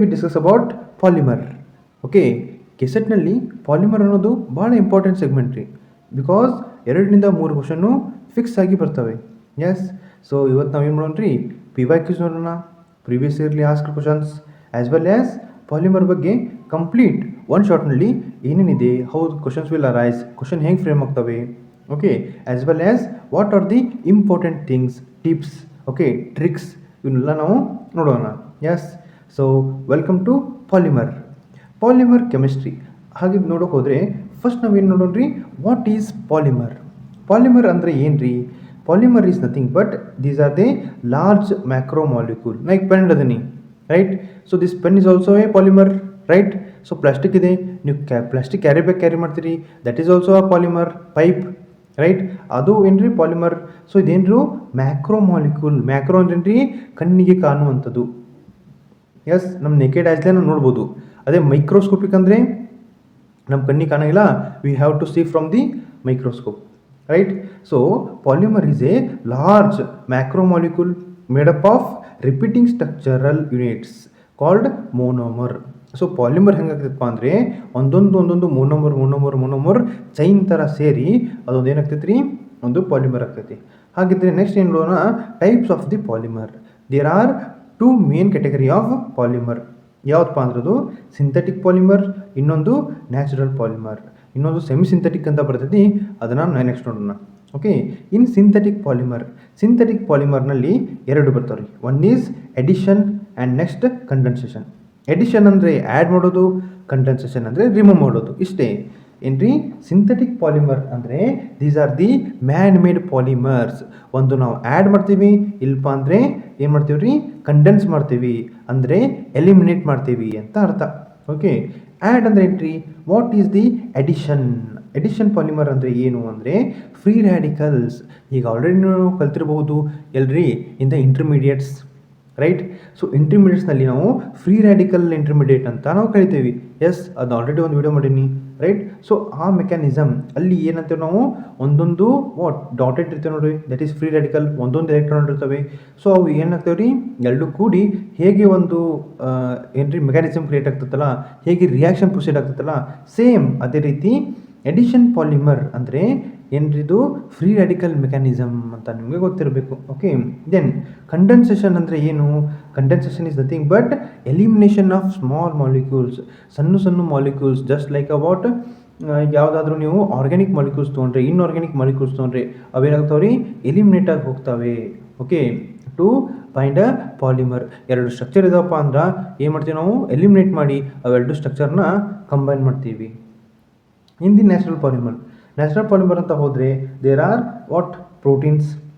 V discuss about polymer. Okay, ಕೆಸೆಟ್ನಲ್ಲಿ polymer ಅನ್ನೋದು ಭಾಳ ಇಂಪಾರ್ಟೆಂಟ್ ಸೆಗ್ಮೆಂಟ್ ರೀ. ಬಿಕಾಸ್ 2-3 ಕ್ವಶನ್ನು ಫಿಕ್ಸ್ ಆಗಿ ಬರ್ತವೆ. ಎಸ್, ಸೊ ಇವತ್ತು ನಾವು ಏನು ಮಾಡೋಣ ರೀ, PYQs ನೋಡೋಣ, previous yearly asked questions as well as polymer ಬಗ್ಗೆ ಕಂಪ್ಲೀಟ್ ಒನ್ ಶಾರ್ಟ್ನಲ್ಲಿ ಏನೇನಿದೆ, how questions will arise, question ಹೆಂಗೆ ಫ್ರೇಮ್ ಆಗ್ತವೆ, okay, as well as what are the important things, tips, okay, tricks, ಇವನ್ನೆಲ್ಲ ನಾವು ನೋಡೋಣ. Yes, so welcome to polymer chemistry. ಹಾಗೆ ನೋಡೋಕೆ ಹೋದರೆ ಫಸ್ಟ್ ನಾವೇನು ನೋಡೋಣ ರೀ, ವಾಟ್ ಈಸ್ ಪಾಲಿಮರ್ ಅಂದರೆ ಏನು ರೀ? Polymer is nothing but these are the large macromolecule. Like pen ಅದನಿ, right? So this pen is also a polymer, right? So plastic ಇದೆ, ನೀವು ಪ್ಲಾಸ್ಟಿಕ್ ಕ್ಯಾರಿ ಬ್ಯಾಗ್ ಕ್ಯಾರಿ ಮಾಡ್ತೀರಿ, that is also a polymer. Pipe, right? ಅದು ಏನ್ರಿ polymer. So ಇದೇನ್ರು macromolecule. Macro ಅಂದ್ರೆ ಏನ್ರಿ, ಕಣ್ಣಿಗೆ ಕಾಣುವಂಥದ್ದು. ಎಸ್, ನಮ್ಮ ನೆಕೆಡ್ ಐಸ್ಲೇ ನಾವು ನೋಡ್ಬೋದು. ಅದೇ ಮೈಕ್ರೋಸ್ಕೋಪಿಕ್ ಅಂದರೆ ನಮ್ಮ ಕಣ್ಣಿಗೆ ಕಾಣಂಗಿಲ್ಲ, we have to see from the microscope, right? So polymer is a large macromolecule made up of repeating structural units called monomer. So polymer ಹೆಂಗಾಗ್ತೈತಪ್ಪ ಅಂದರೆ ಒಂದೊಂದು ಮೋನೋಮರ್ ಚೈನ್ ಥರ ಸೇರಿ ಅದೊಂದು ಏನಾಗ್ತೈತೆ ರೀ, ಒಂದು ಪಾಲಿಮರ್ ಆಗ್ತೈತಿ. ಹಾಗಿದ್ರೆ ನೆಕ್ಸ್ಟ್ ಏನು ನೋಡೋಣ, types of the polymer. There are 2 main category of polymer. ಯಾವುದಪ್ಪ ಅಂದ್ರದು ಸಿಂಥೆಟಿಕ್ ಪಾಲಿಮರ್, ಇನ್ನೊಂದು ನ್ಯಾಚುರಲ್ ಪಾಲಿಮರ್, ಇನ್ನೊಂದು ಸೆಮಿ ಸಿಂಥೆಟಿಕ್ ಅಂತ ಬರ್ತೈತಿ. ಅದನ್ನು ನೆಕ್ಸ್ಟ್ ನೋಡೋಣ. ಓಕೆ, ಇನ್ ಸಿಂಥೆಟಿಕ್ ಪಾಲಿಮರ್ನಲ್ಲಿ 2 ಬರ್ತಾವೆ ರೀ. One is addition and next condensation. Addition ಅಂದರೆ ಆ್ಯಡ್ ಮಾಡೋದು, ಕಂಡೆನ್ಸೇಷನ್ ಅಂದರೆ ರಿಮೂವ್ ಮಾಡೋದು, ಇಷ್ಟೇ ಏನ್ರಿ ಸಿಂಥೆಟಿಕ್ ಪಾಲಿಮರ್ ಅಂದರೆ. These are the man made polymers. ಒಂದು ನಾವು ಆ್ಯಡ್ ಮಾಡ್ತೀವಿ, ಇಲ್ಲಪ್ಪ ಅಂದರೆ ಏನು ಮಾಡ್ತೀವಿ ರೀ, ಕಂಡೆನ್ಸ್ ಮಾಡ್ತೀವಿ, ಅಂದರೆ ಎಲಿಮಿನೇಟ್ ಮಾಡ್ತೀವಿ ಅಂತ ಅರ್ಥ. ಓಕೆ, ಆ್ಯಡ್ ಅಂದರೆ ಏನ್ರಿ, what is the addition polymer ಅಂದರೆ ಏನು ಅಂದರೆ ಫ್ರೀ ರ್ಯಾಡಿಕಲ್ಸ್. ಈಗ ಆಲ್ರೆಡಿ ನಾವು ಕಲ್ತಿರಬಹುದು ಎಲ್ರಿ in the intermediates, right? So ಇಂಟರ್ಮೀಡಿಯೇಟ್ಸ್ನಲ್ಲಿ ನಾವು ಫ್ರೀ ರ್ಯಾಡಿಕಲ್ ಇಂಟರ್ಮೀಡಿಯೇಟ್ ಅಂತ ನಾವು ಕರಿತೀವಿ. ಎಸ್, ಅದು ಆಲ್ರೆಡಿ ಒಂದು ವಿಡಿಯೋ ಮಾಡೀನಿ, ರೈಟ್? ಸೊ ಆ ಮೆಕ್ಯಾನಿಸಮ್ ಅಲ್ಲಿ ಏನಂತೇವೆ ನಾವು, ಒಂದೊಂದು ಡಾಟೆಡ್ ಇರ್ತೇವೆ ನೋಡ್ರಿ, ದಟ್ ಈಸ್ ಫ್ರೀ ರ್ಯಾಡಿಕಲ್. ಒಂದೊಂದು ಎಲೆಕ್ಟ್ರಾನ್ ಇರ್ತವೆ. ಸೊ ಅವು ಏನಾಗ್ತವೆ ರೀ, ಎರಡು ಕೂಡಿ ಹೇಗೆ ಒಂದು ಏನ್ರಿ ಮೆಕ್ಯಾನಿಸಮ್ ಕ್ರಿಯೇಟ್ ಆಗ್ತದಲ್ಲ, ಹೇಗೆ ರಿಯಾಕ್ಷನ್ ಪ್ರೊಸೀಡ್ ಆಗ್ತದಲ್ಲ, ಸೇಮ್ ಅದೇ ರೀತಿ ಎಡಿಷನ್ ಪಾಲಿಮರ್ ಅಂದರೆ ಏನ್ರಿದು ಫ್ರೀ ರ್ಯಾಡಿಕಲ್ ಮೆಕ್ಯಾನಿಸಮ್ ಅಂತ ನಿಮಗೆ ಗೊತ್ತಿರಬೇಕು. ಓಕೆ, ದೆನ್ ಕಂಡೆನ್ಸೇಷನ್ ಅಂದರೆ ಏನು? Condensation is nothing but elimination of small molecules. ಸಣ್ಣ ಮಾಲಿಕ್ಯೂಲ್ಸ್, ಜಸ್ಟ್ ಲೈಕ್ ಅಬೌಟ್ ಯಾವುದಾದ್ರೂ ನೀವು ಆರ್ಗ್ಯಾನಿಕ್ ಮಾಲಿಕ್ಯೂಲ್ಸ್ ತೊಗೊಂಡ್ರೆ, ಇನ್ಆರ್ಗ್ಯಾನಿಕ್ ಮಾಲಿಕ್ಯೂಲ್ಸ್ ತೊಗೊಂಡ್ರೆ ಅವೇನಾಗ್ತಾವೆ ರೀ, ಎಲಿಮಿನೇಟ್ ಆಗಿ ಹೋಗ್ತವೆ. Okay, to find a polymer. 2 structure ಇದಾವಪ್ಪ ಅಂದ್ರೆ ಏನು ಮಾಡ್ತೀವಿ ನಾವು, ಎಲಿಮಿನೇಟ್ ಮಾಡಿ ಅವೆರಡು ಸ್ಟ್ರಕ್ಚರ್ನ ಕಂಬೈನ್ ಮಾಡ್ತೀವಿ. ಇನ್ ದಿ ನ್ಯಾಚುರಲ್ ಪಾಲಿಮರ್ ಅಂತ ಹೋದರೆ ದೇರ್ ಆರ್ ಪ್ರೋಟೀನ್ಸ್.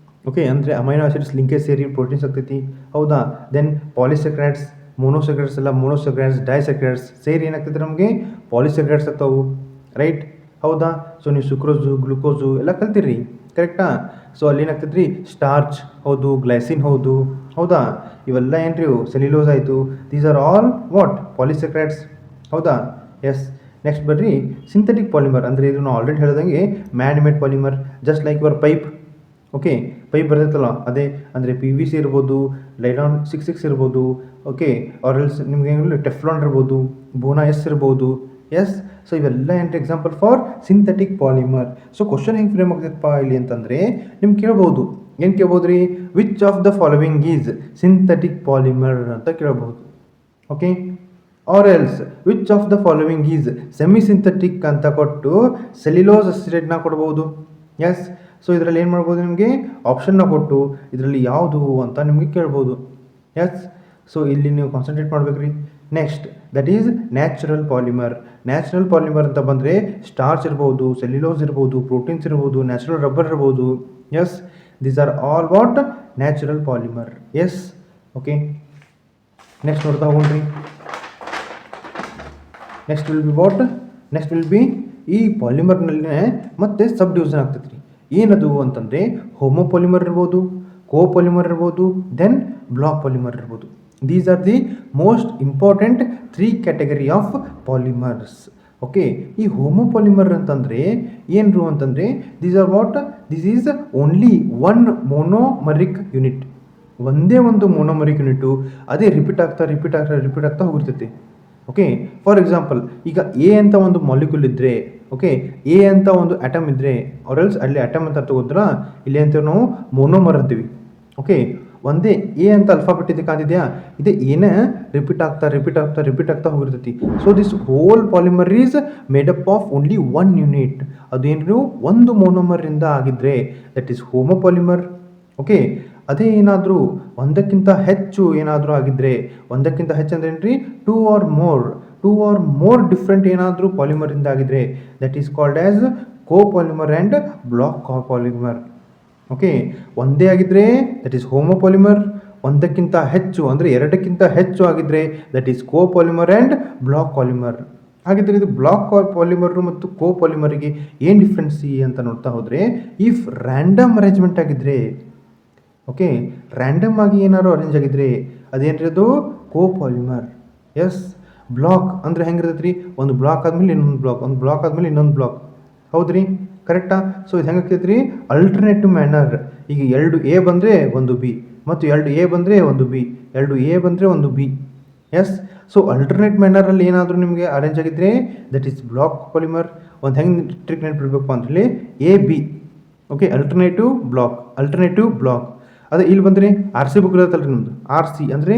ಓಕೆ, ಅಂದರೆ ಅಮೈನೋ ಆಸಿಡ್ಸ್ ಲಿಂಕೇಜ್ ಸೇರಿ ಪ್ರೋಟೀನ್ಸ್ ಆಗ್ತೈತಿ, ಹೌದಾ? ದೆನ್ ಪಾಲಿಸೆಕ್ರೈಡ್ಸ್, ಮೋನೋಸೆಕ್ರೈಡ್ಸ್ ಎಲ್ಲ ಮೋನೋಸೆಕ್ರೈಡ್ಸ್, ಡೈಸೆಕ್ರೈಡ್ಸ್ ಸೇರಿ ಏನಾಗ್ತೈತೆ ನಮಗೆ ಪಾಲಿಸೆಕ್ರೈಡ್ಸ್ ಆಗ್ತಾವೆ, ರೈಟ್? ಹೌದಾ? ಸೊ ನೀವು ಸುಕ್ರೋಸು, ಗ್ಲುಕೋಸು ಎಲ್ಲ ಕಲ್ತಿರಿ, ಕರೆಕ್ಟಾ? ಸೊ ಅಲ್ಲಿ ಏನಾಗ್ತೈತೆ ರೀ, ಸ್ಟಾರ್ಚ್ ಹೌದು, ಗ್ಲೈಸಿನ್ ಹೌದು, ಹೌದಾ? ಇವೆಲ್ಲ ಏನ್ರಿ ಸೆಲ್ಯುಲೋಸ್ ಆಯಿತು. ದೀಸ್ ಆರ್ ಆಲ್ ಪಾಲಿಸೆಕ್ರೈಡ್ಸ್, ಹೌದಾ? ಎಸ್. ನೆಕ್ಸ್ಟ್ ಬರ್ರಿ ಸಿಂಥೆಟಿಕ್ ಪಾಲಿಮರ್ ಅಂದರೆ ಇದು ನಾವು ಆಲ್ರೆಡಿ ಹೇಳಿದಂಗೆ man made polymer, just like your pipe. Okay, pipe ಬರ್ತೈತಲ್ಲ ಅದೇ, ಅಂದರೆ PVC ಇರ್ಬೋದು, ಲೈಲಾನ್ 66 ಇರ್ಬೋದು, ಓಕೆ, ಆರ್ ಎಲ್ಸ್ ನಿಮ್ಗೆ ಹೆಂಗೆ ಟೆಫ್ಲಾನ್ ಇರ್ಬೋದು, ಬೋನಾ S ಇರ್ಬೋದು. ಎಸ್, ಸೊ ಇವೆಲ್ಲ ಏನ್ರಿ example for synthetic polymer. So question ಹೆಂಗೆ ಫ್ರೇಮ್ ಆಗ್ತೈತಪ್ಪ ಇಲ್ಲಿ ಅಂತಂದರೆ ನಿಮ್ಗೆ ಕೇಳ್ಬೋದು, ಏನು ಕೇಳ್ಬೋದು ರೀ, which of the following is synthetic polymer ಅಂತ ಕೇಳ್ಬೋದು. Okay, or else which of the following is semi synthetic ಅಂತ ಕೊಟ್ಟು ಸೆಲ್ಯುಲೋಸ್ ಅಸಿಟೇಟ್ನ ಕೊಡ್ಬೋದು. ಎಸ್, ಸೊ ಇದರಲ್ಲಿ ಏನು ಮಾಡ್ಬೋದು, ನಿಮಗೆ ಆಪ್ಷನ್ನ ಕೊಟ್ಟು ಇದರಲ್ಲಿ ಯಾವುದು ಅಂತ ನಿಮಗೆ ಕೇಳ್ಬೋದು. ಎಸ್, ಸೊ ಇಲ್ಲಿ ನೀವು ಕಾನ್ಸಂಟ್ರೇಟ್ ಮಾಡ್ಬೇಕ್ರಿ. Next that is natural polymer ಅಂತ ಬಂದರೆ ಸ್ಟಾರ್ಚ್ ಇರ್ಬೋದು, ಸೆಲ್ಯುಲೋಸ್ ಇರ್ಬೋದು, ಪ್ರೋಟೀನ್ಸ್ ಇರ್ಬೋದು, ನ್ಯಾಚುರಲ್ ರಬ್ಬರ್ ಇರ್ಬೋದು. Yes, these are all natural polymer. Yes, okay, next ನೋಡ್ತಾ ಹೋಗ್ರಿ. ನೆಕ್ಸ್ಟ್ ವಿಲ್ ಬಿ ಈ ಪಾಲಿಮರ್ನಲ್ಲೇ ಮತ್ತೆ ಸಬ್ ಡಿವಿಷನ್ ಆಗ್ತೈತೆ ರೀ. ಏನದು ಅಂತಂದರೆ ಹೋಮೋಪಾಲಿಮರ್ ಇರ್ಬೋದು, ಕೋಪಾಲಿಮರ್ ಇರ್ಬೋದು, ದೆನ್ ಬ್ಲಾಕ್ ಪಾಲಿಮರ್ ಇರ್ಬೋದು. These are the most important 3 category of polymers. Okay, ಈ ಹೋಮೋಪಾಲಿಮರ್ ಅಂತಂದರೆ ಏನ್ರು ಅಂತಂದರೆ ದಿಸ್ ಈಸ್ ಓನ್ಲಿ 1 ಮೊನೋಮರಿಕ್ ಯೂನಿಟ್. ಒಂದೇ ಒಂದು ಮೊನೊಮರಿಕ್ ಯೂನಿಟು ಅದೇ ರಿಪೀಟ್ ಆಗ್ತಾ ಹೋಗಿರ್ತೈತಿ. ಓಕೆ, ಫಾರ್ ಎಕ್ಸಾಂಪಲ್ ಈಗ ಎ ಅಂತ ಒಂದು ಮಾಲಿಕ್ಯೂಲ್ ಇದ್ದರೆ, ಓಕೆ, ಎ ಅಂತ ಒಂದು ಆಟಮ್ ಇದ್ದರೆ, ಆರ್ ಅಲ್ಲಿ ಆಟಮ್ ಅಂತ ತಗೋದ್ರ, ಇಲ್ಲಿ ಅಂತೀವಿ ನಾವು ಮೊನೋಮರ್ ಅಂತೀವಿ. ಓಕೆ, ಒಂದೇ ಎ ಅಂತ ಅಲ್ಫಾಬೆಟ್ ಇದೆ ಕಾಣ್ತಿದೆಯಾ, ಇದೆ ಏನೇ ರಿಪೀಟ್ ಆಗ್ತಾ ಹೋಗಿರ್ತೈತಿ. So this whole polymer is made up of only one unit. ಅದೇನು ಒಂದು ಮೊನೋಮರಿಂದ ಆಗಿದ್ರೆ ದಟ್ ಈಸ್ ಹೋಮೋಪಾಲಿಮರ್. ಓಕೆ, ಅದೇ ಏನಾದರೂ ಒಂದಕ್ಕಿಂತ ಹೆಚ್ಚು ಏನಾದರೂ ಆಗಿದ್ರೆ, ಒಂದಕ್ಕಿಂತ ಹೆಚ್ಚು ಅಂದ್ರೆ ಏನ್ರಿ, ಟೂ ಆರ್ ಮೋರ್ ಡಿಫ್ರೆಂಟ್ ಏನಾದರೂ ಪಾಲಿಮರಿಂದ ಆಗಿದ್ರೆ that is called as copolymer and block copolymer. Okay, ಒಂದೇ ಆಗಿದ್ರೆ ದಟ್ ಈಸ್ ಹೋಮೋಪಾಲಿಮರ್, ಒಂದಕ್ಕಿಂತ ಹೆಚ್ಚು ಅಂದರೆ ಎರಡಕ್ಕಿಂತ ಹೆಚ್ಚು ಆಗಿದ್ರೆ that is copolymer and block polymer. ಹಾಗಿದ್ರೆ ಇದು ಬ್ಲಾಕ್ ಪಾಲಿಮರು ಮತ್ತು ಕೋಪಾಲಿಮರಿಗೆ ಏನು ಡಿಫ್ರೆನ್ಸಿ ಅಂತ ನೋಡ್ತಾ ಹೋದರೆ, ಇಫ್ ರ್ಯಾಂಡಮ್ ಅರೇಂಜ್ಮೆಂಟ್ ಆಗಿದ್ರೆ, ಓಕೆ, ರ್ಯಾಂಡಮ್ ಆಗಿ ಏನಾದ್ರು ಅರೇಂಜ್ ಆಗಿದ್ರೆ ಅದೇನಿರೋದು ಕೋಪಾಲಿಮರ್. ಎಸ್, ಬ್ಲಾಕ್ ಅಂದರೆ ಹೆಂಗಿರ್ತೈತೆ ರೀ, ಒಂದು ಬ್ಲಾಕ್ ಆದಮೇಲೆ ಇನ್ನೊಂದು ಬ್ಲಾಕ್, ಒಂದು ಬ್ಲಾಕ್ ಆದಮೇಲೆ ಇನ್ನೊಂದು ಬ್ಲಾಕ್, ಹೌದ್ರಿ, ಕರೆಕ್ಟಾ? ಸೊ ಇದು ಹೆಂಗಾಗ್ತೈತೆ ರೀ, ಅಲ್ಟರ್ನೇಟಿವ್ ಮ್ಯಾನರ್. ಈಗ 2 ಎ ಬಂದರೆ ಒಂದು ಬಿ, ಮತ್ತು 2 ಎ ಬಂದರೆ ಒಂದು ಬಿ, 2 ಎ ಬಂದರೆ ಒಂದು ಬಿ. ಎಸ್, ಸೊ ಅಲ್ಟರ್ನೇಟ್ ಮ್ಯಾನರಲ್ಲಿ ಏನಾದರೂ ನಿಮಗೆ ಅರೇಂಜ್ ಆಗಿದ್ರೆ ದಟ್ ಈಸ್ ಬ್ಲಾಕ್ ಪಾಲಿಮರ್. ಒಂದು ಹೆಂಗೆ ಟ್ರಿಕ್ ನೆನಪಿಡಬೇಕು ಅಂತೇಳಿ, A B, okay, alternative block. ಅದೇ ಇಲ್ಲಿ ಬಂದರೆ ಆರ್ ಸಿ ಬುಕ್ ಇರುತ್ತಲ್ಲ ರೀ ನಮ್ಮದು, ಆರ್ ಸಿ ಅಂದರೆ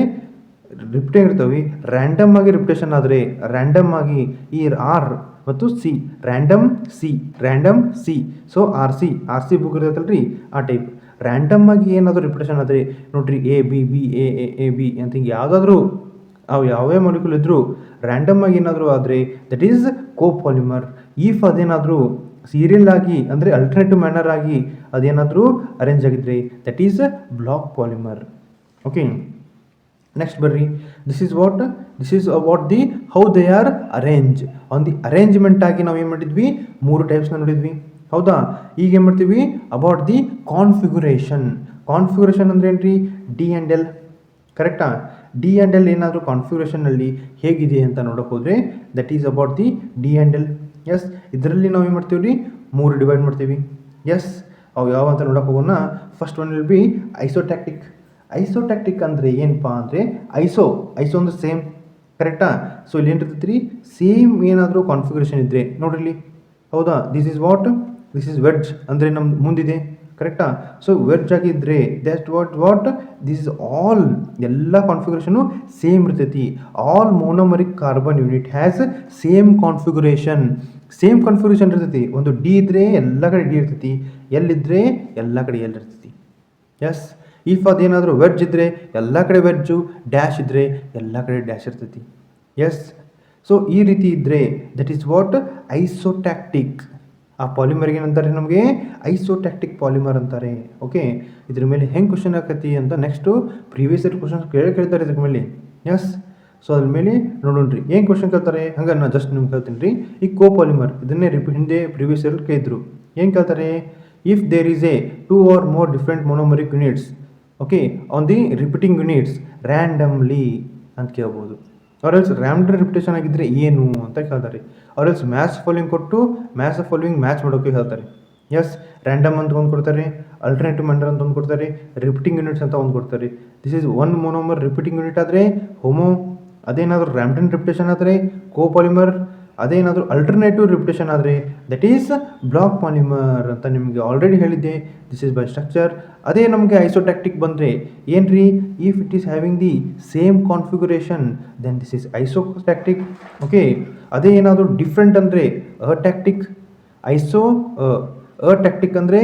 ರಿಪಿಟೇಷನ್ ಇರ್ತವೆ, ರ್ಯಾಂಡಮ್ ಆಗಿ ರಿಪಿಟೇಷನ್ ಆದರೆ ರ್ಯಾಂಡಮ್ ಆಗಿ ಈ ಆರ್ ಮತ್ತು C, random C. So R C book ಇರುತ್ತಲ್ಲ ರೀ, ಆ ಟೈಪ್ ರ್ಯಾಂಡಮ್ ಆಗಿ ಏನಾದರೂ ರಿಪಿಟೇಷನ್ ಆದರೆ ನೋಡ್ರಿ, A B B A B ಅಂತ ಹಿಂಗೆ ಯಾವುದಾದ್ರೂ ಅವು ಯಾವೇ ಮಾಲಿಕ್ಯೂಲ್ ಇದ್ದರೂ ರ್ಯಾಂಡಮ್ ಆಗಿ ಏನಾದರೂ ಆದರೆ ದಟ್ ಈಸ್ ಕೋಪಾಲಿಮರ್. ಇಫ್ ಅದೇನಾದರೂ ಸೀರಿಯಲ್ ಆಗಿ ಅಂದರೆ ಅಲ್ಟರ್ನೇಟಿವ್ ಮ್ಯಾನರ್ ಆಗಿ ಅದೇನಾದರೂ ಅರೇಂಜ್ ಆಗಿದ್ರೆ that is block polymer. Okay, next ಬರ್ರಿ, this is about the how they are arrange. On the arrangement ಆಗಿ ನಾವು ಏನು ಮಾಡಿದ್ವಿ, 3 ಟೈಪ್ಸ್ನ ನೋಡಿದ್ವಿ, ಹೌದಾ? ಈಗ ಏನು ಮಾಡ್ತೀವಿ, ಅಬೌಟ್ ದಿ ಕಾನ್ಫಿಗುರೇಷನ್ ಅಂದರೆ ಏನು ರೀ, ಡಿ ಆ್ಯಂಡ್ ಎಲ್, ಕರೆಕ್ಟಾ? ಡಿ ಆ್ಯಂಡ್ ಎಲ್ ಏನಾದರೂ ಕಾನ್ಫಿಗುರೇಷನಲ್ಲಿ ಹೇಗಿದೆ ಅಂತ ನೋಡೋಕೆ ಹೋದರೆ that is about the D and L. Yes, ಇದರಲ್ಲಿ ನಾವು ಏನು ಮಾಡ್ತೀವಿ ರೀ, 3 ಡಿವೈಡ್ ಮಾಡ್ತೀವಿ. ಎಸ್, ಅವು ಯಾವ ಅಂತ ನೋಡೋಕೆ ಹೋಗೋಣ. ಫಸ್ಟ್ ಒನ್ ವಿಲ್ ಬಿ ಐಸೋಟ್ಯಾಕ್ಟಿಕ್ ಅಂದರೆ ಏನಪ್ಪ ಅಂದರೆ, ಐಸೋ ಅಂದರೆ ಸೇಮ್, ಕರೆಕ್ಟಾ? ಸೊ ಇಲ್ಲಿ ಏನಿರ್ತೈತೆ ರೀ, ಸೇಮ್ ಏನಾದರೂ ಕಾನ್ಫಿಗರೇಷನ್ ಇದ್ದರೆ ನೋಡ್ರಿ, ಹೌದಾ? ದಿಸ್ ಈಸ್ ವೆಡ್ಜ್ ಅಂದರೆ ನಮ್ಮ ಮುಂದಿದೆ, ಕರೆಕ್ಟಾ? ಸೊ ವೆಡ್ಜ್ ಆಗಿದ್ದರೆ that what this is all, ಎಲ್ಲ ಕಾನ್ಫಿಗರೇಷನು ಸೇಮ್ ಇರ್ತೈತಿ. All monomeric carbon unit has same configuration ಇರ್ತೈತಿ. ಒಂದು ಡಿ ಇದ್ದರೆ ಎಲ್ಲ ಕಡೆ ಡಿ ಇರ್ತೈತಿ, ಎಲ್ ಇದ್ದರೆ ಎಲ್ಲ ಕಡೆ ಎಲ್ ಇರ್ತೈತಿ. ಎಸ್, ಇಫ್ ಅದೇನಾದರೂ ವೆಡ್ಜ್ ಇದ್ದರೆ ಎಲ್ಲ ಕಡೆ ವೆಡ್ಜು, ಡ್ಯಾಶ್ ಇದ್ದರೆ ಎಲ್ಲ ಕಡೆ ಡ್ಯಾಶ್ ಇರ್ತೈತಿ. ಎಸ್, ಸೊ ಈ ರೀತಿ ಇದ್ದರೆ ದಟ್ ಈಸ್ ವಾಟ್ ಐಸೋಟ್ಯಾಕ್ಟಿಕ್. ಆ ಪಾಲಿಮರ್ಗೆ ಏನಂತಾರೆ, ನಮಗೆ ಐಸೋಟ್ಯಾಕ್ಟಿಕ್ ಪಾಲಿಮರ್ ಅಂತಾರೆ. ಓಕೆ, ಇದ್ರ ಮೇಲೆ ಹೆಂಗೆ ಕ್ವಶನ್ ಆಕತಿ ಅಂತ ನೆಕ್ಸ್ಟು ಪ್ರೀವಿಯಸ್ ಇಯರ್ ಕ್ವಶನ್ಸ್ ಕೇಳ್ತಾರೆ ಇದ್ರ ಮೇಲೆ. ಎಸ್, ಸೊ ಅದ್ರ ಮೇಲೆ ನೋಡೋಣ್ರಿ ಏನು ಕ್ವಶನ್ ಕೇಳ್ತಾರೆ. ಹಂಗೆ ನಾನು ಜಸ್ಟ್ ನಿಮ್ಗೆ ಹೇಳ್ತೀನಿ ರೀ, ಈ ಕೋಪಾಲಿಮರ್ ಇದನ್ನೇ ಹಿಂದೆ ಪ್ರೀವಿಯಸ್ ಇಯರ್ ಕೇಳಿದ್ರು. ಏನು ಕೇಳ್ತಾರೆ, if there is a 2 or more different monomeric units, okay, on the repeating units randomly ಅಂತ ಕೇಳ್ಬೋದು. ಆರ್ ರ್ಯಾಂಡಮ್ ರಿಪಿಟೇಷನ್ ಆಗಿದ್ದರೆ ಏನು ಅಂತ ಕೇಳ್ತಾರೆ. ಆರ್ ಮ್ಯಾಥ್ಸ್ ಫಾಲೋವಿಂಗ್ ಕೊಟ್ಟು ಮ್ಯಾಥ್ಸ್ ಫಾಲೋವಿಂಗ್ ಮ್ಯಾಚ್ ಮಾಡೋಕ್ಕೆ ಹೇಳ್ತಾರೆ. ಎಸ್, ರ್ಯಾಂಡಮ್ ಅಂತ ಒಂದು ಕೊಡ್ತಾರೆ, ಅಲ್ಟರ್ನೇಟಿವ್ ಮ್ಯಾನರ್ ಅಂತ ಒಂದು ಕೊಡ್ತಾರೆ, ರಿಪೀಟಿಂಗ್ ಯೂನಿಟ್ಸ್ ಅಂತ ಒಂದು ಕೊಡ್ತಾರೆ. This is one monomer repeating unit ಆದರೆ ಹೋಮೋ, ಅದೇನಾದರೂ ರ್ಯಾಂಡಮ್ ರಿಪಿಟೇಷನ್ ಆದರೆ ಕೋಪಾಲಿಮರ್, ಅದೇನಾದರೂ ಅಲ್ಟರ್ನೇಟಿವ್ ರಿಪಿಟೇಷನ್ ಆದರೆ ದಟ್ ಈಸ್ ಬ್ಲಾಕ್ ಪಾಲಿಮರ್ ಅಂತ ನಿಮಗೆ ಆಲ್ರೆಡಿ ಹೇಳಿದ್ದೆ. This is by structure. ಅದೇ ನಮಗೆ ಐಸೋಟ್ಯಾಕ್ಟಿಕ್ ಬಂದರೆ ಏನು ರೀ, if it is having the same configuration then this is isotactic. Okay, ಅದೇ ಏನಾದರೂ ಡಿಫ್ರೆಂಟ್ ಅಂದರೆ ಅಟ್ಯಾಕ್ಟಿಕ್. ಅಟ್ಯಾಕ್ಟಿಕ್ ಅಂದರೆ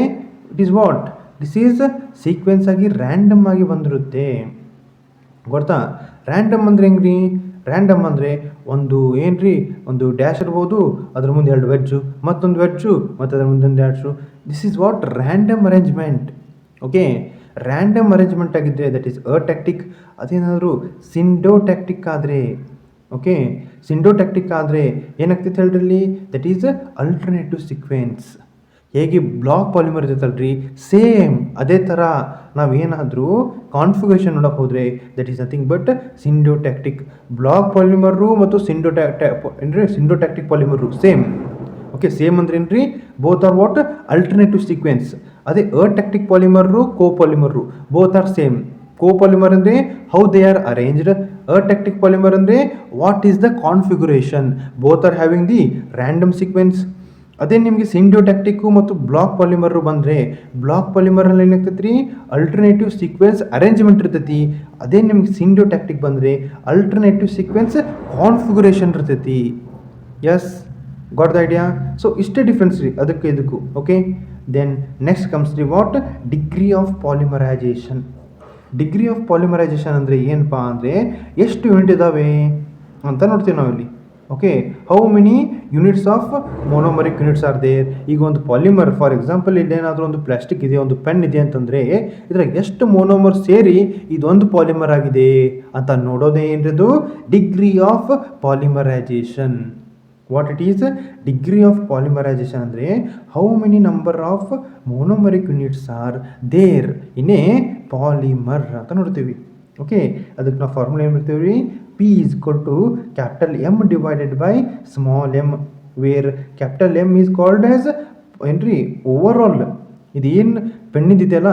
it is what, this is sequence ಆಗಿ ರ್ಯಾಂಡಮ್ ಆಗಿ ಬಂದಿರುತ್ತೆ, ಗೊತ್ತಾ? ರ್ಯಾಂಡಮ್ ಅಂದರೆ ಹೆಂಗೆ ರೀ, ರ್ಯಾಂಡಮ್ ಅಂದರೆ ಒಂದು ಏನು ರೀ, ಒಂದು ಡ್ಯಾಶ್ ಇರ್ಬೋದು, ಅದ್ರ ಮುಂದೆ 2 ವೆಡ್ಜು, ಮತ್ತೊಂದು ವೆಡ್ಜು, ಮತ್ತು ಅದ್ರ ಮುಂದೆ ಒಂದು dash. This is what random arrangement. Okay, random arrangement ಆಗಿದ್ದರೆ ದಟ್ ಈಸ್ ಅಟ್ಯಾಕ್ಟಿಕ್. ಅದೇನಾದರೂ ಸಿಂಡೋಟ್ಯಾಕ್ಟಿಕ್ ಆದರೆ, ಓಕೆ, ಸಿಂಡೋಟ್ಯಾಕ್ಟಿಕ್ ಆದರೆ ಏನಾಗ್ತೈತೆ ಹೇಳ್ರಿ, ದಟ್ ಈಸ್ ಅಲ್ಟರ್ನೇಟಿವ್ ಸೀಕ್ವೆನ್ಸ್. ಹೇಗೆ ಬ್ಲಾಕ್ ಪಾಲಿಮರ್ ಇರ್ತೈತಲ್ರಿ, ಸೇಮ್ ಅದೇ ಥರ ನಾವೇನಾದರೂ ಕಾನ್ಫಿಗರೇಷನ್ ನೋಡೋಕೆ ಹೋದರೆ that is nothing but syndiotactic. Block polymer ಮತ್ತು syndiotactic polymer same. Okay, same ಅಂದ್ರೆ ಏನು ರೀ, both are what alternative sequence. ಅದೇ atactic polymer copolymer both are same. Copolymer ಅಂದರೆ how they are arranged, atactic polymer ಅಂದರೆ what is the configuration, both are having the random sequence. ಅದೇ ನಿಮಗೆ ಸಿಂಡಿಯೋಟ್ಯಾಕ್ಟಿಕ್ಕು ಮತ್ತು block ಪಾಲಿಮರು ಬಂದರೆ ಬ್ಲಾಕ್ ಪಾಲಿಮರಲ್ಲಿ ಏನಾಗ್ತೈತೆ ರೀ ಅಲ್ಟರ್ನೇಟಿವ್ ಸೀಕ್ವೆನ್ಸ್ ಅರೇಂಜ್ಮೆಂಟ್ ಇರ್ತೈತಿ. ಅದೇ ನಿಮ್ಗೆ ಸಿಂಡಿಯೋಟ್ಯಾಕ್ಟಿಕ್ ಬಂದರೆ ಅಲ್ಟರ್ನೇಟಿವ್ ಸೀಕ್ವೆನ್ಸ್ ಕಾನ್ಫಿಗುರೇಷನ್ ಇರ್ತೈತಿ. Yes, got the idea? So ಇಷ್ಟೇ ಡಿಫ್ರೆನ್ಸ್ ರೀ ಅದಕ್ಕೆ ಇದಕ್ಕೂ. Okay, then next comes the what degree of polymerisation. Degree of ಪಾಲಿಮರೈಜೇಷನ್ ಅಂದರೆ ಏನಪ್ಪ ಅಂದರೆ ಎಷ್ಟು ಯೂನಿಟ್ ಇದ್ದಾವೆ ಅಂತ ನೋಡ್ತೀವಿ ನಾವಿಲ್ಲಿ. Okay, how many units of monomeric units are there. ಈಗ ಒಂದು ಪಾಲಿಮರ್ ಫಾರ್ ಎಕ್ಸಾಂಪಲ್ ಇಲ್ಲೇನಾದರೂ ಒಂದು ಪ್ಲಾಸ್ಟಿಕ್ ಇದೆ, ಒಂದು ಪೆನ್ ಇದೆ ಅಂತಂದರೆ ಇದ್ರಾಗ ಎಷ್ಟು ಮೊನೋಮರ್ ಸೇರಿ ಇದೊಂದು ಪಾಲಿಮರ್ ಆಗಿದೆ ಅಂತ ನೋಡೋದೇ ಏನಿರೋದು degree of polymerization. What it is degree of ಪಾಲಿಮರೈಜೇಷನ್ ಅಂದರೆ how many number of monomeric units are there in a polymer ಅಂತ ನೋಡ್ತೀವಿ. ಓಕೆ, ಅದಕ್ಕೆ ನಾವು ಫಾರ್ಮುಲಾ ಏನು ಮಾಡ್ತೀವಿ ರೀ, P is equal to capital M divided by small m, where capital M is called as ಏನ್ರಿ over all. ಇದೇನು ಪೆನ್ನಿದೆಯಲ್ಲ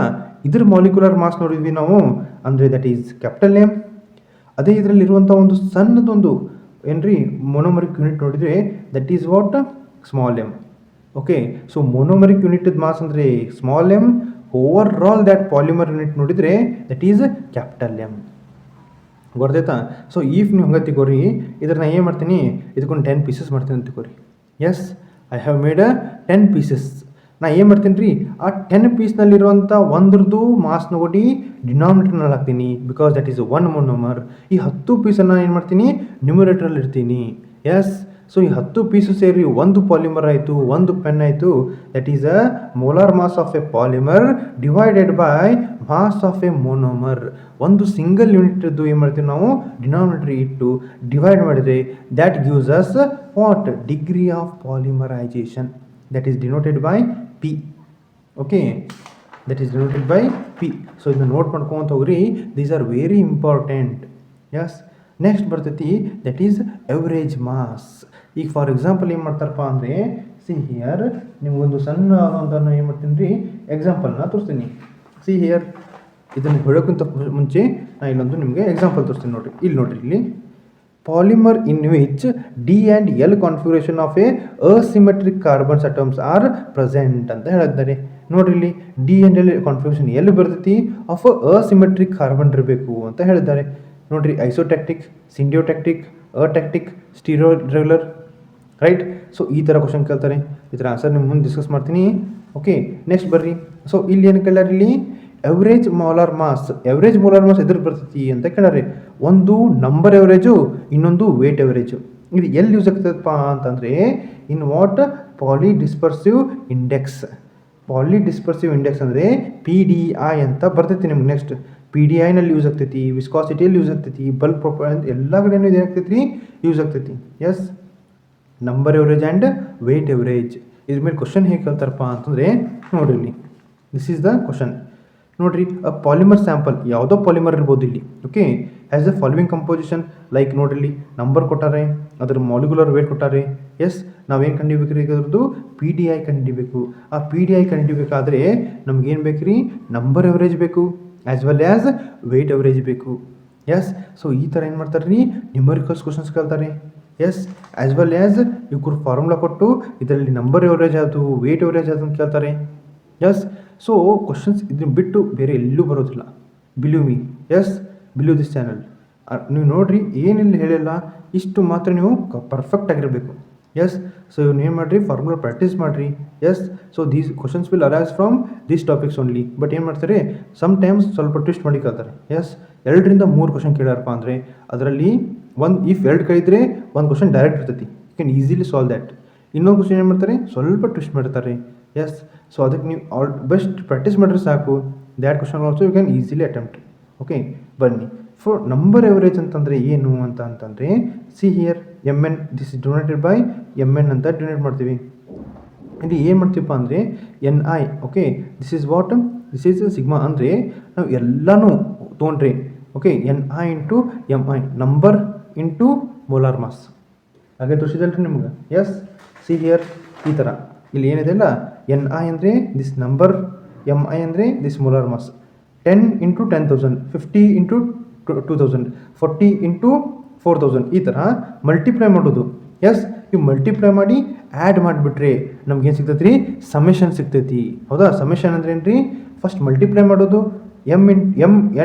ಇದ್ರ ಮಾಲಿಕ್ಯುಲರ್ ಮಾಸ್ ನೋಡಿದ್ವಿ ನಾವು, ಅಂದರೆ ದಟ್ ಈಸ್ ಕ್ಯಾಪಿಟಲ್ ಎಮ್. ಅದೇ ಇದರಲ್ಲಿರುವಂಥ ಒಂದು ಸಣ್ಣದೊಂದು ಏನ್ರಿ ಮೊನೋಮರಿಕ್ ಯೂನಿಟ್ ನೋಡಿದರೆ that is what small M. Okay, so monomeric unit mass ಅಂದರೆ small M, overall that polymer unit ನೋಡಿದರೆ ದಟ್ ಈಸ್ ಕ್ಯಾಪಿಟಲ್ ಎಮ್. ಗೊತ್ತಾಯ್ತಾ? ಸೊ ಈಫ್ ನೀವು ಹಂಗೆ ತಿಗೋರಿ, ಇದ್ರ ನಾನು ಏನು ಮಾಡ್ತೀನಿ, ಇದಕ್ಕೊಂದು 10 ಪೀಸಸ್ ಮಾಡ್ತೀನಿ ಅಂತ ತಿಗೋರಿ. Yes, I have made 10 pieces. ನಾ ಏನು ಮಾಡ್ತೀನಿ ರೀ, ಆ 10 ಪೀಸ್ನಲ್ಲಿರುವಂಥ ಒಂದ್ರದ್ದು ಮಾಸ್ ನೋಡಿ ಡಿನಾಮಿನೇಟರ್ನಲ್ಲಿ ಹಾಕ್ತೀನಿ, ಬಿಕಾಸ್ ದಟ್ ಈಸ್ 1 ಮೊನೋಮರ್. ಈ 10 ಪೀಸನ್ನು ಏನು ಮಾಡ್ತೀನಿ ನ್ಯೂಮರೇಟರಲ್ಲಿ ಇರ್ತೀನಿ. ಎಸ್, ಸೊ ಈ 10 ಪೀಸು ಸೇರಿ ಒಂದು ಪಾಲಿಮರ್ ಆಯಿತು, ಒಂದು ಪೆನ್ ಆಯಿತು. That is a molar mass of a polymer divided by mass of a monomer. ಒಂದು ಸಿಂಗಲ್ ಯೂನಿಟ್ದು ಏನು ಮಾಡ್ತೀವಿ ನಾವು ಡಿನಾಮಿನೇಟರ್ ಇಟ್ಟು ಡಿವೈಡ್ ಮಾಡಿದರೆ that gives us what degree of polymerization. That is denoted by P. Okay, that is denoted by P. So ಇದನ್ನ note ಮಾಡ್ಕೊಂತ ಹೋಗ್ರಿ, these are very important. Yes, next ಬರ್ತೈತಿ ದಟ್ ಈಸ್ ಎವರೇಜ್ ಮಾಸ್. ಈಗ for example ಏನು ಮಾಡ್ತಾರಪ್ಪ ಅಂದರೆ see here, ನಿಮಗೊಂದು ಸಣ್ಣ ಅಂತ ಏನು ಮಾಡ್ತೀನಿ ರೀ ಎಕ್ಸಾಂಪಲ್ನ ತೋರಿಸ್ತೀನಿ. ಸಿ ಹಿಯರ್, ಇದನ್ನು ಹೇಳೋಕ್ಕಿಂತ ಮುಂಚೆ ನಾನು ಇಲ್ಲೊಂದು ನಿಮಗೆ ಎಕ್ಸಾಂಪಲ್ ತೋರಿಸ್ತೀನಿ ನೋಡಿರಿ. ಇಲ್ಲಿ ನೋಡಿರಿ, ಇಲ್ಲಿ polymer in which D and L configuration of A asymmetric carbons atoms are present ಅಂತ ಹೇಳಿದ್ದಾರೆ. ನೋಡಿರಿ, ಇಲ್ಲಿ ಡಿ ಆ್ಯಂಡ್ ಎಲ್ ಕಾನ್ಫಿಗರೇಷನ್ ಎಲ್ಲಿ ಬರ್ತೈತಿ ಆಫ್ ಅಸಿಮೆಟ್ರಿಕ್ ಕಾರ್ಬನ್ ಇರಬೇಕು ಅಂತ ಹೇಳಿದ್ದಾರೆ. ನೋಡಿರಿ, ಐಸೋಟ್ಯಾಕ್ಟಿಕ್, ಸಿಂಡಿಯೋಟ್ಯಾಕ್ಟಿಕ್, ಅಟ್ಯಾಕ್ಟಿಕ್, ಸ್ಟೀರಿಯೋ ರೆಗ್ಯುಲರ್, ರೈಟ್? ಸೊ ಈ ಥರ ಕ್ವಶನ್ ಕೇಳ್ತಾರೆ. ಇದರ ಆನ್ಸರ್ ನಿಮ್ಮ ಮುಂದೆ ಡಿಸ್ಕಸ್ ಮಾಡ್ತೀನಿ. ಓಕೆ, ನೆಕ್ಸ್ಟ್ ಬರ್ರಿ. ಸೊ ಇಲ್ಲಿ ಏನು ಕೇಳ್ಯಾರ, ಇಲ್ಲಿ average molar mass. Average molar mass ಎದುರು ಬರ್ತೈತಿ ಅಂತ ಕೇಳ್ಯಾರೆ. ಒಂದು ನಂಬರ್ ಎವರೇಜು, ಇನ್ನೊಂದು ವೇಟ್ ಎವರೇಜು. ಇದು ಎಲ್ಲಿ ಯೂಸ್ ಆಗ್ತದಪ್ಪ ಅಂತಂದರೆ in what polydispersive index. Polydispersive index ಅಂದರೆ PDI ಅಂತ ಬರ್ತೈತಿ ನಿಮ್ಗೆ. ನೆಕ್ಸ್ಟ್ PDI ನಲ್ಲಿ ಯೂಸ್ ಆಗ್ತೈತಿ, ವಿಸ್ಕಾಸಿಟಿಯಲ್ಲಿ ಯೂಸ್ ಆಗ್ತೈತಿ, ಬಲ್ಕ್ ಪ್ರೊಫೈಲ್ ಅಂತ ಎಲ್ಲ ಕಡೆಯೂ ಇದು ಆಗ್ತೈತಿ ಯೂಸ್ ಆಗ್ತೈತಿ. Yes, number average and weight average. ಇದ್ರ ಮೇಲೆ ಕ್ವಶನ್ ಹೇಗೆ ಕೇಳ್ತಾರಪ್ಪ ಅಂತಂದರೆ ನೋಡಿರಿ, ದಿಸ್ ಈಸ್ ದ ಕ್ವಶನ್. ನೋಡಿರಿ, ಅ ಪಾಲಿಮರ್ ಸ್ಯಾಂಪಲ್, ಯಾವುದೋ ಪಾಲಿಮರ್ ಇರ್ಬೋದು ಇಲ್ಲಿ. Okay, as a following composition like ನೋಡಿರಿ, ನಂಬರ್ ಕೊಟ್ಟಾರೆ, ಅದ್ರ ಮಾಲಿಕ್ಯುಲರ್ ವೇಟ್ ಕೊಟ್ಟಾರೆ. ಎಸ್, ನಾವೇನು ಕಂಡುಹಿಡಿಬೇಕು ರೀ, ಅದ್ರದ್ದು PDI ಕಂಡುಹಿಡಿಬೇಕು. ಆ PDI ಕಂಡುಹಿಡಿಬೇಕಾದ್ರೆ ನಮ್ಗೇನು ಬೇಕು ರೀ, ನಂಬರ್ ಎವರೇಜ್ ಬೇಕು as well as weight average ಬೇಕು. ಎಸ್, ಸೊ ಈ ಥರ ಏನು ಮಾಡ್ತಾರೆ ರೀ, ನ್ಯೂಮರಿಕಲ್ಸ್ ಕ್ವಶನ್ಸ್ ಕೇಳ್ತಾರೆ. ಎಸ್, ಆ್ಯಸ್ ವೆಲ್ ಆ್ಯಸ್ ಇವ್ರು ಫಾರ್ಮುಲಾ ಕೊಟ್ಟು ಇದರಲ್ಲಿ ನಂಬರ್ ಎವರೇಜ್ ಆಯಿತು, ವೇಟ್ ಎವರೇಜ್ ಆಯ್ತು ಅಂತ ಕೇಳ್ತಾರೆ. ಎಸ್, ಸೊ ಕ್ವಶನ್ಸ್ ಇದನ್ನ ಬಿಟ್ಟು ಬೇರೆ ಎಲ್ಲೂ ಬರೋದಿಲ್ಲ. Believe me. Yes, believe this channel. ನೀವು ನೋಡಿರಿ, ಏನಿಲ್ಲ ಹೇಳಿಲ್ಲ, ಇಷ್ಟು ಮಾತ್ರ ನೀವು ಪರ್ಫೆಕ್ಟ್ ಆಗಿರಬೇಕು. ಎಸ್, ಸೊ ಇವ್ನು ಏನು ಮಾಡಿರಿ, ಫಾರ್ಮುಲಾ ಪ್ರಾಕ್ಟೀಸ್ ಮಾಡಿರಿ. Yes, so these questions will arise from these topics only. But ಏನು ಮಾಡ್ತಾರೆ, ಸಮ್ ಟೈಮ್ಸ್ ಸ್ವಲ್ಪ ಟ್ವಿಸ್ಟ್ ಮಾಡಿ ಕೇಳ್ತಾರೆ. ಎಸ್, 2ರಿಂದ 3 ಕ್ವಶನ್ ಕೇಳ್ಯಾರಪ್ಪ ಅಂದರೆ ಅದರಲ್ಲಿ ಇಫ್ 2 ಕೇಳಿದರೆ ಒಂದು ಕ್ವಶನ್ ಡೈರೆಕ್ಟ್ ಇರ್ತೈತಿ, you can easily solve that. ಇನ್ನೊಂದು ಕ್ವಶನ್ ಏನು ಮಾಡ್ತಾರೆ, ಸ್ವಲ್ಪ ಟ್ವಿಸ್ಟ್ ಮಾಡ್ತಾರೆ. ಎಸ್, ಸೊ ಅದಕ್ಕೆ ನೀವು ಬೆಸ್ಟ್ ಪ್ರಾಕ್ಟೀಸ್ ಮಾಡಿದ್ರೆ ಸಾಕು. That question also you can easily attempt. Okay, ಬನ್ನಿ. ಫಾರ್ ನಂಬರ್ ಎವರೇಜ್ ಅಂತಂದರೆ ಏನು ಅಂತಂದರೆ see here, MN, this is denoted by MN ಅಂತ ಡಿನೋಟ್ ಮಾಡ್ತೀವಿ. ಇಲ್ಲಿ ಏನು ಮಾಡ್ತೀವಪ್ಪ ಅಂದರೆ NI. Okay, this is what, this is sigma. ಅಂದರೆ ನಾವು ಎಲ್ಲನೂ ತೊಗೊಂಡ್ರಿ. Okay, NI into MI, number into molar mass. ಹಾಗೆ ತೋರಿಸಿದಲ್ರಿ ನಿಮ್ಗೆ. ಎಸ್, ಸಿ ಹಿಯರ್, ಈ ಥರ ಇಲ್ಲಿ ಏನಿದೆ ಅಲ್ಲ, NI ಅಂದರೆ ದಿಸ್ ನಂಬರ್, MI ಅಂದರೆ this molar mass. 10 into 10,000, 50 into 2,000, 40 into 4,000 ಈ ಥರ ಮಲ್ಟಿಪ್ಲೈ ಮಾಡೋದು. ಎಸ್, ಈ ಮಲ್ಟಿಪ್ಲೈ ಮಾಡಿ ಆ್ಯಡ್ ಮಾಡಿಬಿಟ್ರೆ ನಮ್ಗೇನು ಸಿಗ್ತೈತೆ ರೀ? ಸಮೇಷನ್ ಸಿಗ್ತೈತಿ. ಹೌದಾ? ಸಮೇಷನ್ ಅಂದ್ರೆ ಏನು ರೀ? ಫಸ್ಟ್ ಮಲ್ಟಿಪ್ಲೈ ಮಾಡೋದು,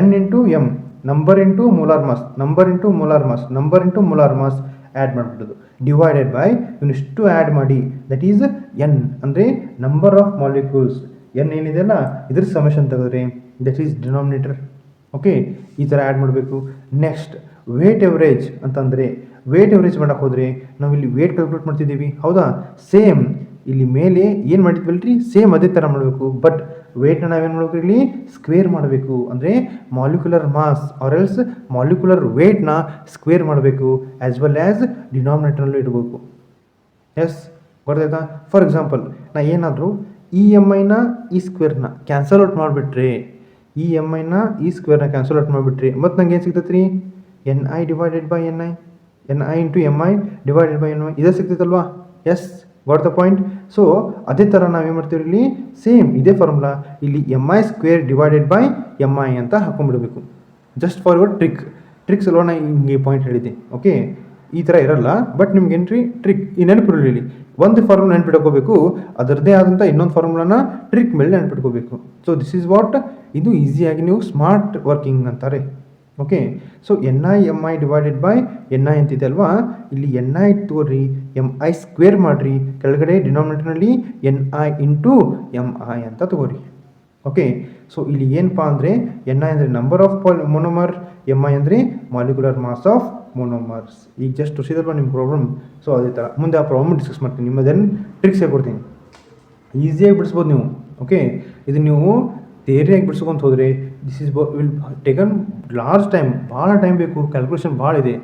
N into M, number into molar mass, number into molar mass, number into molar mass add ಮಾಡಿಬಿಡೋದು. ಡಿವೈಡೆಡ್ ಬೈ ಇವನಿಷ್ಟು ಆ್ಯಡ್ ಮಾಡಿ, ದಟ್ ಈಸ್ ಎನ್ ಅಂದರೆ ನಂಬರ್ ಆಫ್ ಮಾಲಿಕ್ಯೂಲ್ಸ್. ಎನ್ ಏನಿದೆಯಲ್ಲ ಇದ್ರ ಸಮೇಷನ್ ತೆಗೆದ್ರೆ ದಟ್ ಈಸ್ ಡಿನಾಮಿನೇಟರ್. ಓಕೆ, ಈ ಥರ add ಮಾಡಬೇಕು. ನೆಕ್ಸ್ಟ್ ವೇಟ್ ಎವರೇಜ್ ಅಂತಂದರೆ, ವೇಟ್ ಎವರೇಜ್ ಮಾಡೋಕ್ಕೆ ಹೋದರೆ ನಾವಿಲ್ಲಿ ವೇಟ್ ಕ್ಯಾಲ್ಕುಲೇಟ್ ಮಾಡ್ತಿದ್ದೀವಿ. ಹೌದಾ? ಸೇಮ್ ಇಲ್ಲಿ ಮೇಲೆ ಏನು ಮಾಡಿದ್ವಲ್ರಿ, ಸೇಮ್ ಅದೇ ಥರ ಮಾಡಬೇಕು. ಬಟ್ ವೇಟ್ನ ನಾವೇನು ಮಾಡಬೇಕು, ಇಲ್ಲಿ ಸ್ಕ್ವೇರ್ ಮಾಡಬೇಕು. ಅಂದರೆ molecular mass or else molecular ವೇಟ್ನ ಸ್ಕ್ವೇರ್ ಮಾಡಬೇಕು, ಆ್ಯಸ್ ವೆಲ್ ಆ್ಯಸ್ ಡಿನಾಮಿನೇಟರ್ನಲ್ಲೂ ಇಡಬೇಕು. ಎಸ್, ಗೊತ್ತಾಯ್ತಾ? ಫಾರ್ ಎಕ್ಸಾಂಪಲ್, ನಾ ಏನಾದರೂ ಈ ಎಮ್ ಐನ ಈ ಸ್ಕ್ವೇರ್ನ ಕ್ಯಾನ್ಸಲ್ ಔಟ್ ಮಾಡಿಬಿಟ್ರೆ, ಈ ಎಮ್ ಐನ ಈ ಸ್ಕ್ವೇರ್ನ ಕ್ಯಾನ್ಸಲ್ ಔಟ್ ಮಾಡಿಬಿಟ್ರೆ ಮತ್ತು ನಂಗೆ ಏನು ಸಿಗ್ತೈತೆ ರೀ? N I divided by N I, N I into M I divided by N I ಇದೇ ಸಿಗ್ತೈತಲ್ವಾ? Yes, got the point. So ಅದೇ ಥರ ನಾವೇನು ಮಾಡ್ತೀವಿ ಇಲ್ಲಿ, ಸೇಮ್ ಇದೇ ಫಾರ್ಮುಲಾ ಇಲ್ಲಿ M I square divided by M I ಅಂತ ಹಾಕೊಂಡ್ಬಿಡಬೇಕು. ಜಸ್ಟ್ ಫಾರ್ ಯುವರ್ ಟ್ರಿಕ್ಸ್ ಅಲ್ವಾ ನಾ ಹಿಂಗೆ ಪಾಯಿಂಟ್ ಹೇಳಿದ್ದೆ. ಓಕೆ, ಈ ಥರ ಇರಲ್ಲ, ಬಟ್ ನಿಮ್ಗೆ ಏನ್ರಿ ಟ್ರಿಕ್ ಈ ನೆನಪಿರಲಿ. ಒಂದು ಫಾರ್ಮುಲಾ ನೆನ್ಪಿಟ್ಕೋಬೇಕು, ಅದರದ್ದೇ ಆದಂಥ ಇನ್ನೊಂದು ಫಾರ್ಮುಲಾನ ಟ್ರಿಕ್ ಮೇಲೆ ನೆನ್ಪಿಟ್ಕೋಬೇಕು. ಸೊ ದಿಸ್ ಈಸ್ ವಾಟ್, ಇದು ಈಸಿಯಾಗಿ ನೀವು ಸ್ಮಾರ್ಟ್ ವರ್ಕಿಂಗ್ ಅಂತಾರೆ. Okay, so N I M I divided by N I ಅಂತಿದೆ ಅಲ್ವಾ, ಇಲ್ಲಿ ಎನ್ ಐ ತೋರಿ ಎಮ್ ಐ ಸ್ಕ್ವೇರ್ ಮಾಡಿರಿ, ಕೆಳಗಡೆ ಡಿನಾಮಿನೇಟರ್ನಲ್ಲಿ N I into M I ಅಂತ ತಗೋರಿ. ಓಕೆ, ಸೊ ಇಲ್ಲಿ ಏನಪ್ಪ ಅಂದರೆ ಎನ್ ಐ ಅಂದರೆ number of monomer, M I ಅಂದರೆ ಮಾಲಿಕ್ಯುಲರ್ ಮಾಸ್ ಆಫ್ ಮೊನೋಮರ್ಸ್. ಈಗ ಜಸ್ಟ್ ತೋರಿಸಿದಲ್ವ ನಿಮ್ಮ ಪ್ರಾಬ್ಲಮ್. ಸೊ ಅದೇ ಥರ ಮುಂದೆ ಆ ಪ್ರಾಬ್ಲಮ್ ಡಿಸ್ಕಸ್ ಮಾಡ್ತೀನಿ, ನಿಮ್ಮದೇನು ಟ್ರಿಕ್ಸ್ ಹೇಳ್ಕೊಡ್ತೀನಿ, ಈಸಿಯಾಗಿ ಬಿಡಿಸ್ಬೋದು ನೀವು. ಓಕೆ, ಇದು ನೀವು ಥಿಯರಿಯಾಗಿ ಬಿಡಿಸ್ಕೊಂತ ಹೋದರೆ this is will taken large time, ಭಾಳ ಟೈಮ್ ಬೇಕು, ಕ್ಯಾಲ್ಕುಲೇಷನ್ ಭಾಳ ಇದೆ.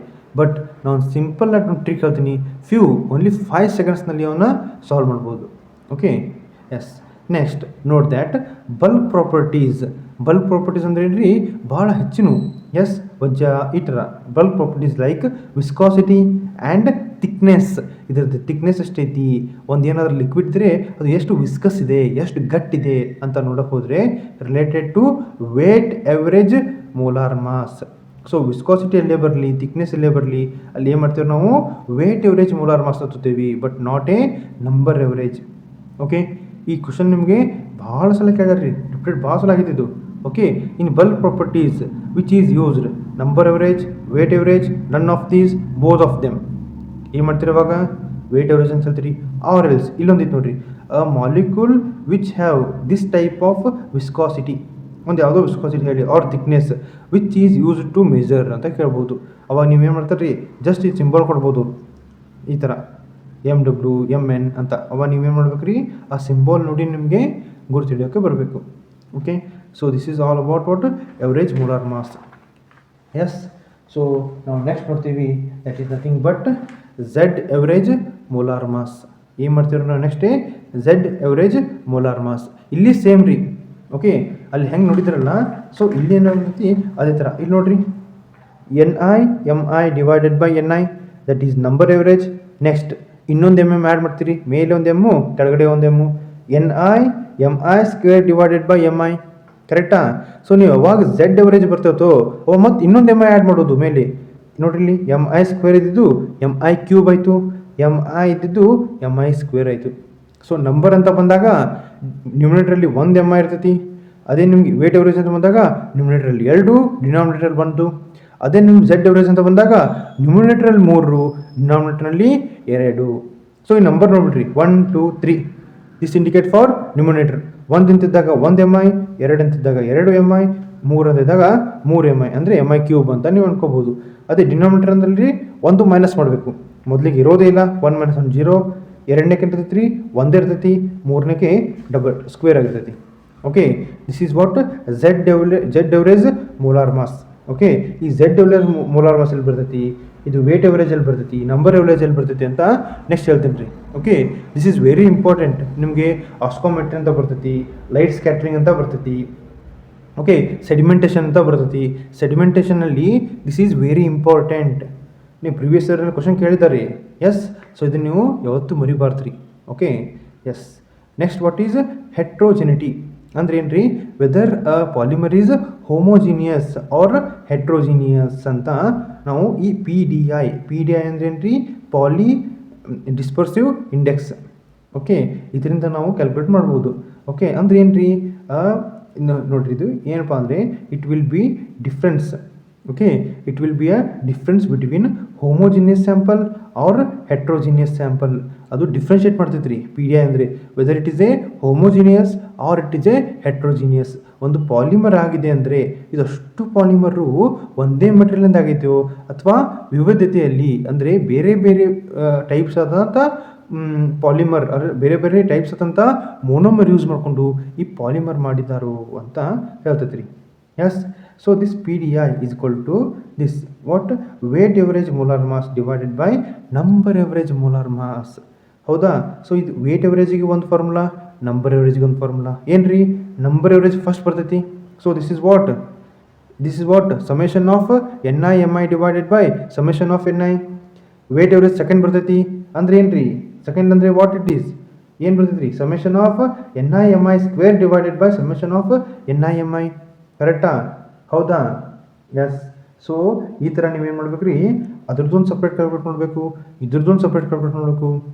ಬಟ್ ನಾನು ಸಿಂಪಲ್ಲಾಗಿ ಒಂದು ಟ್ರಿಕ್ ಹೇಳ್ತೀನಿ, ಓನ್ಲಿ 5 ಸೆಕೆಂಡ್ಸ್ನಲ್ಲಿ ಅವನ್ನ ಸಾಲ್ವ್ ಮಾಡ್ಬೋದು. Okay, yes. Next note that bulk properties. Bulk properties ಅಂದ್ರೆ ಏನ್ರಿ? ಭಾಳ ಹೆಚ್ಚಿನ. ಎಸ್, ವಜ್ಜ ಈ ಥರ bulk properties like viscosity and thickness. ಇದರದ್ದು ಥಿಕ್ನೆಸ್ ಎಷ್ಟೈತಿ, ಒಂದು ಏನಾದರೂ ಲಿಕ್ವಿಡ್ ಇದ್ದರೆ ಅದು ಎಷ್ಟು ವಿಸ್ಕಸ್ ಇದೆ, ಎಷ್ಟು ಗಟ್ಟಿದೆ ಅಂತ ನೋಡೋಕೆ ಹೋದರೆ related to weight average molar mass. So viscosity ಅಲ್ಲೇ ಬರಲಿ, ಥಿಕ್ನೆಸ್ ಅಲ್ಲೇ ಬರಲಿ, ಅಲ್ಲಿ ಏನು ಮಾಡ್ತೀವಿ ನಾವು? ವೇಟ್ ಎವರೇಜ್ ಮೋಲಾರ್ ಮಾಸ್ ತಗೋತೀವಿ, but not a number average. Okay, ಈ ಕ್ವಶನ್ ನಿಮಗೆ ಭಾಳ ಸಲ ಕೇಳ್ಯಾರ್ರಿ, ರಿಪೀಟೆಡ್ ಭಾಳ ಸಲ ಆಗಿದ್ದು. Okay, in bulk properties which is used number average, weight average, none of these, both of them. ಏನು ಮಾಡ್ತೀರಿ ಅವಾಗ? ವೇಟ್ ಎವರೇಜ್ ಅಂತ ಹೇಳ್ತೀರಿ. ಆರ್ ಎಲ್ಸ್ ಇಲ್ಲೊಂದಿತ್ತು ನೋಡ್ರಿ, a molecule which have this type of viscosity, ಒಂದು ಯಾವುದೋ ವಿಸ್ಕಾಸಿಟಿ ಹೇಳಿ, or thickness which is used to measure ಅಂತ ಕೇಳ್ಬೋದು. ಅವಾಗ ನೀವೇನು ಮಾಡ್ತಾರೆ ರೀ, ಜಸ್ಟ್ ಈ ಸಿಂಬಲ್ ಕೊಡ್ಬೋದು ಈ ಥರ ಎಮ್ ಡಬ್ಲ್ಯೂ ಎಮ್ ಎನ್ ಅಂತ. ಅವಾಗ ನೀವೇನು ಮಾಡ್ಬೇಕು ರೀ, ಆ ಸಿಂಬಲ್ ನೋಡಿ ನಿಮಗೆ ಗುರುತು ಹಿಡಿಯೋಕ್ಕೆ ಬರಬೇಕು. Okay, so this is all about what average molar mass. Yes, so ನಾವು ನೆಕ್ಸ್ಟ್ ನೋಡ್ತೀವಿ, that is nothing but Z average molar mass. ಏನು ಮಾಡ್ತೀವಿ ನಾವು next? Z average molar mass. ಇಲ್ಲಿ ಸೇಮ್ ರೀ. ಓಕೆ, ಅಲ್ಲಿ ಹೆಂಗೆ ನೋಡಿದ್ರಲ್ಲ, ಸೊ ಇಲ್ಲಿ ಏನಾಗ್ತೈತಿ ಅದೇ ಥರ. ಇಲ್ಲಿ ನೋಡ್ರಿ, N I M I divided by N I, that is number average. Next ಇನ್ನೊಂದು ಎಮ್ ಆ್ಯಡ್ ಮಾಡ್ತೀರಿ, ಮೇಲೆ ಒಂದು ಎಮ್ಮು, ಕೆಳಗಡೆ ಒಂದು M. N I M I square divided by M I, ಕರೆಕ್ಟಾ? ಸೊ ನೀವು ಯಾವಾಗ ಝೆಡ್ ಎವರೇಜ್ ಬರ್ತೈತೋ ಅವಾಗ ಮತ್ತೆ ಇನ್ನೊಂದು ಎಮ್ ಐ ಆ್ಯಡ್ ಮಾಡೋದು ಮೇಲೆ. ನೋಡ್ರಿ, ಇಲ್ಲಿ ಎಮ್ ಐ ಸ್ಕ್ವೇರ್ ಇದ್ದಿದ್ದು ಎಮ್ ಐ ಕ್ಯೂಬ್ ಆಯಿತು, ಎಮ್ ಐ ಇದ್ದಿದ್ದು ಎಮ್ ಐ ಸ್ಕ್ವೇರ್ ಆಯಿತು. ಸೊ ನಂಬರ್ ಅಂತ ಬಂದಾಗ ನ್ಯೂಮಿನೇಟ್ರಲ್ಲಿ ಒಂದು ಎಮ್ ಐ ಇರ್ತೈತಿ. ಅದೇ ನಿಮ್ಗೆ ವೇಟ್ ಎವರೇಜ್ ಅಂತ ಬಂದಾಗ ನ್ಯೂಮಿನೇಟ್ರಲ್ಲಿ 2, ಡಿನಾಮಿನೇಟ್ರಲ್ಲಿ 1. ಅದೇ ನಿಮ್ಗೆ ಝೆಡ್ ಎವರೇಜ್ ಅಂತ ಬಂದಾಗ ನ್ಯೂಮಿನೇಟ್ರಲ್ಲಿ 3, ಡಿನಾಮಿನೇಟ್ರಲ್ಲಿ 2. ಸೊ ಈ ನಂಬರ್ ನೋಡ್ಬಿಡ್ರಿ, 1 2 3. This indicate for numerator. 1 ಅಂತಿದ್ದಾಗ 1 ಎಮ್ ಐ, 2 ಅಂತಿದ್ದಾಗ 2 ಎಮ್ ಐ, 3 ಅಂತಿದ್ದಾಗ 3 ಎಮ್ ಐ, ಅಂದರೆ ಎಮ್ ಐ ಕ್ಯೂಬ್ ಅಂತ ನೀವು ಅನ್ಕೋಬೋದು. ಅದೇ ಡಿನಾಮಿನೇಟರ್ ಅಂದಲ್ಲಿ 1 ಮೈನಸ್ ಮಾಡಬೇಕು, ಮೊದಲಿಗೆ ಇರೋದೇ ಇಲ್ಲ. 1 - 1 0, ಎರಡನೇಕ್ಕೆ ಇರ್ತೈತಿ 1 ಇರ್ತೈತಿ, ಮೂರನೇಕ್ಕೆ ಡಬಲ್ ಸ್ಕ್ವೇರ್ ಆಗಿರ್ತೈತಿ. Okay, this is what Z average molar mass. Okay, ಈ ಝೆಡ್ ಎವರೇಜ್ ಮೋಲಾರ್ ಮಾಸ್ ಎಲ್ಲಿ ಬರ್ತೈತಿ, ಇದು ವೇಟ್ ಎವರೇಜ್ ಎಲ್ಲಿ ಬರ್ತೈತಿ, ನಂಬರ್ ಎವರೇಜ್ ಎಲ್ಲಿ ಬರ್ತೈತಿ ಅಂತ ನೆಕ್ಸ್ಟ್ ಹೇಳ್ತೀನಿ ರೀ. Okay, this is very important. ನಿಮಗೆ ಆಸ್ಕೋಮೆಟ್ರಿ ಅಂತ ಬರ್ತೈತಿ, ಲೈಟ್ ಸ್ಕ್ಯಾಟ್ರಿಂಗ್ ಅಂತ ಬರ್ತೈತಿ. ಓಕೆ, ಸೆಡಿಮೆಂಟೇಷನ್ ಅಂತ ಬರ್ತೈತಿ. ಸೆಡಿಮೆಂಟೇಷನಲ್ಲಿ ದಿಸ್ ಈಸ್ ವೆರಿ ಇಂಪಾರ್ಟೆಂಟ್. ನೀವು ಪ್ರಿವಿಯಸ್ ಇಯರ್ ಕ್ವಶನ್ ಕೇಳಿದ್ದಾರೆ. ಎಸ್, ಸೊ ಇದನ್ನು ನೀವು ಯಾವತ್ತೂ ಮರಿಬಾರ್ದು ರೀ. Okay, yes. Next what is heterogeneity. ಅಂದ್ರೆ ಏನ್ರಿ whether polymer is homogeneous or heterogeneous ಅಂತ ನಾವು ಈ ಪಿ ಡಿ ಐ ಅಂದ್ರೆ ಏನ್ರಿ ಪಾಲಿ ಡಿಸ್ಪರ್ಸಿವ್ ಇಂಡೆಕ್ಸ್. ಓಕೆ, ಇದರಿಂದ ನಾವು ಕ್ಯಾಲ್ಕುಲೇಟ್ ಮಾಡ್ಬೋದು. ಓಕೆ, ಅಂದ್ರೆ ಏನ್ರಿ ನೋಡ್ರಿ ಇದು ಏನಪ್ಪ ಅಂದರೆ it will be difference. Okay, it will be a difference between homogeneous sample or heterogeneous sample. ಅದು ಡಿಫ್ರೆನ್ಷಿಯೇಟ್ ಮಾಡ್ತೈತೆ ರೀ ಪಿ ಡಿ ಐ ಅಂದರೆ whether it is a homogeneous or it is a heterogeneous. ಒಂದು ಪಾಲಿಮರ್ ಆಗಿದೆ ಅಂದರೆ ಇದಷ್ಟು ಪಾಲಿಮರು ಒಂದೇ ಮೆಟೀರಿಯಲಿಂದ ಆಗೈತೆಯೋ ಅಥವಾ ವಿವಿಧತೆಯಲ್ಲಿ ಅಂದರೆ ಬೇರೆ ಬೇರೆ ಟೈಪ್ಸ್ ಆದಂಥ ಪಾಲಿಮರ್ ಬೇರೆ ಬೇರೆ ಟೈಪ್ಸ್ ಆದಂಥ ಮೋನೋಮರ್ ಯೂಸ್ ಮಾಡಿಕೊಂಡು ಈ ಪಾಲಿಮರ್ ಮಾಡಿದಾರೋ ಅಂತ ಹೇಳ್ತೈತೆ ರೀ. Yes, so this P D I is equal to this what weight average molar mass divided by number average molar mass. ಹೌದಾ? ಸೊ ಇದು ವೇಟ್ ಎವರೇಜಿಗೆ ಒಂದು ಫಾರ್ಮುಲಾ, ನಂಬರ್ ಎವರೇಜಿಗೆ ಒಂದು ಫಾರ್ಮುಲಾ. ಏನ್ರಿ ನಂಬರ್ ಎವರೇಜ್ ಫಸ್ಟ್ ಬರ್ತೈತಿ. So this is what summation of N I M I divided by summation of N I. Weight average second ಬರ್ತೈತಿ. ಅಂದ್ರೆ ಏನ್ರಿ ಸೆಕೆಂಡ್ ಅಂದರೆ ವಾಟ್ ಇಟ್ ಈಸ್ ಏನು ಬರ್ತೈತಿ summation of N I M I square divided by summation of N I M I. ಕರೆಕ್ಟಾ? ಹೌದಾ? S. So ಈ ಥರ ನೀವೇನು ಮಾಡ್ಬೇಕು ರೀ, ಅದ್ರದ್ದೊಂದು ಸಪ್ರೇಟ್ ಕ್ಯಾಲ್ಕುಲೇಟ್ ಮಾಡಬೇಕು, ಇದ್ರದ್ದೊಂದು ಸಪ್ರೇಟ್ ಕ್ಯಾಲ್ಕುಲೇಟ್ ಮಾಡಬೇಕು.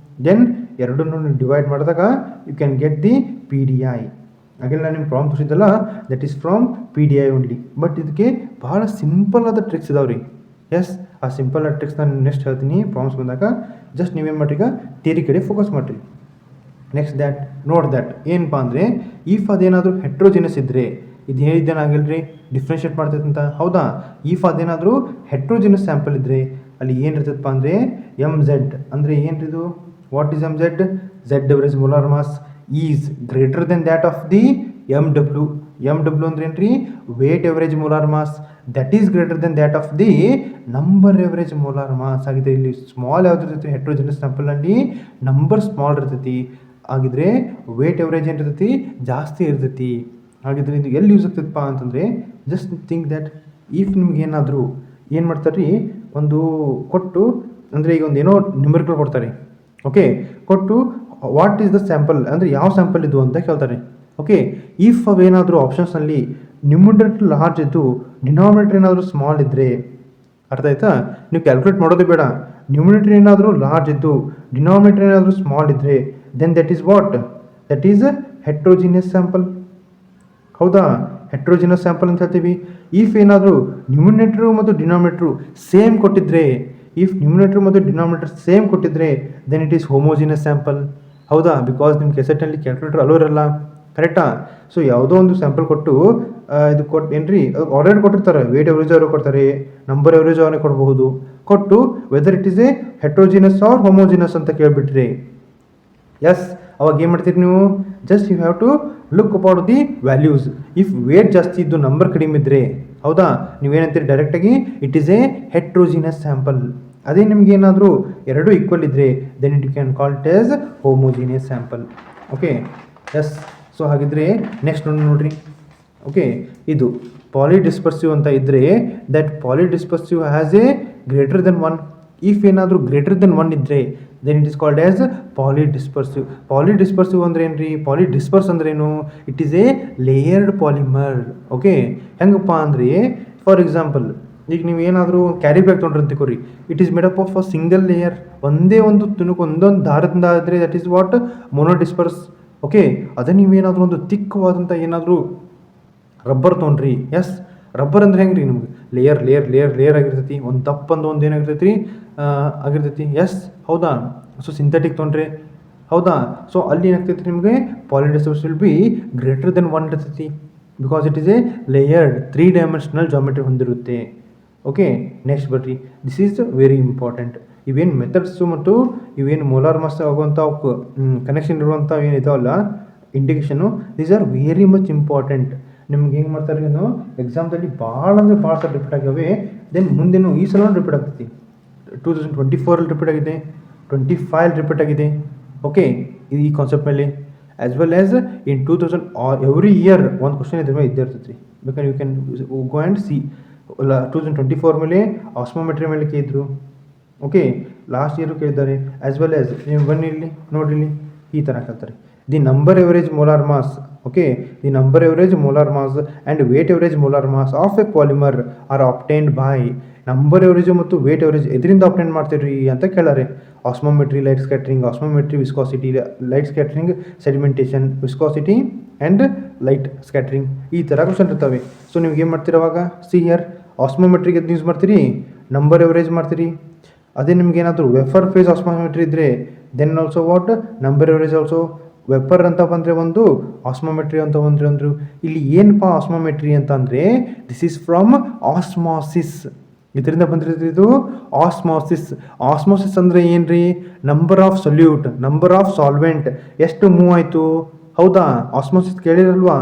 ದೆನ್ ಎರಡನ್ನೂ ನೀವು ಡಿವೈಡ್ ಮಾಡಿದಾಗ you can get the P D I. ಹಾಗೆ ನಾನು ನಿಮ್ಮ ಪ್ರಾಬ್ಲಮ್ ತೋರಿಸಿದ್ದಲ್ಲ, that is from P D I only. But ಇದಕ್ಕೆ ಭಾಳ ಸಿಂಪಲ್ ಆದ ಟ್ರಿಕ್ಸ್ ಇದಾವೆ ರೀ. ಎಸ್, ಆ ಸಿಂಪಲ್ ಆದ ಟ್ರಿಕ್ಸ್ ನಾನು ನೆಕ್ಸ್ಟ್ ಹೇಳ್ತೀನಿ ಪ್ರಾಬ್ಲಮ್ಸ್ ಬಂದಾಗ. ಜಸ್ಟ್ ನೀವೇನು ಮಾಡಿರಿ ಈಗ ಥಿಯರಿ ಕಡೆ ಫೋಕಸ್ ಮಾಡಿರಿ. ನೆಕ್ಸ್ಟ್ ದ್ಯಾಟ್ ಏನಪ್ಪ ಅಂದರೆ ಇಫ್ ಅದೇನಾದರೂ ಹೆಟ್ರೋಜಿನಸ್ ಇದ್ದರೆ, ಇದು ಹೇಳಿದ್ದೇನಾಗಿಲ್ಲ ರೀ ಡಿಫ್ರೆನ್ಷಿಯೇಟ್ ಮಾಡ್ತೈತೆ ಅಂತ. ಹೌದಾ? ಇಫ್ ಅದೇನಾದರೂ ಹೆಟ್ರೋಜಿನಸ್ ಸ್ಯಾಂಪಲ್ ಇದ್ದರೆ ಅಲ್ಲಿ ಏನಿರ್ತೈತಪ್ಪ ಅಂದರೆ ಎಮ್ ಝೆಡ್ ಅಂದರೆ ಏನ್ರಿದು what is M Z? Z average molar mass is greater than that of the M W. M W ಅಂದ್ರೆ ಏನ್ರಿ weight average molar mass that is greater than that of the number average molar mass ಆಗಿದೆ. ಇಲ್ಲಿ small ಯಾವ್ದು ಇರ್ತೈತಿ ಹೆಟ್ರೋಜಿನಸ್ ಸ್ಯಾಂಪಲ್ನಲ್ಲಿ number small ಇರ್ತೈತಿ, ಆಗಿದ್ರೆ wait average ಏನಿರ್ತೈತಿ ಜಾಸ್ತಿ ಇರ್ತೈತಿ. ಹಾಗಿದ್ರೆ ಇದು ಎಲ್ಲಿ ಯೂಸ್ ಆಗ್ತೈತಪ್ಪ ಅಂತಂದರೆ ಜಸ್ಟ್ ಥಿಂಕ್ ದ್ಯಾಟ್ ಇಫ್ ನಿಮ್ಗೆ ಏನಾದರೂ ಏನು ಮಾಡ್ತಾರೆ ರೀ ಒಂದು ಕೊಟ್ಟು ಅಂದರೆ ಈಗ ಒಂದು ಏನೋ ನ್ಯೂಮರಿಕಲ್ ಕೊಡ್ತಾರೆ. ಓಕೆ, ಕೊಟ್ಟು ವಾಟ್ ಈಸ್ ದ ಸ್ಯಾಂಪಲ್ ಅಂದರೆ ಯಾವ ಸ್ಯಾಂಪಲ್ ಇದು ಅಂತ ಕೇಳ್ತಾರೆ. ಓಕೆ, ಇಫ್ ಅವೇನಾದರೂ ಆಪ್ಷನ್ಸ್ನಲ್ಲಿ ನ್ಯೂಮರೇಟರ್ ಲಾರ್ಜ್ ಇದ್ದು ಡಿನಾಮಿನೇಟರ್ ಏನಾದರೂ ಸ್ಮಾಲ್ ಇದ್ದರೆ, ಅರ್ಥ ಆಯ್ತಾ? ನೀವು ಕ್ಯಾಲ್ಕುಲೇಟ್ ಮಾಡೋದೇ ಬೇಡ. ನ್ಯೂಮರೇಟರ್ ಏನಾದರೂ ಲಾರ್ಜ್ ಇದ್ದು ಡಿನಾಮಿನೇಟರ್ ಏನಾದರೂ ಸ್ಮಾಲ್ ಇದ್ದರೆ then that is what? That is heterogeneous sample. ಹೌದಾ? ಹೆಟ್ರೋಜಿನಸ್ ಸ್ಯಾಂಪಲ್ ಅಂತ ಹೇಳ್ತೀವಿ. ಇಫ್ ಏನಾದರೂ ನ್ಯೂಮಿನೇಟ್ರು ಮತ್ತು ಡಿನಾಮಿನೇಟ್ರು ಸೇಮ್ ಕೊಟ್ಟಿದ್ರೆ, ಇಫ್ ನ್ಯೂಮಿನೇಟ್ರು ಮತ್ತು ಡಿನಾಮಿನೇಟರ್ ಸೇಮ್ ಕೊಟ್ಟಿದ್ರೆ then it is homogeneous sample. ಹೌದಾ? ಬಿಕಾಸ್ ನಿಮ್ಮ ಕೆಸೆಟಲ್ಲಿ ಕ್ಯಾಲ್ಕುಲೇಟರ್ ಅಲೋ ಇರಲ್ಲ. ಕರೆಕ್ಟಾ? ಸೊ ಯಾವುದೋ ಒಂದು ಸ್ಯಾಂಪಲ್ ಕೊಟ್ಟು ಇದು ಕೊಟ್ಟು ಏನ್ರಿ ಆಲ್ರೆಡಿ ಕೊಟ್ಟಿರ್ತಾರೆ, ವೇಟ್ ಎವರೇಜ್ ಅವರು ಕೊಡ್ತಾರೆ, ನಂಬರ್ ಎವರೇಜ್ ಅವರೇ ಕೊಡಬಹುದು. ಕೊಟ್ಟು whether it is a heterogeneous or homogeneous ಅಂತ ಕೇಳಿಬಿಟ್ರಿ. ಎಸ್, ಅವಾಗ ಏನು ಮಾಡ್ತೀರಿ ನೀವು? Just you have to look about the values. If weight ಜಾಸ್ತಿ ಇದ್ದು ನಂಬರ್ ಕಡಿಮೆ ಇದ್ದರೆ, ಹೌದಾ, ನೀವೇನಂತೀರಿ ಡೈರೆಕ್ಟಾಗಿ it is a heterogeneous sample. ಅದೇ ನಿಮ್ಗೆ ಏನಾದರೂ ಎರಡು ಈಕ್ವಲ್ ಇದ್ದರೆ then it can call it as homogeneous sample. Okay, yes. So ಹಾಗಿದ್ರೆ ನೆಕ್ಸ್ಟ್ ನೋಡ್ರಿ. ಓಕೆ, ಇದು ಪಾಲಿಡಿಸ್ಪರ್ಸಿವ್ ಅಂತ ಇದ್ದರೆ that polydispersive has A greater than one. If ಏನಾದರೂ ಗ್ರೇಟರ್ ದೆನ್ ಒನ್ ಇದ್ದರೆ then it is called as polydispersive. Polydispersive ಅಂದ್ರೆ ಏನ್ರಿ? Polydisperse ಅಂದ್ರೆ ಏನು? It is a layered polymer. Okay, ಹೆಂಗಪ್ಪ ಅಂದರೆ ಫಾರ್ ಎಕ್ಸಾಂಪಲ್ ಈಗ ನೀವು ಏನಾದರೂ ಕ್ಯಾರಿ ಬ್ಯಾಗ್ ತೊಗೊಂಡ್ರೆ ತಿಳ್ಕೊರಿ, it is made up of a single layer. ಒಂದೇ ಒಂದು ತುಣುಕು ಒಂದೊಂದು ದಾರದಿಂದ ಆದರೆ that is what monodisperse. Okay, ಅದೇ ನೀವೇನಾದರೂ ಒಂದು ತಿಕ್ಕವಾದಂಥ ಏನಾದರೂ ರಬ್ಬರ್ ತೊಗೊಂಡ್ರಿ. ಎಸ್, ರಬ್ಬರ್ ಅಂದ್ರೆ ಹೆಂಗೆ ರೀ ನಿಮ್ಗೆ ಲೇಯರ್ ಲೇಯರ್ ಲೇಯರ್ ಲೇಯರ್ ಆಗಿರ್ತೈತಿ. ಒಂದು ದಪ್ಪಂದು ಒಂದು ಏನಾಗಿರ್ತೈತಿ ರೀ ಆಗಿರ್ತೈತಿ. ಎಸ್, ಹೌದಾ? ಸೊ ಸಿಂಥೆಟಿಕ್ ತೊಗೊಂಡ್ರೆ, ಹೌದಾ? ಸೊ ಅಲ್ಲಿ ಏನಾಗ್ತೈತಿ ನಿಮಗೆ polydisperse will be greater than one ಇರ್ತೈತಿ because it is a layered 3 dimensional geometry ಹೊಂದಿರುತ್ತೆ. ಓಕೆ, ನೆಕ್ಸ್ಟ್ ಬರ್ರಿ. This is very important. ಇವೇನು ಮೆಥಡ್ಸು ಮತ್ತು ಇವೇನು ಮೋಲಾರ್ ಮಾಸ್ ಆಗುವಂಥ ಕನೆಕ್ಷನ್ ಇರುವಂಥ ಏನು ಇದಾವಲ್ಲ indication, these are very much important. ನಿಮ್ಗೆ ಹೆಂಗೆ ಮಾಡ್ತಾರೆ ಏನು ಎಕ್ಸಾಮ್ದಲ್ಲಿ ಭಾಳ ಅಂದರೆ ಭಾಳ ಸಲ ರಿಪೀಟ್ ಆಗ್ಯಾವೆ. ದೆನ್ ಮುಂದೇನು ಈ ಸಲ ರಿಪೀಟ್ ಆಗ್ತೈತಿ. 2024 ರಿಪೀಟ್ ಆಗಿದೆ, 25 ರಿಪೀಟ್ ಆಗಿದೆ. ಓಕೆ, ಈ ಕಾನ್ಸೆಪ್ಟ್ ಮೇಲೆ as well as in 2000 every year ಒಂದು ಕ್ವಶನ್ ಇದ್ರ ಮೇಲೆ ಇದ್ದೇ ಇರ್ತೈತಿ. ಬೇಕಾದ್ರೆ you can go and see. 2024 ಮೇಲೆ ಆಸ್ಮೋಮೆಟ್ರಿ ಮೇಲೆ ಕೇಳಿದ್ರು. ಓಕೆ, ಲಾಸ್ಟ್ ಇಯರು ಕೇಳಿದ್ದಾರೆ. ಆ್ಯಸ್ ವೆಲ್ ಆ್ಯಸ್ ನೀವು ಬನ್ನಿ ಇಲ್ಲಿ ನೋಡ್ರಿ, ಇಲ್ಲಿ ಈ ಥರ ಕೇಳ್ತಾರೆ. The number average molar mass Okay, the number average molar mass and weight average molar mass of a polymer are obtained by number average ಮತ್ತು ವೇಟ್ ಎವರೇಜ್ ಎದರಿಂದ ಅಪ್ಟೈನ್ ಮಾಡ್ತೀರಿ ಅಂತ ಕೇಳಾರೆ. Osmometry, light scattering, osmometry, viscosity, light scattering, sedimentation, viscosity and light scattering, ಈ ಥರ question ಇರ್ತವೆ. So ನಿಮ್ಗೆ ಏನು ಮಾಡ್ತೀರ ಅವಾಗ, ಸಿ ಹಿಯರ್ ಆಸ್ಮೋಮೆಟ್ರಿಗೆ ಅದನ್ನ ಯೂಸ್ ಮಾಡ್ತೀರಿ, ನಂಬರ್ ಎವರೇಜ್ ಮಾಡ್ತೀರಿ. ಅದೇ ನಿಮ್ಗೆ ಏನಾದರೂ ವೆಫರ್ ಫೇಸ್ ಆಸ್ಮೋಮೆಟ್ರಿ ಇದ್ದರೆ then also what number average also. Vapour ಅಂತ ಬಂದರೆ ಒಂದು, ಆಸ್ಮೋಮೆಟ್ರಿ ಅಂತ ಬಂದರೆ ಒಂದು. ಇಲ್ಲಿ ಏನಪ್ಪ ಆಸ್ಮೋಮೆಟ್ರಿ ಅಂತ ಅಂದರೆ ದಿಸ್ ಈಸ್ ಫ್ರಮ್ ಆಸ್ಮಾಸಿಸ್, ಇದರಿಂದ ಬಂದಿರೋದು ಇದು ಆಸ್ಮಾಸಿಸ್. ಆಸ್ಮೋಸಿಸ್ ಅಂದರೆ ಏನು ರೀ, number of solute, number of solvent ಎಷ್ಟು ಮೂವ್ ಆಯಿತು. ಹೌದಾ, ಆಸ್ಮೋಸಿಸ್ ಕೇಳಿರಲ್ವಾ,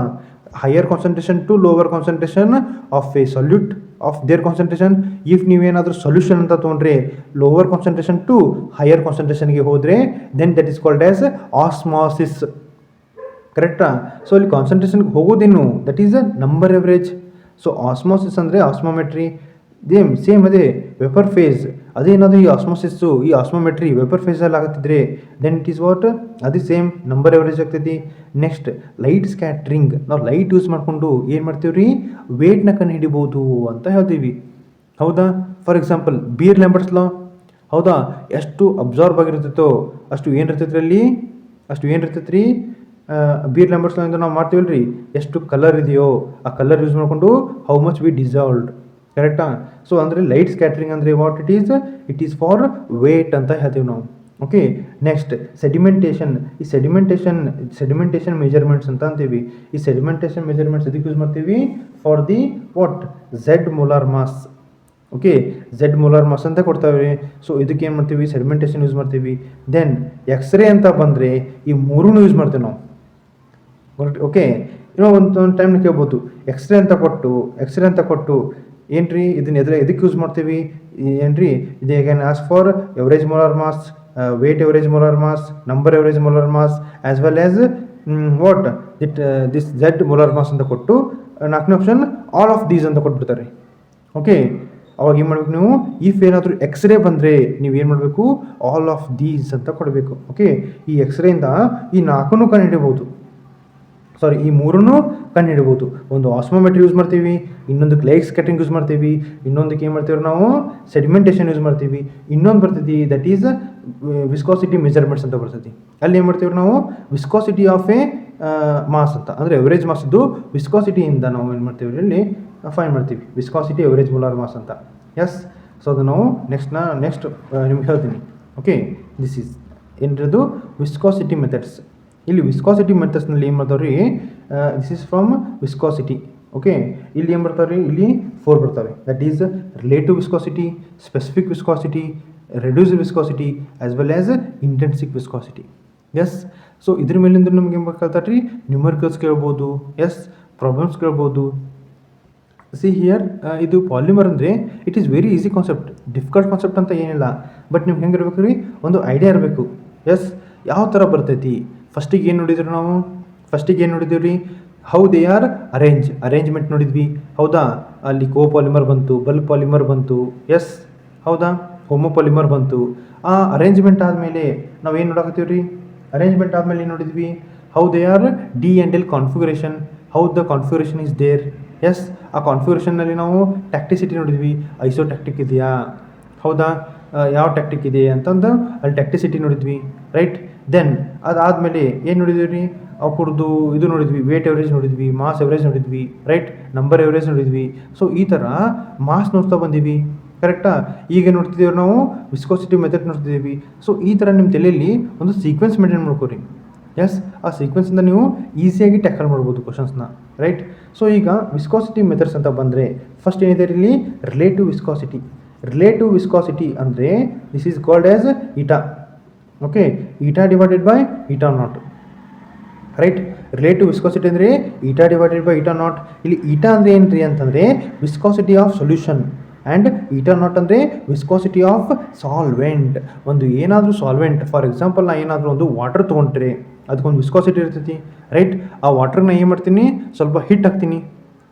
higher concentration to lower concentration of a solute of their concentration. If ನೀವೇನಾದರೂ ಸೊಲ್ಯೂಷನ್ ಅಂತ ತೊಗೊಂಡ್ರೆ ಲೋವರ್ ಕಾನ್ಸಂಟ್ರೇಷನ್ ಟು ಹೈಯರ್ ಕಾನ್ಸಂಟ್ರೇಷನ್ಗೆ ಹೋದರೆ then that is called as osmosis. ಕರೆಕ್ಟಾ. ಸೊ ಇಲ್ಲಿ ಕಾನ್ಸಂಟ್ರೇಷನ್ಗೆ ಹೋಗೋದೇನು, that is a number average. So osmosis ಅಂದರೆ ಆಸ್ಮೋಮೆಟ್ರಿ. ಸೇಮ್ ಅದೇ ವೆಪರ್ ಫೇಸ್, ಅದೇನಾದರೂ ಈ ಆಸ್ಮೋಸಿಸ್ಸು ಈ ಆಸ್ಮೋಮೆಟ್ರಿ ವೆಪರ್ ಫೇಸಲ್ಲಿ ಆಗುತ್ತಿದ್ರೆ ದೆನ್ ಇಟ್ ಈಸ್ ವಾಟ್, ಅದು ಸೇಮ್ ನಂಬರ್ ಎವರೇಜ್ ಆಗ್ತೈತಿ. ನೆಕ್ಸ್ಟ್ ಲೈಟ್ ಸ್ಕ್ಯಾಟ್ರಿಂಗ್, ನಾವು ಲೈಟ್ ಯೂಸ್ ಮಾಡಿಕೊಂಡು ಏನು ಮಾಡ್ತೀವಿ ರೀ, ವೇಟ್ನ ಕಂಡು ಹಿಡಿಬೋದು ಅಂತ ಹೇಳ್ತೀವಿ. ಹೌದಾ. ಫಾರ್ ಎಕ್ಸಾಂಪಲ್ ಬೀರ್ ಲ್ಯಾಂಬರ್ಟ್ಸ್ ಲಾ, ಹೌದಾ, ಎಷ್ಟು ಅಬ್ಸಾರ್ಬ್ ಆಗಿರ್ತೈತೋ ಅಷ್ಟು ಏನಿರ್ತೈತ್ರಿ ಅಲ್ಲಿ, ಅಷ್ಟು ಏನಿರ್ತೈತೆ ರೀ ಬೀರ್ ಲ್ಯಾಂಬರ್ಟ್ಸ್ ಲಾ ನಾವು ಮಾಡ್ತೀವಲ್ಲ ರೀ, ಎಷ್ಟು ಕಲರ್ ಇದೆಯೋ ಆ ಕಲರ್ ಯೂಸ್ ಮಾಡಿಕೊಂಡು ಹೌ ಮಚ್ ವಿ ಡಿಸಾಲ್ವ್ಡ್. ಕರೆಕ್ಟಾ. ಸೊ ಅಂದರೆ ಲೈಟ್ ಸ್ಕ್ಯಾಟ್ರಿಂಗ್ ಅಂದರೆ what it is for weight ಅಂತ ಹೇಳ್ತೀವಿ ನಾವು. ಓಕೆ. Next sedimentation. ಈ ಸೆಡಿಮೆಂಟೇಷನ್ ಮೆಜರ್ಮೆಂಟ್ಸ್ ಅಂತ ಅಂತೀವಿ. ಈ ಸೆಡಿಮೆಂಟೇಷನ್ ಮೆಜರ್ಮೆಂಟ್ಸ್ ಇದಕ್ಕೆ ಯೂಸ್ ಮಾಡ್ತೀವಿ for the what, Z molar mass. Okay, Z molar mass ಅಂತ ಕೊಡ್ತಾವೆ. ಸೊ ಇದಕ್ಕೆ ಏನು ಮಾಡ್ತೀವಿ, ಸೆಡಿಮೆಂಟೇಷನ್ ಯೂಸ್ ಮಾಡ್ತೀವಿ. ದೆನ್ ಎಕ್ಸ್ರೇ ಅಂತ ಬಂದರೆ ಈ ಮೂರೂ ಯೂಸ್ ಮಾಡ್ತೀವಿ ನಾವು. ಓಕೆ. ಇನ್ನೂ ಒಂದು ಟೈಮ್ನ ಕೇಳ್ಬೋದು, ಎಕ್ಸ್ರೇ ಅಂತ ಕೊಟ್ಟು ಏನು ರೀ ಇದನ್ನ ಎದಕ್ಕೆ ಯೂಸ್ ಮಾಡ್ತೀವಿ, ಏನು ರೀ ಇದು can as for average molar mass, weight average molar mass, number average molar mass as well as what this Z molar mass ಅಂತ ಕೊಟ್ಟು, ನಾಲ್ಕನೇ ಆಪ್ಷನ್ ಆಲ್ ಆಫ್ ದೀಸ್ ಅಂತ ಕೊಟ್ಬಿಡ್ತಾರೆ. ಓಕೆ. ಅವಾಗ ಏನು ಮಾಡ್ಬೇಕು ನೀವು, ಇಫ್ ಏನಾದರೂ ಎಕ್ಸ್ರೇ ಬಂದರೆ ನೀವು ಏನು ಮಾಡಬೇಕು, ಆಲ್ ಆಫ್ ದೀಸ್ ಅಂತ ಕೊಡಬೇಕು. ಓಕೆ. ಈ ಎಕ್ಸ್ರೇಯಿಂದ ಈ ನಾಲ್ಕನ್ನು ಕಂಡುಹಿಡಿಬೋದು, ಸಾರಿ ಈ ಮೂರನ್ನು ಕಂಡುಹಿಡ್ಬೋದು. ಒಂದು ಆಸ್ಮೋಮೆಟ್ರಿ ಯೂಸ್ ಮಾಡ್ತೀವಿ, ಇನ್ನೊಂದಕ್ಕೆ ಲೈಟ್ ಸ್ಕ್ಯಾಟ್ರಿಂಗ್ ಯೂಸ್ ಮಾಡ್ತೀವಿ, ಇನ್ನೊಂದಕ್ಕೆ ಏನು ಮಾಡ್ತೀವಿ ನಾವು ಸೆಡಿಮೆಂಟೇಷನ್ ಯೂಸ್ ಮಾಡ್ತೀವಿ, ಇನ್ನೊಂದು ಬರ್ತೈತಿ ದಟ್ ಈಸ್ ವಿಸ್ಕಾಸಿಟಿ ಮೆಜರ್ಮೆಂಟ್ಸ್ ಅಂತ ಬರ್ತೈತಿ. ಅಲ್ಲಿ ಏನು ಮಾಡ್ತೀವಿ ನಾವು ವಿಸ್ಕಾಸಿಟಿ ಆಫ್ ಎ ಮಾಸ್ ಅಂತ, ಅಂದರೆ ಎವರೇಜ್ ಮಾಸ್ದು ವಿಸ್ಕಾಸಿಟಿಯಿಂದ ನಾವು ಏನು ಮಾಡ್ತೀವಿ ಇಲ್ಲಿ ಫೈಂಡ್ ಮಾಡ್ತೀವಿ, ವಿಸ್ಕಾಸಿಟಿ ಎವರೇಜ್ ಮೋಲಾರ್ ಮಾಸ್ ಅಂತ. ಎಸ್. ಸೊ ಅದು ನಾವು ನೆಕ್ಸ್ಟ್ ನಿಮ್ಗೆ ಹೇಳ್ತೀನಿ. ಓಕೆ. ದಿಸ್ ಈಸ್ ಏನಿರೋದು ವಿಸ್ಕಾಸಿಟಿ ಮೆಥಡ್ಸ್. ಇಲ್ಲಿ ವಿಸ್ಕಾಸಿಟಿ ಮೆಥಡ್ಸ್ನಲ್ಲಿ ಏನು ಮಾಡ್ತಾವೆ ರೀ, this is from viscosity. Okay. ಇಲ್ಲಿ ಏನು ಬರ್ತಾವೆ ರೀ, ಇಲ್ಲಿ 4 ಬರ್ತವೆ. That is relative viscosity, specific viscosity, reduced viscosity as well as intrinsic viscosity. Yes. So ಇದ್ರ ಮೇಲಿಂದ ನಮ್ಗೆ ಏನು ಕೇಳ್ತಾರೆ ರೀ, ನ್ಯೂಮರಿಕಲ್ಸ್ ಕೇಳ್ಬೋದು, ಎಸ್, ಪ್ರಾಬ್ಲಮ್ಸ್ ಕೇಳ್ಬೋದು. ಸಿ ಹಿಯರ್ ಇದು ಪಾಲಿಮರ್ ಅಂದರೆ it is very easy concept, difficult concept ಅಂತ ಏನಿಲ್ಲ. ಬಟ್ ನಿಮ್ಗೆ ಹೆಂಗೆ ಇರಬೇಕು ರೀ, ಒಂದು ಐಡಿಯಾ ಇರಬೇಕು. ಎಸ್. ಯಾವ ಥರ ಬರ್ತೈತಿ, ಫಸ್ಟಿಗೆ ಏನು ನೋಡಿದ್ವಿ ರೀ, ಹೌ ದೇ ಆರ್ ಅರೇಂಜ್ಮೆಂಟ್ ನೋಡಿದ್ವಿ. ಹೌದಾ. ಅಲ್ಲಿ ಕೋಪಾಲಿಮರ್ ಬಂತು, ಬಲ್ಕ್ ಪಾಲಿಮರ್ ಬಂತು. ಎಸ್. ಹೌದಾ. ಹೋಮೋಪಾಲಿಮರ್ ಬಂತು. ಆ ಅರೇಂಜ್ಮೆಂಟ್ ಆದಮೇಲೆ ನಾವೇನು ನೋಡಕತ್ತೀವಿ ರೀ, ಅರೇಂಜ್ಮೆಂಟ್ ಆದಮೇಲೆ ಏನು ನೋಡಿದ್ವಿ, how they are D and L configuration, how the configuration is there. Yes. ಆ ಕಾನ್ಫಿಗರೇಷನ್ನಲ್ಲಿ ನಾವು ಟ್ಯಾಕ್ಟಿಸಿಟಿ ನೋಡಿದ್ವಿ, ಐಸೋಟ್ಯಾಕ್ಟಿಕ್ ಇದೆಯಾ, ಹೌದಾ, ಯಾವ ಟ್ಯಾಕ್ಟಿಕ್ ಇದೆ ಅಂತಂದು ಅಲ್ಲಿ ಟ್ಯಾಕ್ಟಿಸಿಟಿ ನೋಡಿದ್ವಿ. ರೈಟ್. ದೆನ್ ಅದಾದಮೇಲೆ ಏನು ನೋಡಿದ್ವಿ ರೀ, ಅವ್ರದ್ದು ಇದು ನೋಡಿದ್ವಿ, ವೇಟ್ ಎವರೇಜ್ ನೋಡಿದ್ವಿ, ಮಾಸ್ ಎವರೇಜ್ ನೋಡಿದ್ವಿ. ರೈಟ್. ನಂಬರ್ ಎವರೇಜ್ ನೋಡಿದ್ವಿ. ಸೊ ಈ ಥರ ಮಾಸ್ ನೋಡ್ತಾ ಬಂದೀವಿ. ಕರೆಕ್ಟಾ. ಈಗ ನೋಡ್ತಿದ್ದೀವಿ ನಾವು ವಿಸ್ಕೋಸಿಟಿ ಮೆಥಡ್ ನೋಡ್ತಿದ್ದೀವಿ. ಸೊ ಈ ಥರ ನಿಮ್ಮ ತಲೆಯಲ್ಲಿ ಒಂದು ಸೀಕ್ವೆನ್ಸ್ ಮೇಂಟೈನ್ ಮಾಡ್ಕೋರಿ. ಎಸ್. ಆ ಸೀಕ್ವೆನ್ಸಿಂದ ನೀವು ಈಸಿಯಾಗಿ ಟ್ಯಾಕಲ್ ಮಾಡ್ಬೋದು ಕ್ವಶನ್ಸ್ನ. ರೈಟ್. ಸೊ ಈಗ ವಿಸ್ಕಾಸಿಟಿ ಮೆಥಡ್ಸ್ ಅಂತ ಬಂದರೆ ಫಸ್ಟ್ ಏನಿದೆ ಇಲ್ಲಿ, ರಿಲೇಟಿವ್ ವಿಸ್ಕಾಸಿಟಿ ಅಂದರೆ this is called as eta. Okay. Eta divided by eta naught. Right. Relative viscosity ಅಂದರೆ eta divided by eta naught. ಇಲ್ಲಿ ಈಟಾ ಅಂದರೆ ಏನು ರೀ ಅಂತಂದರೆ viscosity of solution and eta naught ಅಂದರೆ ವಿಸ್ಕಾಸಿಟಿ ಆಫ್ ಸಾಲ್ವೆಂಟ್. ಒಂದು ಏನಾದರೂ ಸಾಲ್ವೆಂಟ್, ಫಾರ್ ಎಕ್ಸಾಂಪಲ್ ನಾನು ಏನಾದರೂ ಒಂದು ವಾಟರ್ ತೊಗೊಂಡ್ರೆ ಅದಕ್ಕೊಂದು ವಿಸ್ಕಾಸಿಟಿ ಇರ್ತೈತಿ. ರೈಟ್. ಆ ವಾಟ್ರನ್ನ ಏನು ಮಾಡ್ತೀನಿ, ಸ್ವಲ್ಪ ಹಿಟ್ ಹಾಕ್ತೀನಿ.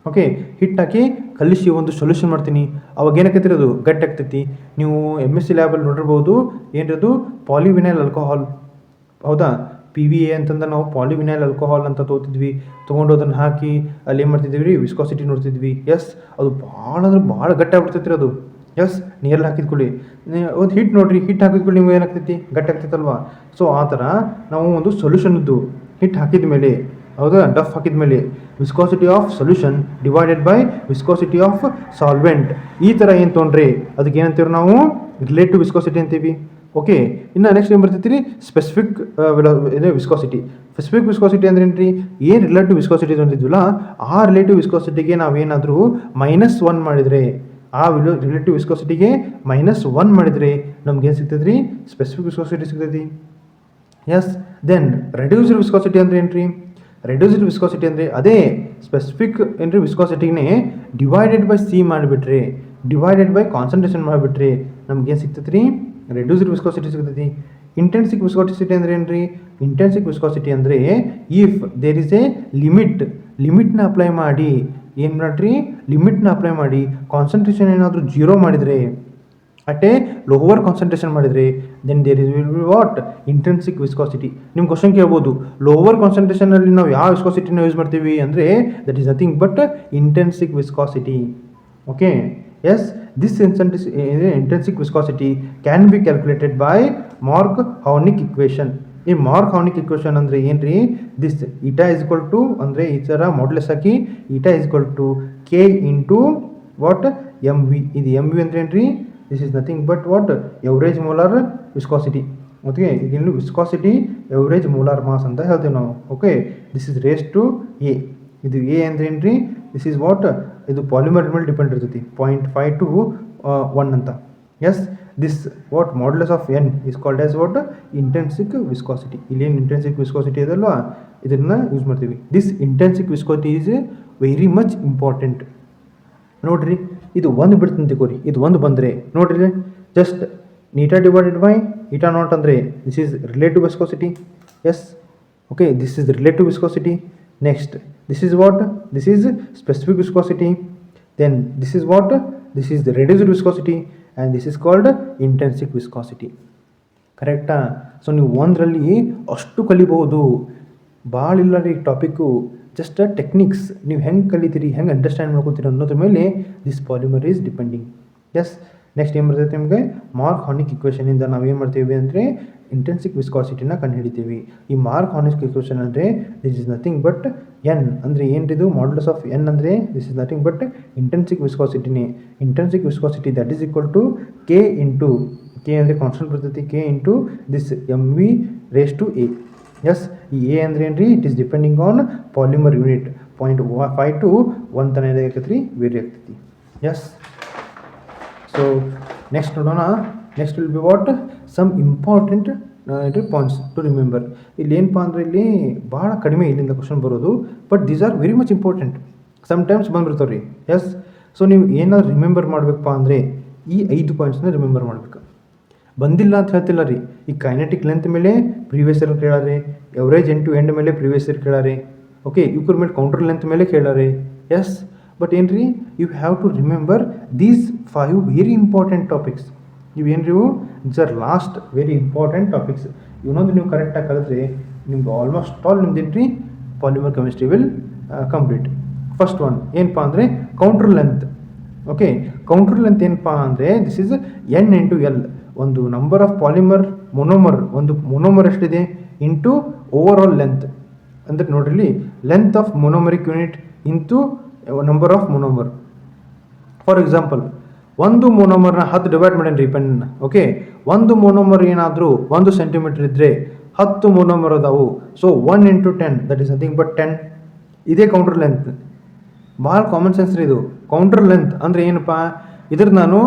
ಓಕೆ. ಹಿಟ್ ಹಾಕಿ ಕಲಿಸಿ ಒಂದು ಸೊಲ್ಯೂಷನ್ ಮಾಡ್ತೀನಿ. ಅವಾಗ ಏನಕ್ಕೈತಿ ಅದು ಗಟ್ಟಿ ಆಗ್ತೈತಿ. ನೀವು MSc ಲ್ಯಾಬಲ್ಲಿ ನೋಡಿರ್ಬೋದು, ಏನಿರೋದು ಪಾಲಿವಿನೈಲ್ ಆಲ್ಕೋಹಾಲ್. ಹೌದಾ. PVA ಅಂತಂದ್ರೆ ನಾವು ಪಾಲಿವಿನೈಲ್ ಆಲ್ಕೋಹಾಲ್ ಅಂತ ತೊಗೊತಿದ್ವಿ. ತೊಗೊಂಡು ಅದನ್ನು ಹಾಕಿ ಅಲ್ಲಿ ಏನು ಮಾಡ್ತಿದ್ವಿ ರೀ, ವಿಸ್ಕಾಸಿಟಿ ನೋಡ್ತಿದ್ವಿ. ಎಸ್, ಅದು ಭಾಳ ಅಂದ್ರೆ ಭಾಳ ಗಟ್ಟಿ ಆಗ್ಬಿಡ್ತೈತಿ ರೀ ಅದು. ಎಸ್, ನೀರಲ್ಲಿ ಹಾಕಿದ ಕೂಡಲೇ ಒಂದು ಹಿಟ್ಟು ನೋಡಿರಿ, ಹಿಟ್ಟು ಹಾಕಿದ ಕೂಡಲೇ ನಿಮ್ಗೆ ಏನಾಗ್ತೈತಿ, ಗಟ್ಟಿ ಆಗ್ತೈತಲ್ವಾ. ಸೊ ಆ ಥರ ನಾವು ಒಂದು ಸೊಲ್ಯೂಷನ್ದು ಹಿಟ್ಟು ಹಾಕಿದ ಮೇಲೆ, ಹೌದಾ, ಡಫ್ ಹಾಕಿದ ಮೇಲೆ viscosity of solution divided by viscosity of solvent, ಈ ಥರ ಏನು ತೊಗೊಂಡ್ರಿ ಅದಕ್ಕೆ ಏನಂತೀವಿ ನಾವು, ರಿಲೇಟಿವ್ ವಿಸ್ಕಾಸಿಟಿ ಅಂತೀವಿ. ಓಕೆ, ಇನ್ನು ನೆಕ್ಸ್ಟ್ ಏನು ಬರ್ತೈತಿ ರೀ, ಸ್ಪೆಸಿಫಿಕ್ ವಿಸ್ಕಾಸಿಟಿ. ಸ್ಪೆಸಿಫಿಕ್ ವಿಸ್ಕಾಸಿಟಿ ಅಂದ್ರೆ ಏನು ರೀ, ಏನು ರಿಲೇಟಿವ್ ವಿಸ್ಕಾಸಿಟಿ ತೊಗೊಂಡಿದ್ವಲ್ಲ ಆ ರಿಲೇಟಿವ್ ವಿಸ್ಕಾಸಿಟಿಗೆ ನಾವೇನಾದರೂ -1 ಮಾಡಿದರೆ, ಆ ರಿಲೇಟಿವ್ ವಿಸ್ಕಾಸಿಟಿಗೆ -1 ಮಾಡಿದರೆ ನಮ್ಗೆ ಏನು ಸಿಗ್ತದೆ ರೀ, ಸ್ಪೆಸಿಫಿಕ್ ವಿಸ್ಕಾಸಿಟಿ ಸಿಗ್ತೈತಿ. ಎಸ್, ದೆನ್ ರೆಡ್ಯೂಸ್ಡ್ ವಿಸ್ಕಾಸಿಟಿ ಅಂದ್ರೆ ಏನು ರೀ, ರೆಡ್ಯೂಸ್ಡ್ ವಿಸ್ಕಾಸಿಟಿ ಅಂದರೆ ಅದೇ ಸ್ಪೆಸಿಫಿಕ್ ಏನು ರೀ ವಿಸ್ಕಾಸಿಟಿನೇ ಡಿವೈಡೆಡ್ ಬೈ C ಮಾಡಿಬಿಟ್ರೆ, ಡಿವೈಡೆಡ್ ಬೈ ಕಾನ್ಸಂಟ್ರೇಷನ್ ಮಾಡಿಬಿಟ್ರೆ ನಮ್ಗೇನು ಸಿಗ್ತೈತಿ ರೀ, ರೆಡ್ಯೂಸ್ಡ್ ವಿಸ್ಕಾಸಿಟಿ ಸಿಗ್ತೈತಿ. ಇಂಟೆನ್ಸಿಕ್ ವಿಸ್ಕಾಸಿಟಿ ಅಂದ್ರೆ ಏನು ರೀ, ಇಂಟೆನ್ಸಿಕ್ ವಿಸ್ಕಾಸಿಟಿ ಅಂದರೆ ಇಫ್ ದೇರ್ ಇಸ್ ಎ ಲಿಮಿಟ್ನ ಅಪ್ಲೈ ಮಾಡಿ, ಏನು ಮಾಡ್ರಿ, ಲಿಮಿಟ್ನ ಅಪ್ಲೈ ಮಾಡಿ ಕಾನ್ಸಂಟ್ರೇಷನ್ ಏನಾದರೂ 0 ಮಾಡಿದರೆ, ಅಟ್ ಎ ಲೋವರ್ ಕಾನ್ಸಂಟ್ರೇಷನ್ ಮಾಡಿದರೆ, then there is will be what, intrinsic viscosity. ನಿಮ್ಮ ಕ್ವಶನ್ ಕೇಳ್ಬೋದು, ಲೋವರ್ ಕಾನ್ಸಂಟ್ರೇಷನಲ್ಲಿ ನಾವು ಯಾವ ವಿಸ್ಕಾಸಿಟಿನ ಯೂಸ್ ಮಾಡ್ತೀವಿ ಅಂದರೆ that is nothing but intrinsic viscosity. Okay, yes, this intrinsic viscosity can be calculated by Mark Houwink equation. ಈ ಮಾರ್ಕ್-ಹಾರ್ನಿಕ್ ಇಕ್ವೇಷನ್ ಅಂದರೆ ಏನು ರೀ, this eta is equal to, ಅಂದರೆ ಈ ಥರ ಮಾಡ್ಯುಲಸ್ ಹಾಕಿ eta is equal to K into what, MV. ಇದು MV ಅಂದ್ರೆ ಏನು ರೀ, this is nothing but what, average molar viscosity. Okay, ಇಲ್ಲಿ ವಿಸ್ಕಾಸಿಟಿ ಎವರೇಜ್ ಮೋಲಾರ್ ಮಾಸ್ ಅಂತ ಹೇಳ್ತೇವೆ ನಾವು. Okay, this is raise to A. ಇದು A ಅಂದ್ರೆ ಏನು ರೀ, ದಿಸ್ ಈಸ್ ವಾಟ್, ಇದು ಪಾಲಿಮರ್ ಮೇಲೆ ಡಿಪೆಂಡ್ ಇರ್ತೈತಿ, 0.5 to 1 ಅಂತ. Yes, this what modulus of N is called as what, intrinsic viscosity. ಇಲ್ಲೇನು ಇಂಟೆನ್ಸಿಕ್ ವಿಸ್ಕಾಸಿಟಿ ಇದಲ್ವಾ, ಇದನ್ನು ಯೂಸ್ ಮಾಡ್ತೀವಿ. This intrinsic viscosity is very much important. ನೋಡಿರಿ, ಇದು ಒಂದು ಬಿಡ್ತಂತ ತಿಳ್ಕೊರಿ, ಇದು ಒಂದು ಬಂದರೆ ನೋಡಿರಿ, just eta divided by eta naught ಅಂದರೆ this is relative viscosity. Yes, okay, this is relative viscosity. Next this is what, this is specific viscosity. Then this is what, this is the reduced viscosity and this is called intrinsic viscosity. ಕರೆಕ್ಟಾ? So ನೀವು ಒಂದರಲ್ಲಿ ಅಷ್ಟು ಕಲಿಬಹುದು, ಭಾಳ ಇಲ್ಲ ರೀ topic. Just techniques ನೀವು ಹೆಂಗೆ ಕಲಿತೀರಿ, ಹೆಂಗೆ ಅಂಡರ್ಸ್ಟ್ಯಾಂಡ್ ಮಾಡ್ಕೊತೀರಿ ಅನ್ನೋದ್ರ ಮೇಲೆ this polymer is depending. Yes, next ಏನು ಬರ್ತೈತೆ ನಿಮಗೆ, ಮಾರ್ಕ್-ಹಾರ್ನಿಕ್ ಇಕ್ವೇಷನಿಂದ ನಾವೇನು ಮಾಡ್ತೀವಿ ಅಂದರೆ ಇಂಟೆನ್ಸಿಕ್ ವಿಸ್ಕಾಸಿಟಿನ ಕಂಡುಹಿಡಿತೀವಿ. ಈ ಮಾರ್ಕ್-ಹಾರ್ನಿಕ್ ಇಕ್ವೇಷನ್ ಅಂದರೆ this is nothing but N ಅಂದರೆ ಏನ್ರಿದು, ಮಾಡ್ಯುಲಸ್ ಆಫ್ N ಅಂದರೆ this is nothing but intrinsic ವಿಸ್ಕಾಸಿಟಿನೇ. Intrinsic viscosity that is equal to K into, K ಅಂದರೆ ಕಾನ್ಸ್ಟೆಂಟ್ ಬರ್ತೈತಿ, K into this MV raise to A. Yes, ಈ A ಅಂದರೆ ಏನು ರೀ, it is depending on polymer unit. 0.5 to 1 ತನಕ ಏನಾಗೈತೆ ರೀ, ವೇರಿ ಆಗ್ತೈತಿ. ಎಸ್, ಸೊ ನೆಕ್ಸ್ಟ್ ನೋಡೋಣ. Next will be what, some important points to remember. ಇಲ್ಲಿ ಏನಪ್ಪ ಅಂದರೆ ಇಲ್ಲಿ ಭಾಳ ಕಡಿಮೆ ಇಲ್ಲಿಂದ ಕ್ವಶನ್ ಬರೋದು, but these are very much important. Sometimes ಬಂದ್ಬಿಡ್ತಾವೆ ರೀ. ಎಸ್, ಸೊ ನೀವು ಏನಾದ್ರು ರಿಮೆಂಬರ್ ಮಾಡಬೇಕಪ್ಪ ಅಂದರೆ ಈ 5 ಪಾಯಿಂಟ್ಸ್ನ ರಿಮೆಂಬರ್ ಮಾಡಬೇಕು. ಬಂದಿಲ್ಲ ಅಂತ ಹೇಳ್ತಿಲ್ಲ ರೀ, ಈ ಕೈನೆಟಿಕ್ ಲೆಂತ್ ಮೇಲೆ ಪ್ರೀವಿಯಸ್ ಇಯರ್ ಕೇಳಾರೆ, ಎವರೇಜ್ ಎಂಡ್ ಟು ಎಂಡ್ ಮೇಲೆ ಪ್ರೀವಿಯಸ್ ಇಯರ್ ಕೇಳಾರೆ. ಓಕೆ, ಇವ್ರ ಮೇಲೆ ಕೌಂಟರ್ ಲೆಂತ್ ಮೇಲೆ ಕೇಳಾರೆ. ಎಸ್, ಬಟ್ ಏನು ರೀ, you have to remember these 5 very important topics. ಇವೇನು ರೀ, this are last very important topics. ಇವನೊಂದು ನೀವು ಕರೆಕ್ಟಾಗಿ ಕಲಿತ್ರೆ ನಿಮ್ಗೆ ಆಲ್ಮೋಸ್ಟ್ ಆಲ್ ನಿಮ್ದು ಏನು ರೀ, polymer chemistry will complete. First one ಏನಪ್ಪ ಅಂದರೆ counter length. Okay, counter length ಏನಪ್ಪ ಅಂದರೆ this is N into L. ಒಂದು ನಂಬರ್ ಆಫ್ ಪಾಲಿಮರ್ ಮೊನೋಮರ್, ಒಂದು ಮೊನೋಮರ್ ಎಷ್ಟಿದೆ ಇಂಟು ಓವರ್ ಆಲ್ ಲೆಂತ್. ಅಂದರೆ ನೋಡ್ರಿ, length of monomeric unit into number of monomer. For example, ಒಂದು ಮೊನೋಮರ್ನ 10 ಡಿವೈಡ್ ಮಾಡೇನ್ರಿ ಪೆನ್ನ. ಓಕೆ, ಒಂದು ಮೊನೋಮರ್ ಏನಾದರೂ 1 ಸೆಂಟಿಮೀಟರ್ ಇದ್ದರೆ 10 ಮೊನೋಮರ್ ಅದಾವು. So 1 into 10 that is nothing but 10. ಇದೇ ಕೌಂಟರ್ ಲೆಂತ್. ಭಾಳ ಕಾಮನ್ ಸೆನ್ಸ್ ರೀ ಇದು. ಕೌಂಟರ್ ಲೆಂತ್ ಅಂದರೆ ಏನಪ್ಪ, ಇದ್ರ ನಾನು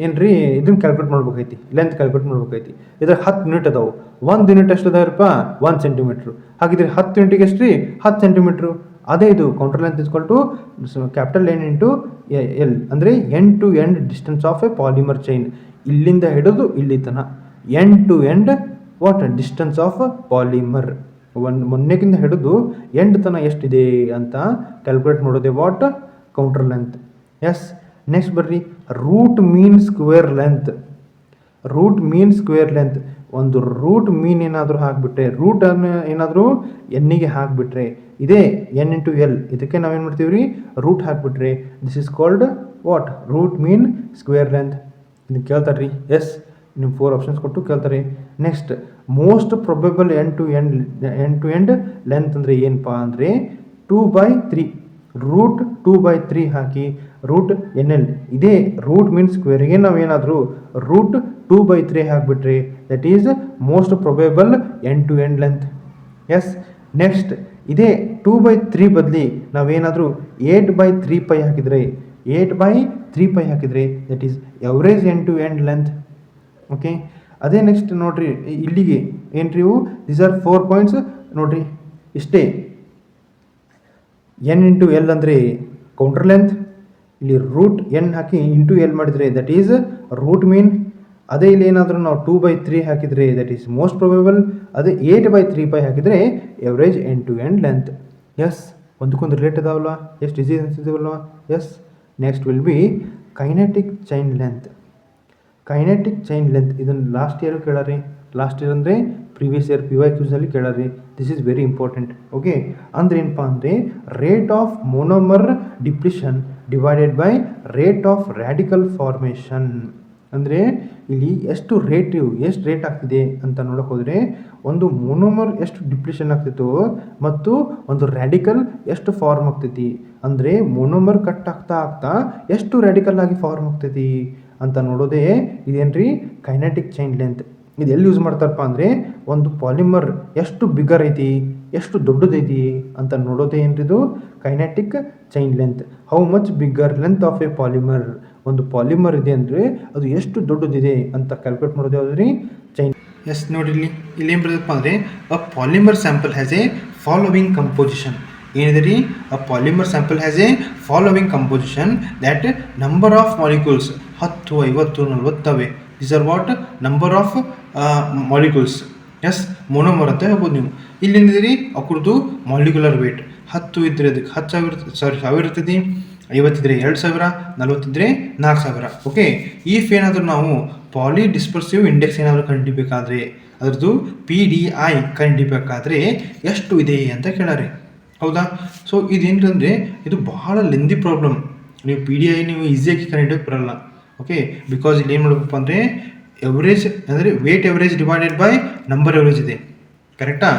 ಏನು ರೀ ಇದನ್ನು ಕ್ಯಾಲ್ಕುಲೇಟ್ ಮಾಡ್ಬೇಕೈತಿ, ಲೆಂತ್ ಕ್ಯಾಲ್ಕುಲೇಟ್ ಮಾಡ್ಬೇಕೈತಿ. ಇದ್ರ 10 ಯೂನಿಟ್ ಅದಾವು. 1 ಯೂನಿಟ್ ಎಷ್ಟು ಅದಾವ್ರಪ್ಪ, 1 ಸೆಂಟಿಮೀಟ್ರು. ಹಾಗಿದ್ರೆ 10 ಯೂನಿಟಿಗೆ ಎಷ್ಟು ರೀ, 10 ಸೆಂಟಿಮೀಟ್ರು. ಅದೇ ಇದು counter length is equal to capital N into L ಅಂದರೆ end to end distance of a polymer chain. ಇಲ್ಲಿಂದ ಹಿಡಿದು ಇಲ್ಲಿ ತನಕ end to end what distance of polymer. ಮೊನ್ನೆಗಿಂತ ಹಿಡಿದು ಎಂಡ್ ತನಕ ಎಷ್ಟಿದೆ ಅಂತ ಕ್ಯಾಲ್ಕುಲೇಟ್ ಮಾಡೋದೇ what, counter length. Yes, next ಬರ್ರಿ root mean square length. Root mean square length ಒಂದು ರೂಟ್ ಮೀನ್ ಏನಾದರೂ ಹಾಕಿಬಿಟ್ರೆ, ರೂಟನ್ನು ಏನಾದರೂ ಎನ್ನಿಗೆ ಹಾಕಿಬಿಟ್ರೆ, ಇದೇ ಎನ್ ಇಂಟು ಎಲ್, ಇದಕ್ಕೆ ನಾವೇನು ಮಾಡ್ತೀವಿ ರೀ, ರೂಟ್ ಹಾಕಿಬಿಟ್ರೆ this is called what, root mean square length. ಇದನ್ನು ಕೇಳ್ತಾರೆ ರೀ. ಎಸ್, ನಿಮ್ಮ 4 ಆಪ್ಷನ್ಸ್ ಕೊಟ್ಟು ಕೇಳ್ತಾರೆ. Next, most probable end to end length ಅಂದರೆ ಏನಪ್ಪ ಅಂದರೆ 2/3, ರೂಟ್ 2/3 ಹಾಕಿ ರೂಟ್ ಎನ್ ಎಲ್, ಇದೇ ರೂಟ್ ಮೀನ್ ಸ್ಕ್ವೇರ್ಗೆ ನಾವೇನಾದರೂ ರೂಟ್ 2/3 ಹಾಕಿಬಿಟ್ರೆ that is most probable end to end length. Yes, next ಇದೇ 2/3 ಬದಲಿ ನಾವೇನಾದರೂ 8/3π ಹಾಕಿದರೆ, 8/3π ಹಾಕಿದರೆ that is average end to end length. Okay, ಅದೇ ನೆಕ್ಸ್ಟ್ ನೋಡಿರಿ, ಇಲ್ಲಿಗೆ ಏನು ರೀ ಇವು, ದೀಸ್ ಆರ್ 4 ಪಾಯಿಂಟ್ಸ್ ನೋಡಿರಿ. ಇಷ್ಟೇ, ಎನ್ ಇಂಟು ಎಲ್ ಅಂದರೆ ಕೌಂಟರ್ ಲೆಂತ್, ಇಲ್ಲಿ ರೂಟ್ ಎನ್ ಹಾಕಿ ಇಂಟು ಎಲ್ ಮಾಡಿದರೆ ದಟ್ ಈಸ್ ರೂಟ್ ಮೀನ್. ಅದೇ ಇಲ್ಲಿ ಏನಾದರೂ ನಾವು 2/3 ಹಾಕಿದರೆ ದಟ್ ಈಸ್ ಮೋಸ್ಟ್ ಪ್ರೊಬೆಬಲ್. ಅದೇ 8/3π ಹಾಕಿದರೆ average end to end length. Yes, ಒಂದಕ್ಕೊಂದು ರಿಲೇಟ್ ಇದಾವಲ್ವ, ಎಷ್ಟು ಈಸಿ ಅನಿಸಿದಾವಲ್ವ. Yes, next will be kinetic chain length. Kinetic chain length ಇದನ್ನು ಲಾಸ್ಟ್ ಇಯರ್ ಕೇಳಾರಿ. ಲಾಸ್ಟ್ ಇಯರ್ ಅಂದರೆ ಪ್ರೀವಿಯಸ್ ಇಯರ್ PYQನಲ್ಲಿ ಕೇಳಾರಿ. This is very important. Okay, ಅಂದರೆ ಏನಪ್ಪ ಅಂದರೆ rate of monomer depletion divided by rate of radical formation. ಅಂದರೆ ಇಲ್ಲಿ ಎಷ್ಟು ರೇಟ್ ಆಗ್ತಿದೆ ಅಂತ ನೋಡೋಕೆ ಹೋದರೆ, ಒಂದು ಮೊನೋಮರ್ ಎಷ್ಟು ಡಿಪ್ಲಿಷನ್ ಆಗ್ತಿತ್ತು ಮತ್ತು ಒಂದು ರ್ಯಾಡಿಕಲ್ ಎಷ್ಟು ಫಾರ್ಮ್ ಆಗ್ತೈತಿ, ಅಂದರೆ ಮೊನೋಮರ್ ಕಟ್ ಆಗ್ತಾ ಎಷ್ಟು ರ್ಯಾಡಿಕಲ್ ಆಗಿ ಫಾರ್ಮ್ ಆಗ್ತೈತಿ ಅಂತ ನೋಡೋದೇ ಇದೇನು ರೀ ಕೈನೆಟಿಕ್ ಚೈನ್ ಲೆಂತ್. ಇದು ಎಲ್ಲಿ ಯೂಸ್ ಮಾಡ್ತಾರಪ್ಪ ಅಂದರೆ ಒಂದು ಪಾಲಿಮರ್ ಎಷ್ಟು ಬಿಗರ್ ಐತಿ, ಎಷ್ಟು ದೊಡ್ಡದೈತಿ ಅಂತ ನೋಡೋದೇ ಏನ್ರಿದು kinetic chain length. How much bigger length of a polymer, ಒಂದು ಪಾಲಿಮರ್ ಇದೆ ಅಂದರೆ ಅದು ಎಷ್ಟು ದೊಡ್ಡದಿದೆ ಅಂತ ಕ್ಯಾಲ್ಕುಲೇಟ್ ಮಾಡೋದು ಯಾವುದು ರೀ, ಚೈನ್. ಎಸ್, ನೋಡಿ ಇಲ್ಲಿ ಏನು ಬರ್ತದಪ್ಪ ಅಂದರೆ a polymer sample has a following composition. ಏನಿದೆ ರೀ, a polymer sample has a following composition that number of molecules 10, 50, 40 these are what number of molecules. Yes, monomer ಅಂತ ಹೇಳ್ಬೋದು ನೀವು. ಇಲ್ಲೇನಿದೆ ರೀ ಅಕ್ರದ್ದು ಮಾಲಿಕ್ಯುಲರ್ ವೇಟ್ 10 ಇದ್ದರೆ ಅದಕ್ಕೆ 10,000 ಇರ್ತೈತಿ, 50 ಇದ್ದರೆ 2,000, 40 ಇದ್ದರೆ 4,000. ಓಕೆ, ಈಫ್ ಏನಾದರೂ ನಾವು ಪಾಲಿ ಡಿಸ್ಪರ್ಸಿವ್ ಇಂಡೆಕ್ಸ್ ಏನಾದರೂ ಕಂಡುಹಿಡಿಬೇಕಾದ್ರೆ, ಅದರದ್ದು PDI ಕಂಡುಹಿಡಿಬೇಕಾದ್ರೆ ಎಷ್ಟು ಇದೆ ಅಂತ ಕೇಳಾರೆ. ಹೌದಾ? ಸೊ ಇದೇನಂದರೆ ಇದು ಬಹಳ ಲೆಂದಿ ಪ್ರಾಬ್ಲಮ್. ನೀವು PDI ನೀವು ಈಸಿಯಾಗಿ ಕಂಡುಹಿಡಿಯೋಕೆ ಬರಲ್ಲ. ಓಕೆ, ಬಿಕಾಸ್ ಇಲ್ಲಿ ಏನು ಮಾಡಬೇಕಪ್ಪ ಅಂದರೆ ಎವರೇಜ್ ಅಂದರೆ weight average divided by number average ಇದೆ. ಕರೆಕ್ಟಾ?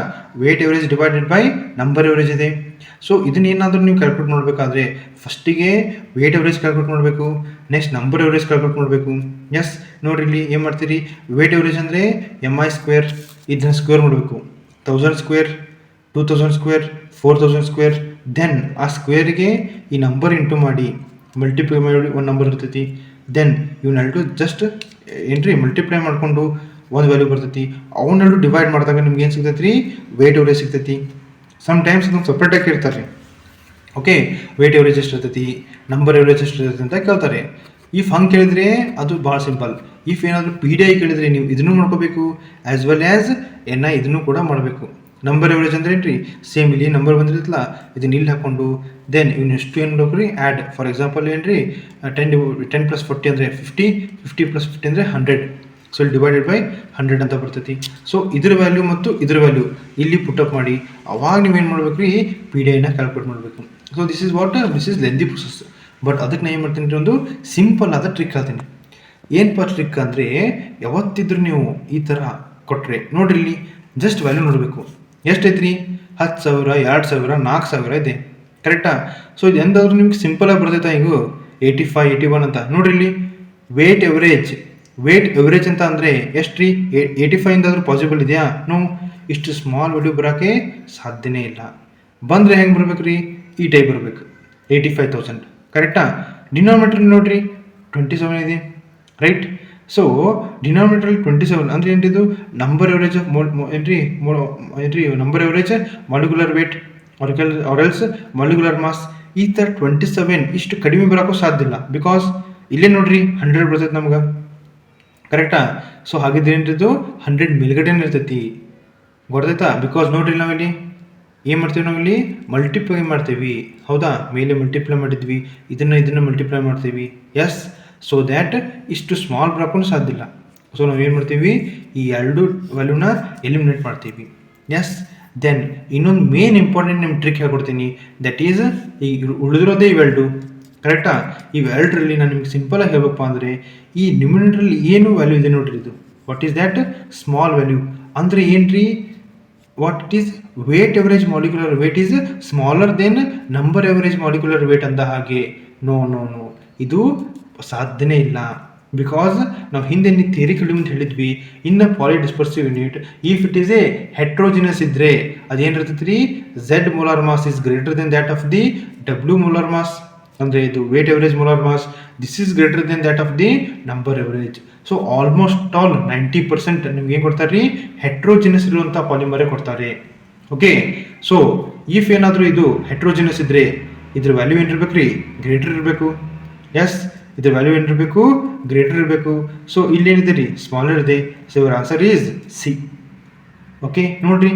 Weight average divided by number average ಇದೆ. ಸೊ ಇದನ್ನೇನಾದರೂ ನೀವು ಕ್ಯಾಲ್ಕುಲೇಟ್ ಮಾಡಬೇಕಾದ್ರೆ ಫಸ್ಟಿಗೆ ವೇಟ್ ಎವರೇಜ್ ಕ್ಯಾಲ್ಕುಲೇಟ್ ಮಾಡಬೇಕು, ನೆಕ್ಸ್ಟ್ ನಂಬರ್ ಎವರೇಜ್ ಕ್ಯಾಲ್ಕುಲೇಟ್ ಮಾಡಬೇಕು. ಎಸ್, ನೋಡಿರಿ ಇಲ್ಲಿ ಏನು ಮಾಡ್ತೀರಿ, ವೇಟ್ ಎವರೇಜ್ ಅಂದರೆ MI ಸ್ಕ್ವೇರ್, ಇದನ್ನು ಸ್ಕ್ವೇರ್ ಮಾಡಬೇಕು, 1000 ಸ್ಕ್ವೇರ್, 2000 ಸ್ಕ್ವೇರ್, 4000 ಸ್ಕ್ವೇರ್, ದೆನ್ ಆ ಸ್ಕ್ವೇರಿಗೆ ಈ ನಂಬರ್ ಇಂಟು ಮಾಡಿ ಮಲ್ಟಿಪ್ಲೈ ಮಾಡಿ ಒಂದು ನಂಬರ್ ಇರ್ತೈತಿ. ದೆನ್ ಇವನ್ನೆರಡು ಜಸ್ಟ್ ಏನ್ರಿ ಮಲ್ಟಿಪ್ಲೈ ಮಾಡಿಕೊಂಡು ಒಂದು ವ್ಯಾಲ್ಯೂ ಬರ್ತೈತಿ. ಅವನ್ನೆರಡು ಡಿವೈಡ್ ಮಾಡಿದಾಗ ನಿಮ್ಗೆ ಏನು ಸಿಗ್ತೈತಿ ರೀ, ವೇಟ್ ಎವರೇಜ್ ಸಿಗ್ತೈತಿ. ಸಮ್ ಟೈಮ್ಸ್ ಅದನ್ನು ಸಪ್ರೇಟಾಗಿ ಕೇಳ್ತಾರೆ ರೀ. ಓಕೆ, ವೇಟ್ ಎವರೇಜ್ ಎಷ್ಟು ಇರ್ತೈತಿ, ನಂಬರ್ ಎವರೇಜ್ ಎಷ್ಟು ಇರ್ತೈತಿ ಅಂತ ಕೇಳ್ತಾರೆ. ಇಫ್ ಹಂಗೆ ಕೇಳಿದ್ರೆ ಅದು ಭಾಳ ಸಿಂಪಲ್. ಇಫ್ ಏನಾದರೂ PDI ಕೇಳಿದರೆ ನೀವು ಇದನ್ನು ಮಾಡ್ಕೋಬೇಕು, ಆ್ಯಸ್ ವೆಲ್ ಆ್ಯಸ್ NI ಇದನ್ನು ಕೂಡ ಮಾಡಬೇಕು. ನಂಬರ್ ಎವರೇಜ್ ಅಂದರೆ ಏನು ರೀ, ಸೇಮ್ ಇಲ್ಲಿ ನಂಬರ್ ಬಂದಿರುತ್ತಲ್ಲ ಇದನ್ನ ಇಲ್ಲಿ ಹಾಕ್ಕೊಂಡು ದೆನ್ ಇವ್ನು ಎಷ್ಟು ಏನು ಮಾಡಬೇಕು ರೀ, ಆ್ಯಡ್. ಫಾರ್ ಎಕ್ಸಾಂಪಲ್ ಏನು ರೀ 10 + 40 ಅಂದರೆ 50, 50 + 50 ಅಂದರೆ 100. ಸೊ ಇಲ್ಲಿ ಡಿವೈಡೆಡ್ ಬೈ 100 ಅಂತ ಬರ್ತೈತಿ. ಸೊ ಇದ್ರ ವ್ಯಾಲ್ಯೂ ಮತ್ತು ಇದ್ರ ವ್ಯಾಲ್ಯೂ ಇಲ್ಲಿ ಪುಟಪ್ ಮಾಡಿ ಅವಾಗ ನೀವೇನು ಮಾಡ್ಬೇಕು ರೀ, PDIನ ಕ್ಯಾಲ್ಕುಲೇಟ್ ಮಾಡಬೇಕು. So this is lengthy process. But ಅದಕ್ಕೆ ನಾನು ಏನು ಮಾಡ್ತೀನಿ ರೀ, ಒಂದು ಸಿಂಪಲ್ ಆದ ಟ್ರಿಕ್ ಹೇಳ್ತೀನಿ. ಏನಪ್ಪ ಟ್ರಿಕ್ ಅಂದರೆ, ಯಾವತ್ತಿದ್ರೂ ನೀವು ಈ ಥರ ಕೊಟ್ಟರೆ ನೋಡ್ರಿ, ಇಲ್ಲಿ ಜಸ್ಟ್ ವ್ಯಾಲ್ಯೂ ನೋಡಬೇಕು. ಎಷ್ಟೈತೆ ರೀ, 10,000, 2,000, 4,000 ಇದೆ. ಕರೆಕ್ಟಾ? ಸೊ ಇದು ಎಂದಾದ್ರೂ ನಿಮ್ಗೆ ಸಿಂಪಲಾಗಿ ಬರ್ತೈತಾ, ಈಗ 85, 81 ಅಂತ ನೋಡ್ರಿ. ಇಲ್ಲಿ ವೇಟ್ ಎವರೇಜ್ ಅಂತ ಅಂದರೆ ಎಷ್ಟು ರೀ, 85 ಇಂದಾದ್ರೂ ಪಾಸಿಬಲ್ ಇದೆಯಾ? ನೋ, ಇಷ್ಟು ಸ್ಮಾಲ್ ವ್ಯಾಲ್ಯೂ ಬರೋಕ್ಕೆ ಸಾಧ್ಯನೇ ಇಲ್ಲ. ಬಂದರೆ ಹೆಂಗೆ ಬರ್ಬೇಕು ರೀ, ಈ ಟೈಪ್ ಬರಬೇಕು, 85,000. ಕರೆಕ್ಟಾ? ಡಿನಾಮಿನೇಟರ್ ನೋಡ್ರಿ 27 ಇದೆ, ರೈಟ್? ಸೊ ಡಿನಾಮಿನೇಟರ್ 27 ಅಂದರೆ ಏನಿದು, ನಂಬರ್ ಎವರೇಜ್ ಏನ್ರಿ number average molecular weight or else molecular mass. ಈ ಥರ 27 ಇಷ್ಟು ಕಡಿಮೆ ಬರೋಕ್ಕೂ ಸಾಧ್ಯ ಇಲ್ಲ. ಬಿಕಾಸ್ ಇಲ್ಲೇ ನೋಡ್ರಿ 100 ಬರ್ತೈತೆ ನಮ್ಗೆ. ಕರೆಕ್ಟಾ? ಸೊ ಹಾಗಿದ್ರೆ ಏನಿದು 100 ಮೇಲ್ಗಡೆನೇ ಇರ್ತೈತಿ. ಗೊತ್ತಾಯ್ತಾ? ಬಿಕಾಸ್ ನೋಡ್ರಿ ನಾವಿಲ್ಲಿ ಏನು ಮಾಡ್ತೀವಿ, ನಾವಿಲ್ಲಿ ಮಲ್ಟಿಪ್ಲೈ ಮಾಡ್ತೀವಿ. ಹೌದಾ? ಮೇಲೆ ಮಲ್ಟಿಪ್ಲೈ ಮಾಡಿದ್ವಿ, ಇದನ್ನು ಮಲ್ಟಿಪ್ಲೈ ಮಾಡ್ತೀವಿ. ಎಸ್, ಸೊ ದ್ಯಾಟ್ ಇಷ್ಟು ಸ್ಮಾಲ್ ಬರೋಕ್ಕೂ ಸಾಧ್ಯ ಇಲ್ಲ. ಸೊ ನಾವು ಏನು ಮಾಡ್ತೀವಿ, ಈ ಎರಡು ವ್ಯಾಲ್ಯೂನ ಎಲಿಮಿನೇಟ್ ಮಾಡ್ತೀವಿ. ಎಸ್, ದೆನ್ ಇನ್ನೊಂದು ಮೇನ್ ಇಂಪಾರ್ಟೆಂಟ್ ನಿಮ್ಮ ಟ್ರಿಕ್ ಹೇಳ್ಕೊಡ್ತೀನಿ. ದಟ್ ಈಸ್ ಈ ಉಳಿದಿರೋದೇ ಇವೆರಡು, ಕರೆಕ್ಟಾ? ಇವೆರಡರಲ್ಲಿ ನಾನು ನಿಮ್ಗೆ ಸಿಂಪಲಾಗಿ ಹೇಳ್ಬೇಕಪ್ಪ ಅಂದರೆ, ಈ ನ್ಯೂಮಿನೇಟ್ರಲ್ಲಿ ಏನು ವ್ಯಾಲ್ಯೂ ಇದೆ ನೋಡ್ರಿ, ಇದು what is that small value ಅಂದರೆ ಏನ್ರಿ? What it is weight average molecular weight is smaller then number average molecular weight ಅಂದ ಹಾಗೆ. ನೋ ನೋ ನೋ, ಇದು ಸಾಧ್ಯನೇ ಇಲ್ಲ. ಬಿಕಾಸ್ ನಾವು ಹಿಂದೆ ಥಿಯರಿ ಅಂತ ಹೇಳಿದ್ವಿ, in polydispersive unit if it is a heterogenous ಇದ್ರೆ ಅದೇನಿರ್ತೈತಿ ರೀ, Z molar mass is greater than that of the W molar mass, ಅಂದರೆ ಇದು weight average molar mass, this is greater than that of the number average. So almost all 90% ನಿಮ್ಗೆ ಏನು ಕೊಡ್ತಾರೆ ರೀ, ಹೆಟ್ರೋಜಿನಸ್ ಇರುವಂಥ ಪಾಲಿಮರೇ ಕೊಡ್ತಾರೆ. ಓಕೆ, ಸೊ ಇಫ್ ಏನಾದರೂ ಇದು ಹೆಟ್ರೋಜಿನಸ್ ಇದ್ರೆ ಇದ್ರ ವ್ಯಾಲ್ಯೂ ಏನಿರ್ಬೇಕು ರೀ, ಗ್ರೇಟರ್ ಇರಬೇಕು. ಎಸ್, ಇದ್ರ ವ್ಯಾಲ್ಯೂ ಏನಿರಬೇಕು, ಗ್ರೇಟರ್ ಇರಬೇಕು. ಸೊ ಇಲ್ಲೇನಿದೆ ರೀ, ಸ್ಮಾಲರ್ ಇದೆ. So your answer is C. Okay, ನೋಡ್ರಿ,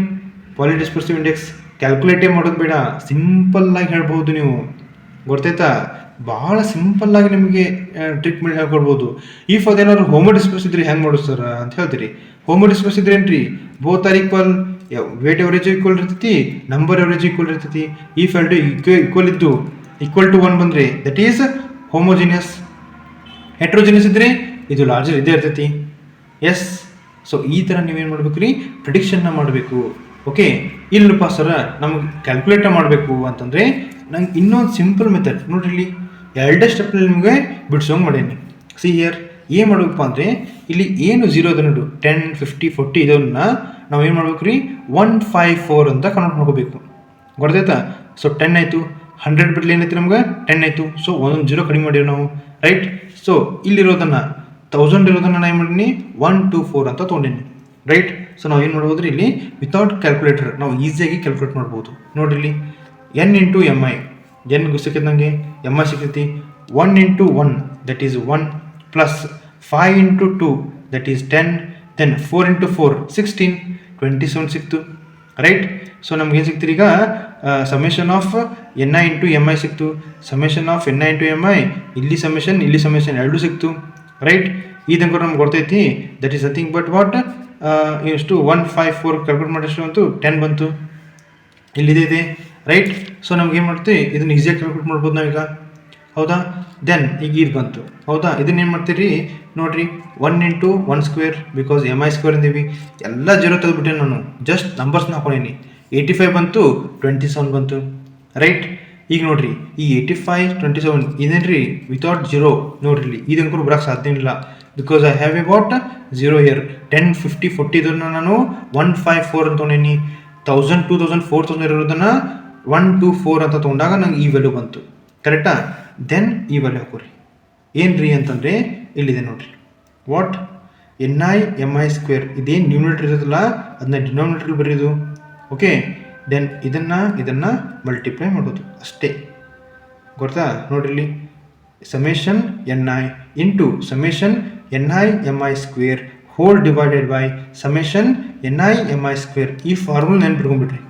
ಪಾಲಿಡಿಸ್ಪರ್ಸಿವ್ ಇಂಡೆಕ್ಸ್ ಕ್ಯಾಲ್ಕುಲೇಟೇ ಮಾಡೋದು ಬೇಡ, ಸಿಂಪಲ್ಲಾಗಿ ಹೇಳ್ಬೋದು ನೀವು. ಗೊತ್ತಾಯ್ತಾ? ಭಾಳ ಸಿಂಪಲ್ಲಾಗಿ ನಿಮಗೆ ಟ್ರೀಟ್ಮೆಂಟ್ ಹೇಳ್ಕೊಡ್ಬೋದು. ಇಫ್ ಅದೇನಾದ್ರು ಹೋಮೋಡಿಸ್ಪರ್ಸ್ ಇದ್ರೆ ಹೆಂಗೆ ಮಾಡೋದು ಸರ್ ಅಂತ ಹೇಳ್ತೀರಿ. ಹೋಮೋಡಿಸ್ಪರ್ಸ್ ಇದ್ರೆ ಏನ್ರಿ, both are equal, weight average equal ಇರ್ತೈತಿ, ನಂಬರ್ ಎವರೇಜ್ ಈಕ್ವಲ್ ಇರ್ತೈತಿ. ಇಫ್ ಎರಡು ಈಕ್ವಲ್ ಇದ್ದು ಈಕ್ವಲ್ ಟು 1 ಬಂದರೆ ದಟ್ ಈಸ್ ಹೋಮೋಜಿನಿಯಸ್. ಹೆಟ್ರೋಜಿನಿಯಸ್ ಇದ್ರೆ ಇದು ಲಾರ್ಜರ್ ಇದೇ ಇರ್ತೈತಿ. ಎಸ್, ಸೊ ಈ ಥರ ನೀವೇನು ಮಾಡ್ಬೇಕು ರೀ, ಪ್ರಿಡಿಕ್ಷನ್ನ ಮಾಡಬೇಕು. ಓಕೆ, ಇಲ್ಲಪ್ಪ ಸರ ನಮಗೆ ಕ್ಯಾಲ್ಕುಲೇಟ್ ಮಾಡಬೇಕು ಅಂತಂದರೆ ನಂಗೆ ಇನ್ನೊಂದು ಸಿಂಪಲ್ ಮೆಥಡ್ ನೋಡ್ರಿ, ಇಲ್ಲಿ ಎರಡೇ ಸ್ಟೆಪ್ನಲ್ಲಿ ನಿಮಗೆ ಬಿಡ್ಸೋಂಗೆ ಮಾಡೀನಿ. ಸಿ ಹಿಯರ್ ಏನು ಮಾಡಬೇಕಪ್ಪ ಅಂದರೆ, ಇಲ್ಲಿ ಏನು 0 ಇದೆ ನೋಡು, 10, 50, 40 ಇದನ್ನ ನಾವು ಏನು ಮಾಡ್ಬೇಕು ರೀ, 154 ಅಂತ ಕನ್ವರ್ಟ್ ಮಾಡ್ಕೋಬೇಕು. ಗೊತ್ತಾಯ್ತಾ? ಸೊ 10 ಆಯಿತು, 100 ಬಿಡ್ಲಿ ಏನೈತಿ ನಮ್ಗೆ 10 ಆಯಿತು. ಸೊ 1 0 ಕಡಿಮೆ ಮಾಡೀವಿ ನಾವು, ರೈಟ್? ಸೊ ಇಲ್ಲಿರೋದನ್ನು 1000 ಇರೋದನ್ನು ನಾನು ಏನು ಮಾಡೀನಿ, 124 ಅಂತ ತೊಗೊಂಡೀನಿ, ರೈಟ್? ಸೊ ನಾವು ಏನು ಮಾಡ್ಬೋದು ರೀ, ಇಲ್ಲಿ ವಿತೌಟ್ ಕ್ಯಾಲ್ಕುಲೇಟರ್ ನಾವು ಈಸಿಯಾಗಿ ಕ್ಯಾಲ್ಕುಲೇಟ್ ಮಾಡ್ಬೋದು. ನೋಡಿರಿ, ಇಲ್ಲಿ n into M I, N ಸಿಕ್ಕಿದ ನನಗೆ, ಎಮ್ ಐ ಸಿಗ್ತೈತಿ. 1 into 1 that is 1 plus 5 into 2 that is 10, then 4 into 4 16, 27 ಸಿಕ್ತು, ರೈಟ್? ಸೊ ನಮ್ಗೇನು ಸಿಕ್ತಿರಿ ಈಗ, summation of N I into M I ಸಿಕ್ತು, summation of N I into M I, ಇಲ್ಲಿ summation ಎರಡೂ ಸಿಕ್ತು, ರೈಟ್? ಇದಂಗೂ ನಮ್ಗೆ ಗೊತ್ತೈತಿ, that is nothing but what, ಎಷ್ಟು 154 ಕ್ಯಾಲ್ಕುಲೇಟ್ ಮಾಡಿಷ್ಟು ಬಂತು, 10 ಬಂತು, ಇಲ್ಲಿದೆ, ರೈಟ್? ಸೊ ನಮ್ಗೆ ಏನು ಮಾಡ್ತೀವಿ, ಇದನ್ನು ಈಸಿಯಾಗಿ ಕ್ಯಾಲ್ಕುಲೇಟ್ ಮಾಡ್ಬೋದು ನಾವೀಗ, ಹೌದಾ? ದೆನ್ ಈಗ ಇದು ಬಂತು, ಹೌದಾ? ಇದನ್ನೇನು ಮಾಡ್ತೀರಿ ನೋಡಿರಿ, 1 into 1 square, because M I square ಅಂದೀವಿ, ಎಲ್ಲ 0 ತೆಗೆದುಬಿಟ್ಟೆ ನಾನು, ಜಸ್ಟ್ ನಂಬರ್ಸ್ನ ಹಾಕೊಂಡೀನಿ. 85 ಬಂತು, 27 ಬಂತು, ರೈಟ್? ಈಗ ನೋಡಿರಿ, ಈ 85, 27 ಇದೇನು ರೀ, ವಿತೌಟ್ 0 ನೋಡಿರಿ, ಇಲ್ಲಿ ಇದಂಕೂ ಬರೋಕ್ಕೆ ಸಾಧ್ಯ ಇಲ್ಲ, because I have about 0 year. 10, 50, 40 ಇದನ್ನು ನಾನು 154 ಅಂತ ತೊಗೊಂಡೀನಿ. 1000, 2000, 4000 ಇರೋದನ್ನು 124 ಅಂತ ತೊಗೊಂಡಾಗ ನಂಗೆ ಈ ವ್ಯಾಲ್ಯೂ ಬಂತು, ಕರೆಕ್ಟಾ? ದೆನ್ ಈ ವ್ಯಾಲ್ಯೂ ಹಾಕೋರಿ, ಏನು ರೀ ಅಂತಂದರೆ ಇಲ್ಲಿದೆ ನೋಡಿರಿ, what N I M I square, ಇದೇನು ನ್ಯೂಮಿನೇಟರ್ ಇರೋದಿಲ್ಲ ಅದನ್ನ ಡಿನಾಮಿನೇಟರ್ ಬರೆಯೋದು. ಓಕೆ, ದೆನ್ ಇದನ್ನು ಮಲ್ಟಿಪ್ಲೈ ಮಾಡೋದು ಅಷ್ಟೇ, ಗೊತ್ತಾ? ನೋಡಿರಿ, ಇಲ್ಲಿ summation N I into summation N I M I square whole divided by summation N I M I square. ಈ ಫಾರ್ಮುಲಾ ನೆನ್ಪಿಟ್ಕೊಂಡ್ಬಿಡ್ರಿ,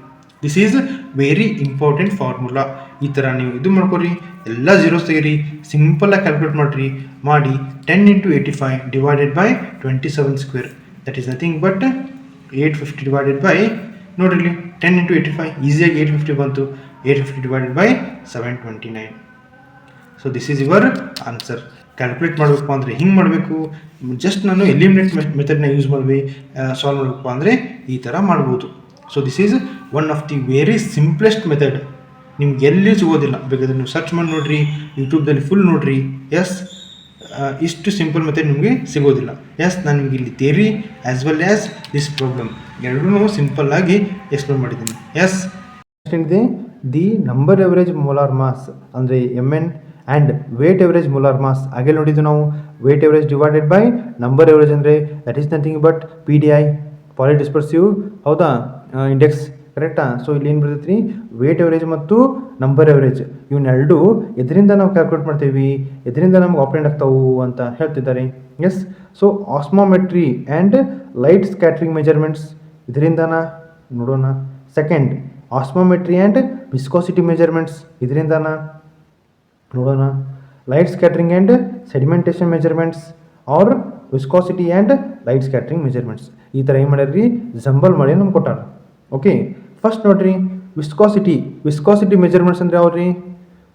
this is very important formula. ಈ ಥರ ನೀವು ಇದು ಮಾಡ್ಕೊರಿ, ಎಲ್ಲ ಜೀರೋಸ್ ತೆಗೀರಿ, ಸಿಂಪಲ್ಲಾಗಿ ಕ್ಯಾಲ್ಕುಲೇಟ್ ಮಾಡಿ 10 into 85 divided by 27 square, that is nothing but 850 divided by, ನೋಡಿರಿ 10 ಇಂಟು 85 ಈಸಿಯಾಗಿ 850 ಬಂತು, 850 divided by 729. So this is your answer. Calculate ಮಾಡಬೇಕು ಅಂದರೆ ಹಿಂಗೆ ಮಾಡಬೇಕು, ಜಸ್ಟ್ ನಾನು ಎಲಿಮಿನೇಟ್ ಮೆಥಡ್ನ ಯೂಸ್ ಸಾಲ್ವ್ ಮಾಡಬೇಕು ಅಂದರೆ ಈ ಥರ ಮಾಡ್ಬೋದು. So this is one of the very simplest method, ನಿಮ್ಗೆ ಎಲ್ಲಿ ಸಿಗೋದಿಲ್ಲ, ಬೇಕಾದ್ರೆ ನೀವು ಸರ್ಚ್ ಮಾಡಿ ನೋಡಿರಿ, ಯೂಟ್ಯೂಬ್ದಲ್ಲಿ ಫುಲ್ ನೋಡಿರಿ. ಎಸ್, ಇಷ್ಟು ಸಿಂಪಲ್ ಮೆಥಡ್ ನಿಮಗೆ ಸಿಗೋದಿಲ್ಲ. ಎಸ್, ನಾನು ನಿಮಗೆ ಇಲ್ಲಿ theory as well as this problem ಎರಡೂ ಸಿಂಪಲ್ಲಾಗಿ ಎಕ್ಸ್ಪ್ಲೇನ್ ಮಾಡಿದ್ದೀನಿ. ಎಸ್, ಏನಿದೆ, the number average molar mass ಅಂದರೆ M N and weight average molar mass ಹಾಗೆ ನೋಡಿದ್ದು ನಾವು. Weight average divided by number average ಅಂದರೆ that is nothing but P D I, polydispersive, ಹೌದಾ, ಇಂಡೆಕ್ಸ್, ಕರೆಕ್ಟಾ? ಸೊ ಇಲ್ಲಿ ಏನು ಬರ್ತೈತೆ ರೀ, ವೇಟ್ ಎವರೇಜ್ ಮತ್ತು ನಂಬರ್ ಎವರೇಜ್ ಇವನ್ನೆರಡು ಎದರಿಂದ ನಾವು ಕ್ಯಾಲ್ಕುಲೇಟ್ ಮಾಡ್ತೀವಿ, ಎದರಿಂದ ನಮ್ಗೆ ಆಪ್ರೇಟ್ ಆಗ್ತಾವು ಅಂತ ಹೇಳ್ತಿದ್ದಾರೆ. Yes, so osmometry and light scattering measurements ಇದರಿಂದನ ನೋಡೋಣ. Second, osmometry and viscosity measurements ಇದರಿಂದನ ನೋಡೋಣ. Light scattering and sedimentation measurements or viscosity and light scattering measurements. ಈ ಥರ ಏನು ಮಾಡ್ಯಾರ್ರಿ ಜಂಬಲ್ ಮಾಡಿ ನಮ್ಗೆ ಕೊಟ್ಟಾರ. ಓಕೆ, ಫಸ್ಟ್ ನೋಡ್ರಿ ವಿಸ್ಕಾಸಿಟಿ ಮೆಜರ್ಮೆಂಟ್ಸ್ ಅಂದರೆ ಯಾವ್ರಿ?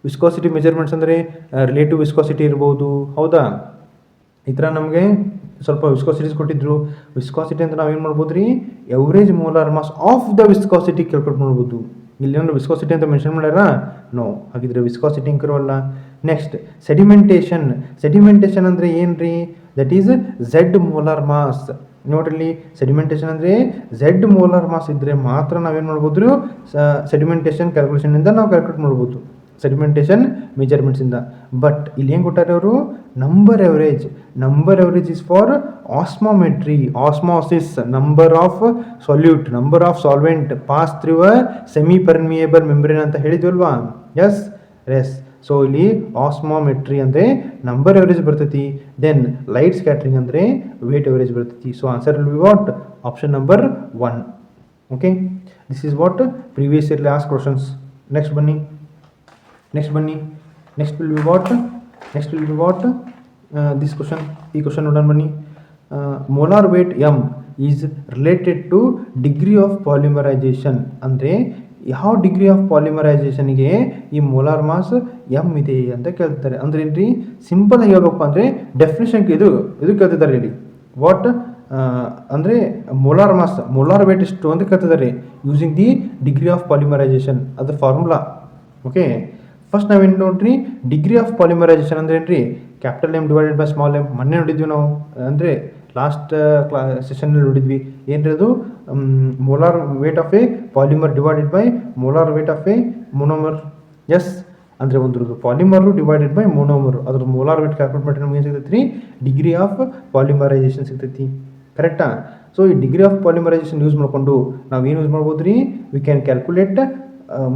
ವಿಸ್ಕಾಸಿಟಿ ಮೆಜರ್ಮೆಂಟ್ಸ್ ಅಂದರೆ ರಿಲೇಟಿವ್ ವಿಸ್ಕಾಸಿಟಿ ಇರ್ಬೋದು, ಹೌದಾ? ಈ ಥರ ನಮಗೆ ಸ್ವಲ್ಪ ವಿಸ್ಕಾಸಿಟೀಸ್ ಕೊಟ್ಟಿದ್ರು. ವಿಸ್ಕಾಸಿಟಿ ಅಂತ ನಾವೇನು ಮಾಡ್ಬೋದು ರೀ, average molar mass of the viscosity calculate ಮಾಡ್ಬೋದು. ಇಲ್ಲಿ ಏನಾದ್ರು ವಿಸ್ಕಾಸಿಟಿ ಅಂತ ಮೆನ್ಷನ್ ಮಾಡ್ಯಾರ? ನೋ, ಹಾಗಿದ್ರೆ ವಿಸ್ಕಾಸಿಟಿ ಇಂಕಿರೋಲ್ಲ. ನೆಕ್ಸ್ಟ್ ಸೆಡಿಮೆಂಟೇಷನ್ ಅಂದರೆ ಏನು ರೀ? That is Z molar mass. ನೋಡ್ರಿ, ಸೆಡಿಮೆಂಟೇಷನ್ ಅಂದರೆ ಝೆಡ್ ಮೋಲಾರ್ ಮಾಸ್ ಇದ್ದರೆ ಮಾತ್ರ ನಾವೇನು ಮಾಡ್ಬೋದು, ಸೆಡಿಮೆಂಟೇಷನ್ ಕ್ಯಾಲ್ಕುಲೇಷನಿಂದ ನಾವು ಕ್ಯಾಲ್ಕುಲೇಟ್ ಮಾಡ್ಬೋದು, ಸೆಡಿಮೆಂಟೇಷನ್ ಮೆಜರ್ಮೆಂಟ್ಸಿಂದ. ಬಟ್ ಇಲ್ಲಿ ಏನು ಕೊಟ್ಟಾರೆ ಅವರು? Number average is for osmosis, number of solvent pass through a semi permeable membrane ಅಂತ ಹೇಳಿದ್ವಲ್ವಾ? ಎಸ್. ಸೊ ಇಲ್ಲಿ ಆಸ್ಮಾಮೆಟ್ರಿ ಅಂದರೆ ನಂಬರ್ ಎವರೇಜ್ ಬರ್ತೈತಿ. ದೆನ್ ಲೈಟ್ ಸ್ಕ್ಯಾಟ್ರಿಂಗ್ ಅಂದರೆ ವೇಟ್ ಎವರೇಜ್ ಬರ್ತೈತಿ. So answer will be what? Option number 1. Okay, this is what previous yearly ask questions. Next ಬನ್ನಿ. Next will be what this question. ಈ question ನೋಡೋಣ ಬನ್ನಿ. Molar weight M is related to degree of polymerisation. ಅಂದರೆ ಯಾವ degree of ಪಾಲಿಮರೈಸೇಷನ್ಗೆ ಈ molar mass M ಇದೆ ಅಂತ ಕೇಳ್ತಾರೆ. ಅಂದ್ರೆ ಏನ್ರಿ, ಸಿಂಪಲ್ ಆಗಿ ಹೇಳ್ಬೇಕಪ್ಪ ಅಂದರೆ ಡೆಫಿನೇಷನ್ ಇದು ಕೇಳ್ತಿದ್ದಾರೆ ಇಲ್ಲಿ. ವಾಟ್ ಅಂದರೆ ಮೋಲಾರ್ ವೇಟ್ ಎಷ್ಟು ಅಂತ ಕೇಳ್ತಿದ್ದಾರೆ using the degree of polymerisation, ಅದ್ರ ಫಾರ್ಮುಲಾ. ಓಕೆ, ಫಸ್ಟ್ ನಾವೇನು ನೋಡ್ರಿ, ಡಿಗ್ರಿ ಆಫ್ ಪಾಲಿಮರೈಸೇಷನ್ ಅಂದ್ರೆ ಏನ್ರಿ? Capital M divided by small M. ಮೊನ್ನೆ ನೋಡಿದ್ವಿ ನಾವು, ಅಂದರೆ ಲಾಸ್ಟ್ ಸೆಷನ್ನಲ್ಲಿ ನೋಡಿದ್ವಿ. ಏನ್ರಿ ಅದು? Molar weight of a polymer divided by molar weight of a monomer. Yes, ಅಂದರೆ ಒಂದ್ರದ್ದು ಪಾಲಿಮರು ಡಿವೈಡೆಡ್ ಬೈ ಮೊನೋಮರು, ಅದ್ರ ಮೋಲಾರ್ ವೇಟ್ ಕ್ಯಾಲ್ಕುಲೇಟ್ ಮಾಡಿ ನಮ್ಗೆ ಏನು ಸಿಗ್ತೈತಿ ರೀ? ಡಿಗ್ರಿ ಆಫ್ ಪಾಲಿಮರೈಸೇಷನ್ ಸಿಗ್ತೈತಿ. ಕರೆಕ್ಟಾ? ಸೊ ಈ ಡಿಗ್ರಿ ಆಫ್ ಪಾಲಿಮರೈಸೇಷನ್ ಯೂಸ್ ಮಾಡಿಕೊಂಡು ನಾವು ಏನು ಯೂಸ್ ಮಾಡ್ಬೋದು ರೀ? We can calculate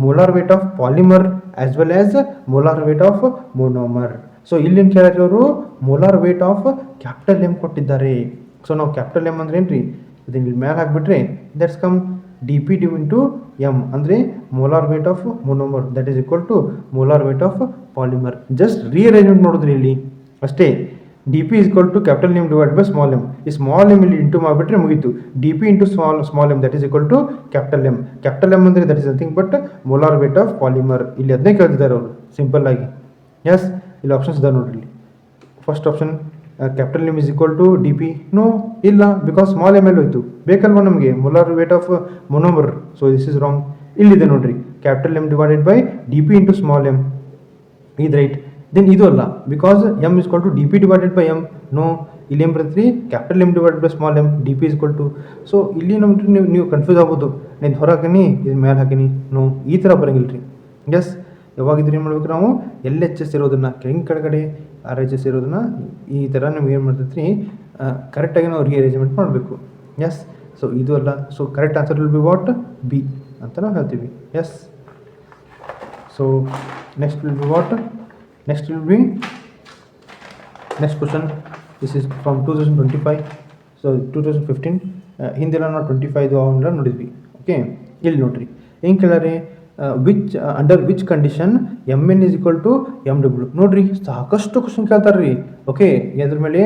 molar weight of polymer as well as molar weight of monomer. So ಇಲ್ಲಿನ ಕೇಳಿದ್ರೆ ಅವರು molar weight of capital M ಕೊಟ್ಟಿದ್ದಾರೆ. ಸೊ ನಾವು ಕ್ಯಾಪಿಟಲ್ ಎಮ್ ಅಂದ್ರೆ ಏನ್ರಿ? ಇದನ್ನ ಇಲ್ಲಿ ಮೇಲೆ ಹಾಕ್ಬಿಟ್ರೆ that's come D P D into M, ಅಂದರೆ molar weight of monomer that is equal to molar weight of polymer. Just rearrangement ನೋಡಿದ್ರಿ ಇಲ್ಲಿ ಅಷ್ಟೇ. D P is equal to capital M divide by small M. ಈ small M ಇಲ್ಲಿ into ಮಾಡಿಬಿಟ್ರೆ ಮುಗೀತು. D P into small M that is equal to capital M. Capital M ಅಂದರೆ that is nothing but molar weight of polymer. ಇಲ್ಲಿ ಅದನ್ನೇ ಕೇಳ್ತಿದ್ದಾರೆ ಅವರು simple ಆಗಿ. ಎಸ್, ಇಲ್ಲಿ ಆಪ್ಷನ್ಸ್ ಇದಾವೆ ನೋಡ್ರಿ. ಇಲ್ಲಿ first option capital M is equal to D P. No, ಇಲ್ಲ, ಬಿಕಾಸ್ ಸ್ಮಾಲ್ ಎಮ್ ಎಲ್ ಹೋಯ್ತು. ಬೇಕಲ್ವಾ ನಮಗೆ molar weight of monomer. So this is wrong. ಇಲ್ಲಿದೆ ನೋಡ್ರಿ, capital M divided by D P into small M. ಇದು ರೈಟ್. ದೆನ್ ಇದು ಅಲ್ಲ, because M is equal to D P divided by M. No, ಇಲ್ಲಿ ಏನು ಬರುತ್ತೆ ರೀ? Capital M divided by small M, D P is equal to. So ಇಲ್ಲಿ ನಮ್ಗೆ ನೀವು ಕನ್ಫ್ಯೂಸ್ ಆಗ್ಬೋದು, ನಾನು ಹೊರ ಹಾಕೀನಿ ಇದು ಮೇಲೆ ಹಾಕೀನಿ. ನೋ, ಈ ಥರ ಬರೋಂಗಿಲ್ಲ ರೀ. ಎಸ್, ಯಾವಾಗಿದ್ರೆ ಏನು ಮಾಡ್ಬೇಕು ನಾವು? ಎಲ್ ಎಚ್ ಎಸ್ ಇರೋದನ್ನು ಕೆಳಗಡೆ ಆರ್ ಎಚ್ ಎಸ್ ಇರೋದನ್ನು ಈ ಥರ ನಿಮ್ಗೆ ಏನು ಮಾಡ್ತೈತೆ ರೀ? ಕರೆಕ್ಟಾಗಿ ನಾವು ರೀಅರೇಂಜ್ಮೆಂಟ್ ಮಾಡಬೇಕು. ಎಸ್, ಸೊ ಇದು ಅಲ್ಲ. So correct answer will be what? B ಅಂತ ನಾವು ಹೇಳ್ತೀವಿ. Yes, so next will be what? Next will be next question. This is from 2025. So 2015 ಹಿಂದೆಲ್ಲ ನಾವು 25 ಅವನ್ನೆಲ್ಲ ನೋಡಿದ್ವಿ. ಓಕೆ, ಇಲ್ಲಿ ನೋಡ್ರಿ ಏನು ಕೇಳಾರೆ? Which under which condition M N is equal to M W. ನೋಡ್ರಿ, ಸಾಕಷ್ಟು ಕ್ವಶನ್ ಕೇಳ್ತಾರೆ ರೀ. ಓಕೆ, ಅದ್ರ ಮೇಲೆ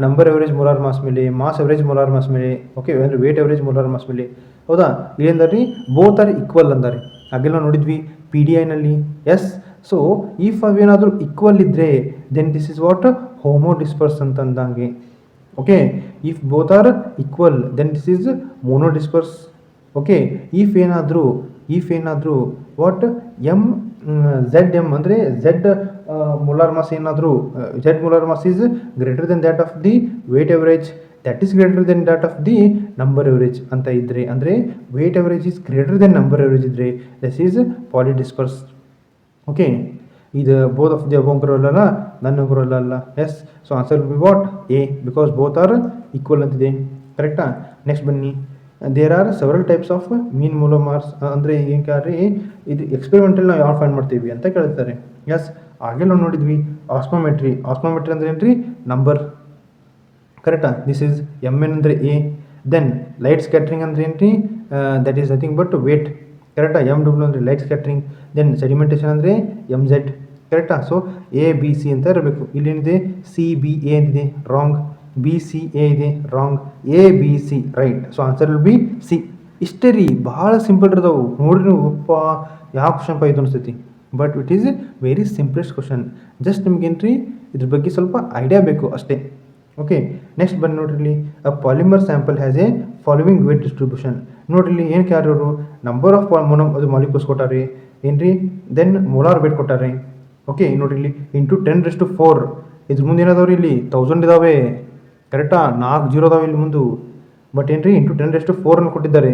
ನಂಬರ್ ಎವರೇಜ್ ಮೋಲಾರ್ ಮಾಸ್ ಮೇಲೆ, ಮಾಸ್ ಎವರೇಜ್ ಮೋಲಾರ್ ಮಾಸ್ ಮೇಲೆ, ಓಕೆ, ಅಂದರೆ ವೇಟ್ ಎವರೇಜ್ ಮೋಲಾರ್ ಮಾಸ್ ಮೇಲೆ. ಹೌದಾ? ಇಲ್ಲೇಂದಾರೆ ರೀ ಬೋತ್ ಆರ್ ಈಕ್ವಲ್ ಅಂದಾರೆ. ಹಾಗೆಲ್ಲ ನೋಡಿದ್ವಿ ಪಿ ಡಿ ಐನಲ್ಲಿ. ಎಸ್, ಸೊ ಇಫ್ ಅವೇನಾದರೂ ಈಕ್ವಲ್ ಇದ್ದರೆ then this is what? Homodisperse ಅಂತಂದಂಗೆ. Okay, if both are equal then this is monodisperse. Okay, if ಏನಾದರೂ ವಾಟ್? ಎಮ್ ಝೆಡ್ ಎಮ್ ಅಂದರೆ Z molar mass ಏನಾದರೂ Z molar mass is greater than that of the weight average that is greater than that of the number average ಅಂತ ಇದ್ದರೆ, ಅಂದರೆ weight average is greater then number average ಇದ್ದರೆ this is polydisperse. Okay, ಇದು both of the above ಅಲ್ಲ, ನನ್ನ ಅಲ್ಲ. Yes, so answer will be what? A, because both are equal ಅಂತಿದೆ. ಕರೆಕ್ಟಾ? ನೆಕ್ಸ್ಟ್ ಬನ್ನಿ. There are several types of mean monomers. ಅಂದರೆ ಏನು ಕೇಳ್ರಿ, ಇದು ಎಕ್ಸ್ಪೆರಿಮೆಂಟಲ್ ನಾವು ಯಾವ ಫೈಂಡ್ ಮಾಡ್ತೀವಿ ಅಂತ ಕೇಳ್ತಾರೆ. ಎಸ್, ಹಾಗೆ ನಾವು ನೋಡಿದ್ವಿ ಆಸ್ಮೋಮೆಟ್ರಿ. ಆಸ್ಮೋಮೆಟ್ರಿ ಅಂದರೆ ಏನು ರೀ? ನಂಬರ್. ಕರೆಕ್ಟಾ? ದಿಸ್ ಈಸ್ ಎಮ್ ಎನ್ ಅಂದರೆ ಎ. ದೆನ್ ಲೈಟ್ ಸ್ಕ್ಯಾಟ್ರಿಂಗ್ ಅಂದರೆ ಏನು ರೀ? That is nothing but weight. ಕರೆಕ್ಟಾ? ಎಮ್ ಡಬ್ಲ್ಯೂ ಅಂದರೆ ಲೈಟ್ ಸ್ಕ್ಯಾಟ್ರಿಂಗ್. ದೆನ್ ಸೆಡಿಮೆಂಟೇಷನ್ ಅಂದರೆ ಎಮ್ ಝೆಡ್. ಕರೆಕ್ಟಾ? ಸೊ ಎ ಬಿ ಸಿ ಅಂತ ಇರಬೇಕು. ಇಲ್ಲೇನಿದೆ? ಸಿ ಬಿ ಎ ಅಂತಿದೆ. ರಾಂಗ್. ಬಿ ಸಿ ಎ ಇದೆ wrong, A B C right. So answer will be C. ಇಷ್ಟೇ ರೀ, ಭಾಳ ಸಿಂಪಲ್ ಇರ್ತಾವೆ ನೋಡ್ರಿ ನೀವು. ಅಪ್ಪ ಯಾವ ಕ್ವಶನ್ ಇದು ಅನಿಸ್ತೈತಿ, but it is A very simplest question. Just ನಿಮ್ಗೇನು ರೀ ಇದ್ರ ಬಗ್ಗೆ ಸ್ವಲ್ಪ ಐಡಿಯಾ ಬೇಕು ಅಷ್ಟೇ. ಓಕೆ, ನೆಕ್ಸ್ಟ್ ಬಂದು ನೋಡ್ರಿ ಇಲ್ಲಿ, a polymer sample has a following weight distribution. ನೋಡ್ರಿ ಇಲ್ಲಿ ಏನು ಕ್ಯಾರವರು ನಂಬರ್ ಆಫ್ ಅದು ಮಾಲಿಕ್ಯೂಲ್ಸ್ ಕೊಟ್ಟಾರೆ ಏನು ರೀ, ದೆನ್ ಮೋಲಾರ್ ವೇಟ್ ಕೊಟ್ಟಾರೆ. ಓಕೆ, ನೋಡ್ರಿ ಇಲ್ಲಿ ಇಂಟು 10⁴. ಇದ್ರ ಮುಂದೆ ಏನಾದವ್ರಿ ಇಲ್ಲಿ 1000 ಇದಾವೆ, ಕರೆಕ್ಟಾ? 4 0 ಅದಾವೆ ಇಲ್ಲಿ ಮುಂದೆ. ಬಟ್ ಏನು ರೀ ಇಂಟು 10⁴ ಅನ್ನು ಕೊಟ್ಟಿದ್ದಾರೆ,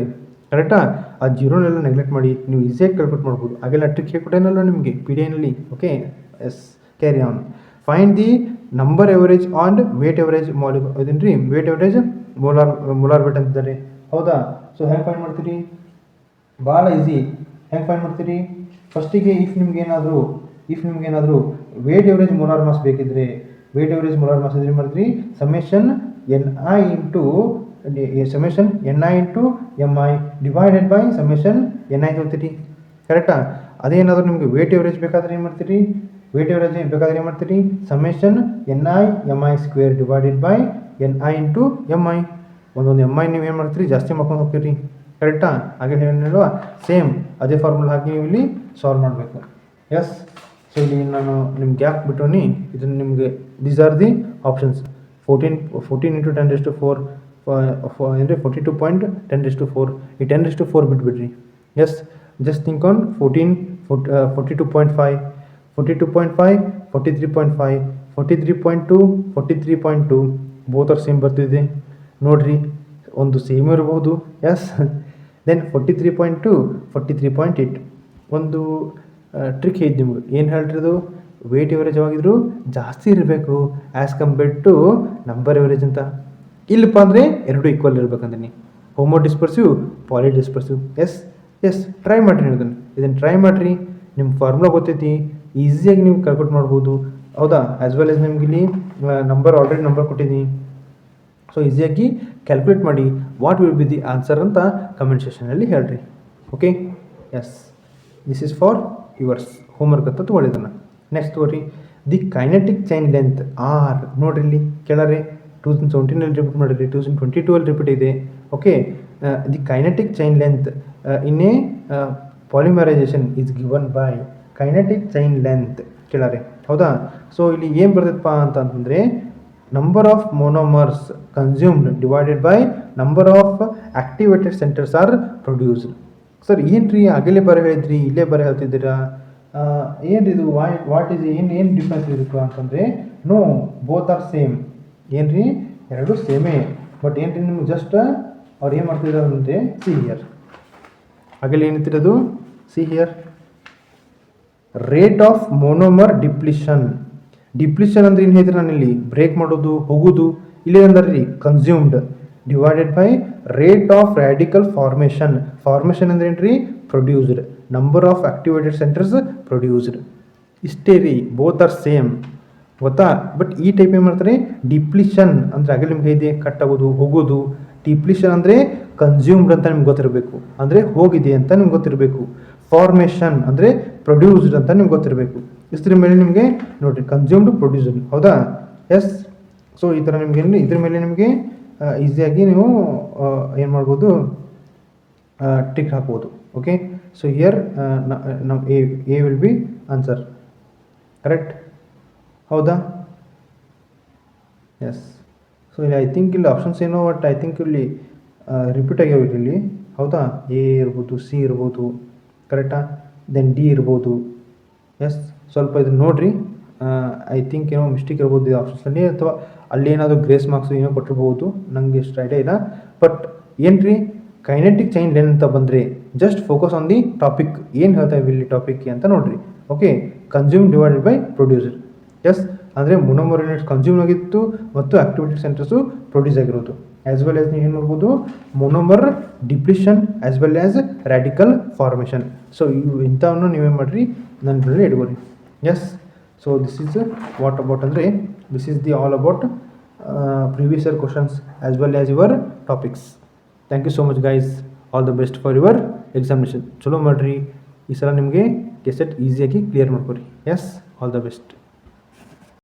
ಕರೆಕ್ಟಾ? ಆ ಜೀರೋನೆಲ್ಲ ನೆಗ್ಲೆಕ್ಟ್ ಮಾಡಿ ನೀವು ಈಸಿಯಾಗಿ ಕ್ಯಾಲ್ಕುಲೇಟ್ ಮಾಡ್ಬೋದು. ಹಾಗೆಲ್ಲ ಟ್ರಿಕ್ ಹೇಳ್ಕೊಟ್ಟೇನಲ್ಲ ನಿಮಗೆ ಪಿ ಡಿ ಎನಲ್ಲಿ. Okay, yes, carry on. Find the number average and weight average ಇದೇನು ರೀ, ವೇಟ್ ಎವರೇಜ್ ಮೋಲಾರ್ ವೇಟ್ ಅಂತಿದ್ದಾರೆ, ಹೌದಾ? ಸೊ ಹೆಂಗೆ ಫೈಂಡ್ ಮಾಡ್ತೀರಿ? ಭಾಳ ಈಸಿ. ಹೆಂಗೆ ಫೈಂಡ್ ಮಾಡ್ತೀರಿ? ಫಸ್ಟಿಗೆ ಇಫ್ ನಿಮ್ಗೇನಾದರೂ ವೇಟ್ ಎವರೇಜ್ ಮೋಲಾರ್ ಮಾಸ್ ಬೇಕಿದ್ರೆ, ವೇಟ್ ಎವರೇಜ್ ಮೋಲಾರ್ ಮಾಸ್ ಏನು ಮಾಡ್ತೀರಿ? Summation N I into M I divided by summation N I ತೊಗೊತೀರಿ, ಕರೆಕ್ಟಾ? ಅದೇನಾದರೂ ನಿಮಗೆ ವೇಟ್ ಎವರೇಜ್ ಬೇಕಾದ್ರೆ ಏನು ಮಾಡ್ತೀರಿ? Summation N I M I square divided by N I into M I. ಒಂದೊಂದು ಎಮ್ ಐ ನೀವು ಏನು ಮಾಡ್ತೀರಿ? ಜಾಸ್ತಿ ಮಾಡ್ಕೊಂಡು ಹೋಗ್ತೀರಿ, ಕರೆಕ್ಟಾ? ಹಾಗೆ ಹೇಳುವ ಸೇಮ್ ಅದೇ ಫಾರ್ಮುಲಾ ಹಾಕಿ ನೀವು ಇಲ್ಲಿ ಸಾಲ್ವ್ ಮಾಡಬೇಕು. ಎಸ್, ಸೊ ಇಲ್ಲಿ ನಾನು ನಿಮ್ಗೆ ಗ್ಯಾಪ್ ಬಿಟ್ಟೋನಿ. ಇದನ್ನು ನಿಮಗೆ these are the options. 14 into 10⁴ ಅಂದರೆ 42.10⁴. ಈ 10⁴ ಬಿಟ್ಬಿಡ್ರಿ. Yes, just think on 14, 42.5, 42.5, 43.5, 43.2, 43.2 both are same ಬರ್ತಿದೆ ನೋಡ್ರಿ. ಒಂದು ಸೇಮ್ ಇರ್ಬೋದು. Yes, then 43.2, 43.8. ಒಂದು ಟ್ರಿಕ್ ಐತೆ ನಿಮ್ಗೆ. ಏನು ಹೇಳ್ತಿರೋದು? ವೇಟ್ ಎವರೇಜ್ ಯಾವಾಗಿದ್ರು ಜಾಸ್ತಿ ಇರಬೇಕು as compared to number average ಅಂತ. ಇಲ್ಲಪ್ಪ ಅಂದರೆ ಎರಡು ಈಕ್ವಲ್ ಇರ್ಬೇಕಂತೀನಿ. Homo dispersive, poly dispersive. Yes, try ಮಾಡಿರಿ ಇದನ್ನು ಟ್ರೈ ಮಾಡಿರಿ. ನಿಮ್ಮ ಫಾರ್ಮುಲಾ ಗೊತ್ತೈತಿ, ಈಸಿಯಾಗಿ ನೀವು ಕ್ಯಾಲ್ಕುಲೇಟ್ ಮಾಡ್ಬೋದು, ಹೌದಾ? ಆ್ಯಸ್ ವೆಲ್ ಆಸ್ ನಿಮ್ಗೆ ಇಲ್ಲಿ ಆಲ್ರೆಡಿ ನಂಬರ್ ಕೊಟ್ಟಿದ್ದೀನಿ. ಸೊ ಈಸಿಯಾಗಿ ಕ್ಯಾಲ್ಕುಲೇಟ್ ಮಾಡಿ what will be the answer ಅಂತ ಕಮೆಂಟ್ ಸೆಷನಲ್ಲಿ ಹೇಳ್ರಿ. Okay, yes, this is for yours homework ಅಂತ ತೊಗೊಳಿದನ್ನು. ನೆಕ್ಸ್ಟ್ ತಗೋರಿ, the kinetic chain length are. ನೋಡ್ರಿ ಇಲ್ಲಿ ಕೆಳರೆ 2017 ರಿಪೀಟ್ ಮಾಡಿರಿ, 2022 ರಿಪೀಟ್ ಇದೆ. Okay, the kinetic chain length in a polymerisation is given by kinetic chain length ಕೆಳರೆ, ಹೌದಾ? ಸೊ ಇಲ್ಲಿ ಏನು ಬರ್ತೈತಪ್ಪ ಅಂತಂದರೆ number of monomers consumed divided by number of activated centres R produced. Sir ಏನು ರೀ ಆಗಲೇ ಬರ ಹೇಳಿದ್ರಿ, ಇಲ್ಲೇ ಬರ ಹೇಳ್ತಿದ್ದೀರಾ, ಏನು ಇದು ವಾಟ್ ಈಸ್ ಏನು ಡಿಫ್ರೆನ್ಸ್ ಇರಬೇಕು ಅಂತಂದರೆ, ನೋ, ಬೋತ್ ಆರ್ ಸೇಮ್. ಏನು ರೀ, ಎರಡು ಸೇಮೇ. ಬಟ್ ಏನು ರೀ ನಿಮ್ಗೆ ಜಸ್ಟ್ ಅವ್ರು ಏನು ಮಾಡ್ತಿದ್ದಾರೆ ಅಂದರೆ, ಸಿ ಹಿಯರ್ ಆಗಲೇ ಏನಿತ್ತಿರೋದು, see here rate of monomer depletion ಅಂದ್ರೆ ಏನು ಹೇಳಿದ್ರೆ ನಾನು ಇಲ್ಲಿ ಬ್ರೇಕ್ ಮಾಡೋದು ಹೋಗೋದು, ಇಲ್ಲಿ ಅಂದ್ರೆ ರೀ consumed divided by rate of radical formation ಅಂದ್ರೆ ಏನು ರೀ, produced. Number of activated centres produced. ಇಷ್ಟೇ ರೀ, ಬೋತ್ ಆರ್ ಸೇಮ್, ಗೊತ್ತಾ? ಬಟ್ ಈ ಟೈಪ್ ಏನು ಮಾಡ್ತಾರೆ, ಡಿಪ್ಲಿಷನ್ ಅಂದರೆ ಆಗಲೇ ನಿಮ್ಗೆ ಇದೆ ಕಟ್ ಆಗೋದು ಹೋಗೋದು. ಡಿಪ್ಲಿಷನ್ ಅಂದರೆ ಕನ್ಸ್ಯೂಮ್ಡ್ ಅಂತ ನಿಮ್ಗೆ ಗೊತ್ತಿರಬೇಕು, ಅಂದರೆ ಹೋಗಿದೆ ಅಂತ ನಿಮ್ಗೆ ಗೊತ್ತಿರಬೇಕು. ಫಾರ್ಮೇಷನ್ ಅಂದರೆ ಪ್ರೊಡ್ಯೂಸ್ಡ್ ಅಂತ ನಿಮ್ಗೆ ಗೊತ್ತಿರಬೇಕು. ಇದ್ರ ಮೇಲೆ ನಿಮಗೆ ನೋಡಿರಿ ಕನ್ಸ್ಯೂಮ್ಡ್ ಪ್ರೊಡ್ಯೂಸ್ಡ್, ಹೌದಾ? ಎಸ್, ಸೊ ಈ ಥರ ನಿಮ್ಗೆ ಇದ್ರ ಮೇಲೆ ನಿಮಗೆ ಈಸಿಯಾಗಿ ನೀವು ಏನು ಮಾಡ್ಬೋದು, ಟಿಕ್ ಹಾಕ್ಬೋದು. ಓಕೆ, ಸೊ ಹಿಯರ್ ನಮ್ಮ A will be answer, correct, ಹೌದಾ? ಎಸ್, ಸೊ ಇಲ್ಲಿ ಐ ಥಿಂಕ್ ಇಲ್ಲಿ ಆಪ್ಷನ್ಸ್ ಏನೋ, ಬಟ್ ಐ ಥಿಂಕ್ ಇಲ್ಲಿ ರಿಪೀಟ್ ಆಗ್ಯಾವ ಇಲ್ಲಿ, ಹೌದಾ? ಎ ಇರ್ಬೋದು, ಸಿ ಇರ್ಬೋದು, ಕರೆಕ್ಟಾ? ದೆನ್ ಡಿ ಇರ್ಬೋದು. ಎಸ್, ಸ್ವಲ್ಪ ಇದನ್ನು ನೋಡಿರಿ, ಐ ಥಿಂಕ್ ಏನೋ ಮಿಸ್ಟೇಕ್ ಇರ್ಬೋದು ಇದು ಆಪ್ಷನ್ಸಲ್ಲಿ, ಅಥವಾ ಅಲ್ಲಿ ಏನಾದರೂ ಗ್ರೇಸ್ ಮಾರ್ಕ್ಸ್ ಏನೋ ಕೊಟ್ಟಿರ್ಬೋದು, ನನಗೆ ಎಷ್ಟು ಐಡಿಯಾ ಇಲ್ಲ. ಬಟ್ ಏನು ರೀ, ಕೈನೆಟಿಕ್ ಚೈನ್ ಲೆಂತ್ ಅಂತ ಬಂದರೆ just focus on the topic, ಏನು ಹೇಳ್ತಾ ಇವಿ ಇಲ್ಲಿ ಟಾಪಿಕ್ ಅಂತ ನೋಡಿರಿ. Okay, consume divided by producer. Yes, ಅಂದರೆ ಮೊನೋಮರ್ ಯೂನಿಟ್ಸ್ ಕನ್ಸ್ಯೂಮ್ ಆಗಿತ್ತು ಮತ್ತು ಆಕ್ಟಿವೇಟೆಡ್ ಸೆಂಟರ್ಸು ಪ್ರೊಡ್ಯೂಸ್ ಆಗಿರೋದು. ಆ್ಯಸ್ ವೆಲ್ ಆಸ್ ನೀವು ಏನು ಮಾಡ್ಬೋದು, monomer depletion as well as radical formation. So ಇವು ಇಂಥವನ್ನು ನೀವೇನು ಮಾಡಿರಿ, ನನ್ನ ಬಳಿ ಇಟ್ಕೊರಿ. Yes, so this is what about ಅಂದರೆ this is the all about previous year questions as well as your topics. Thank you so much guys, all the best for your examination. ಚಲೋ ಮಾಡಿರಿ, ಈ ಸಲ ನಿಮಗೆ ಕೆಸೆಟ್ ಈಸಿಯಾಗಿ ಕ್ಲಿಯರ್ ಮಾಡ್ಕೊರಿ. Yes, all the best.